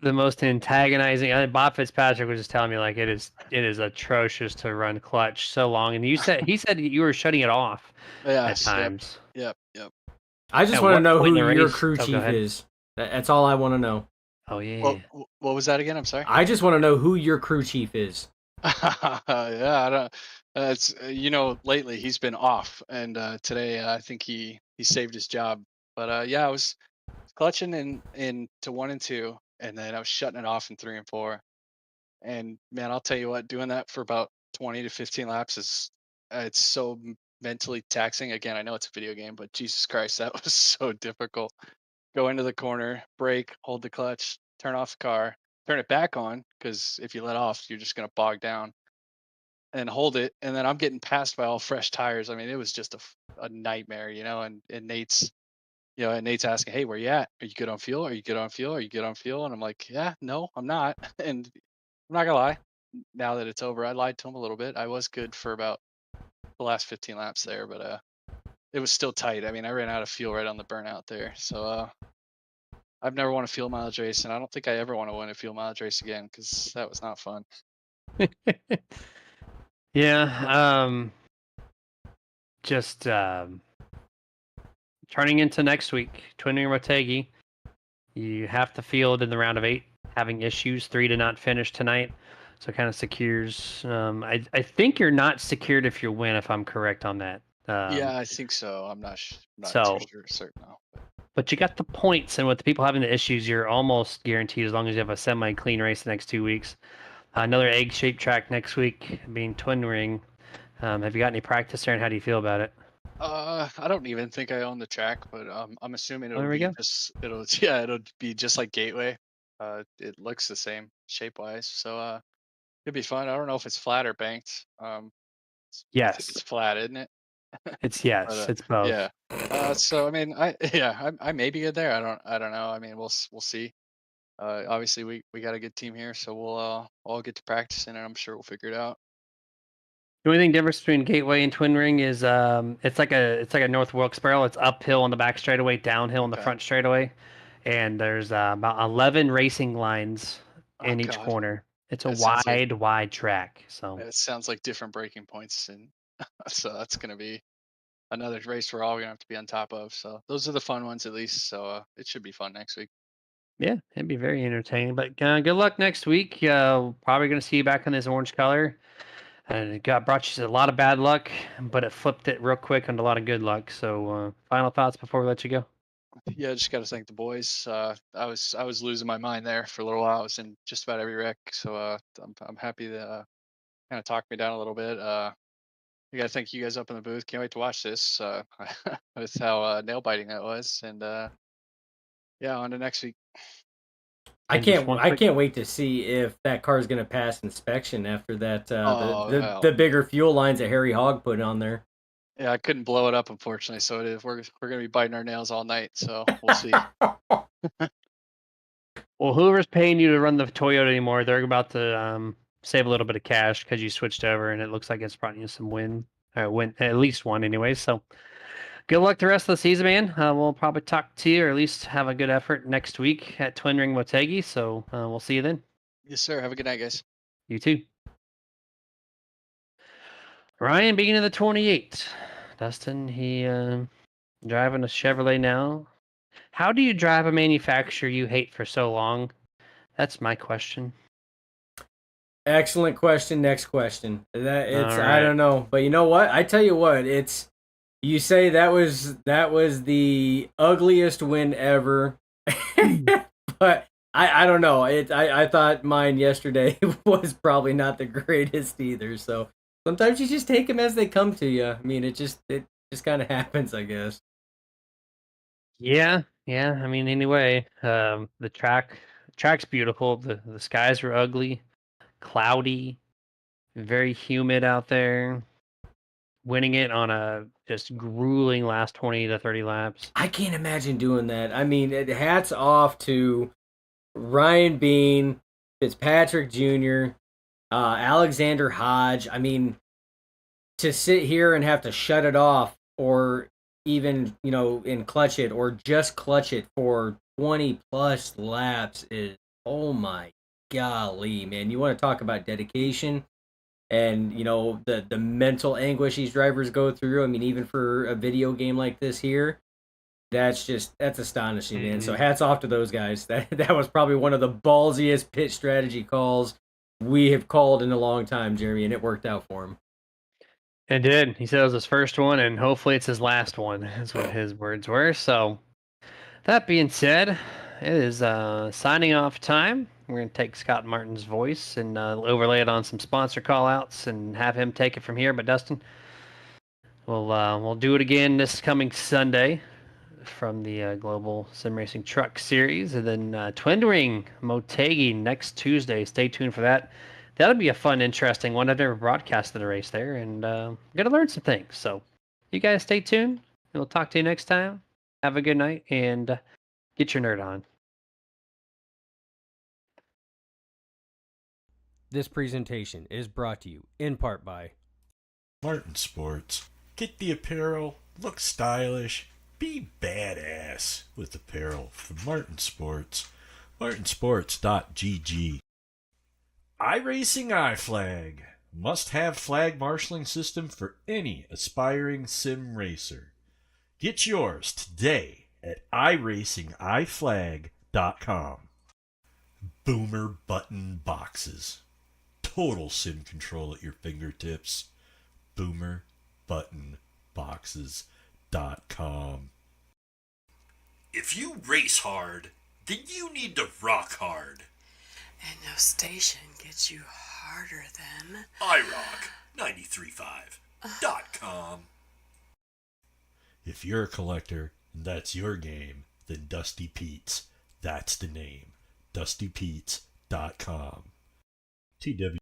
The most antagonizing. I think Bob Fitzpatrick was just telling me like it is atrocious to run clutch so long, and he said you were shutting it off at Yes. times. Yep. I just At want to what know point who in the your race- crew oh, go chief ahead. is. That's all I want to know. Oh yeah. Well, what was that again? I'm sorry. I just want to know who your crew chief is. Yeah, I don't. It's lately he's been off, and today I think he saved his job. But yeah, I was clutching in to 1 and 2, and then I was shutting it off in 3 and 4. And man, I'll tell you what, doing that for about 20 to 15 laps is it's so mentally taxing. Again, I know it's a video game, but Jesus Christ, that was so difficult. Go into the corner, brake, hold the clutch, turn off the car, turn it back on because if you let off, you're just gonna bog down, and hold it. And then I'm getting passed by all fresh tires. I mean, it was just a nightmare, And Nate's asking, "Hey, where you at? Are you good on fuel? Are you good on fuel? Are you good on fuel?" And I'm like, "Yeah, no, I'm not." And I'm not gonna lie. Now that it's over, I lied to him a little bit. I was good for about the last 15 laps there, but it was still tight. I mean, I ran out of fuel right on the burnout there. So I've never won a fuel mileage race, and I don't think I ever want to win a fuel mileage race again because that was not fun. Yeah. Just turning into next week, Twin Wing Motegi. You have to field in the round of 8, having issues. 3 to not finish tonight, so it kind of secures. I think you're not secured if you win, if I'm correct on that. Yeah, I think so. I'm not So- too sure certain now. But you got the points, and with the people having the issues, you're almost guaranteed as long as you have a semi-clean race the next 2 weeks. Another egg-shaped track next week, being Twin Ring. Have you got any practice there, and how do you feel about it? I don't even think I own the track, but I'm assuming it'll there we be go. it'll be just like Gateway. It looks the same shape-wise, so it'd be fun. I don't know if it's flat or banked. Yes, It's flat, isn't it? it's yes, But, it's both. Yeah. So I mean, I may be good there. I don't know. I mean, we'll see. Obviously we got a good team here, so we'll all get to practicing, and I'm sure we'll figure it out. The only thing difference between Gateway and Twin Ring is it's like a North Wilkesboro. It's uphill on the back straightaway, downhill on the Okay. front straightaway, and there's about 11 racing lines Oh in each God, corner. It's a that sounds like wide track. So it sounds like different breaking points, and so that's gonna be another race we're all gonna have to be on top of. So those are the fun ones at least. So it should be fun next week. yeah, it'd be very entertaining. But good luck next week. Probably gonna see you back in this orange color. And it brought you a lot of bad luck, but it flipped it real quick into a lot of good luck. So final thoughts before we let you go. Yeah, just got to thank the boys. I was losing my mind there for a little while. I was in just about every wreck, so I'm happy that kind of talked me down a little bit. I got to thank you guys up in the booth. Can't wait to watch this with how nail biting that was, and yeah, on to next week. And just one I quick can't wait to see if that car is going to pass inspection after that Oh, hell. the bigger fuel lines that Harry Hogg put on there. Yeah, I couldn't blow it up, unfortunately. So we're gonna be biting our nails all night. So we'll see. Well, whoever's paying you to run the Toyota anymore, they're about to save a little bit of cash because you switched over, and it looks like it's brought you some win at least one anyway. So good luck the rest of the season, man. We'll probably talk to you, or at least have a good effort next week at Twin Ring Motegi. So we'll see you then. Yes, sir. Have a good night, guys. You too. Ryan, beginning of the 28. Dustin, he driving a Chevrolet now. How do you drive a manufacturer you hate for so long? That's my question. Excellent question. Next question. That it's All I right. don't know, but you know what? I tell you what, it's you say that was the ugliest win ever, but I don't know. I thought mine yesterday was probably not the greatest either. So sometimes you just take them as they come to you. I mean, it just kind of happens, I guess. Yeah. I mean, anyway, the track's beautiful. The skies were ugly, cloudy, very humid out there. Winning it on a just grueling last 20 to 30 laps. I can't imagine doing that. I mean, hats off to Ryan Bean, Fitzpatrick Jr., Alexander Hodge. I mean, to sit here and have to shut it off or even, and clutch it or just clutch it for 20 plus laps is, oh my golly, man. You want to talk about dedication and, the mental anguish these drivers go through. I mean, even for a video game like this here, that's astonishing, man. So hats off to those guys. That was probably one of the ballsiest pit strategy calls we have called in a long time, Jeremy, and it worked out for him. It did. He said it was his first one, and hopefully it's his last one, is what his words were. So, that being said, it is signing off time. We're going to take Scott Martin's voice and overlay it on some sponsor call-outs and have him take it from here. But, Dustin, we'll do it again this coming Sunday from the Global Sim Racing Truck Series. And then Twin Ring Motegi next Tuesday. Stay tuned for that. That'll be a fun, interesting one. I've never broadcasted a race there, and I'm going to learn some things. So you guys stay tuned, and we'll talk to you next time. Have a good night, and get your nerd on. This presentation is brought to you in part by Martin Sports. Get the apparel, look stylish, be badass with apparel from Martin Sports. martinsports.gg. iRacing iFlag. Must-have flag marshaling system for any aspiring sim racer. Get yours today at iracingiflag.com. Boomer button boxes. Total sim control at your fingertips. boomerbuttonboxes.com. If you race hard, then you need to rock hard. And no station gets you harder than iRock935.com. If you're a collector and that's your game, then Dusty Pete's, that's the name. DustyPete's.com. TW.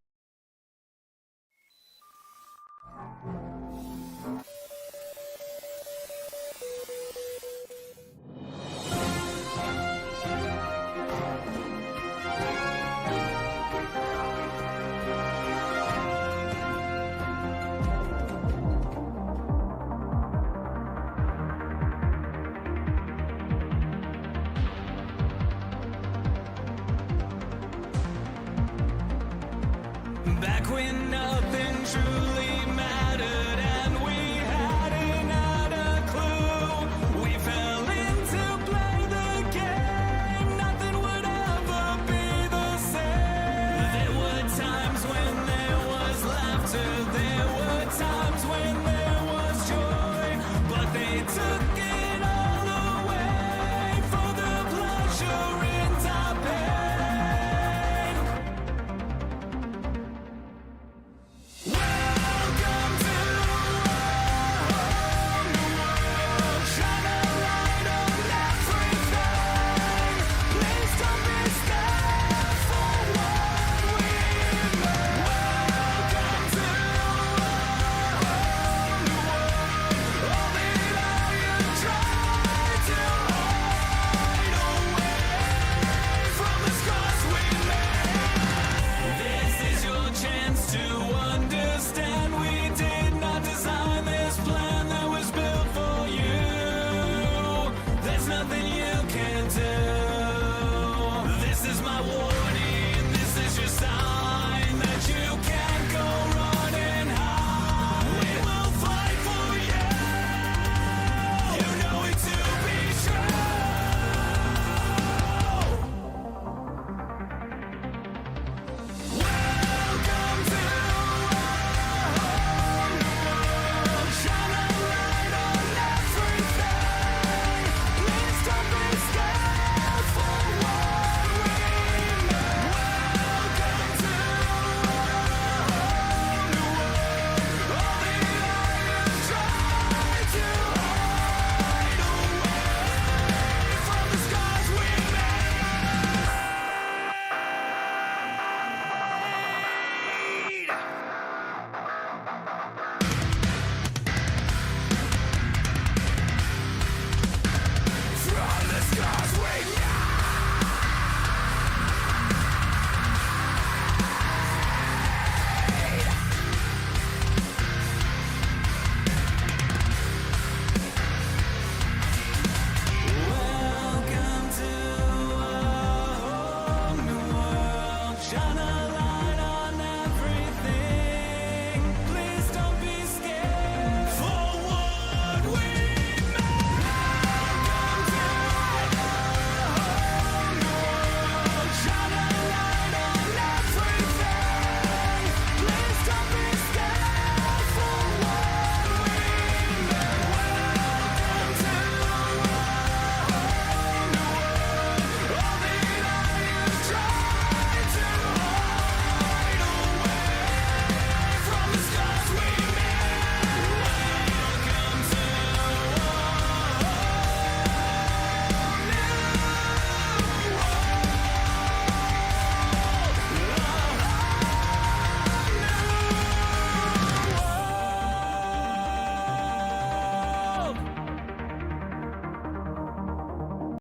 Back when nothing truly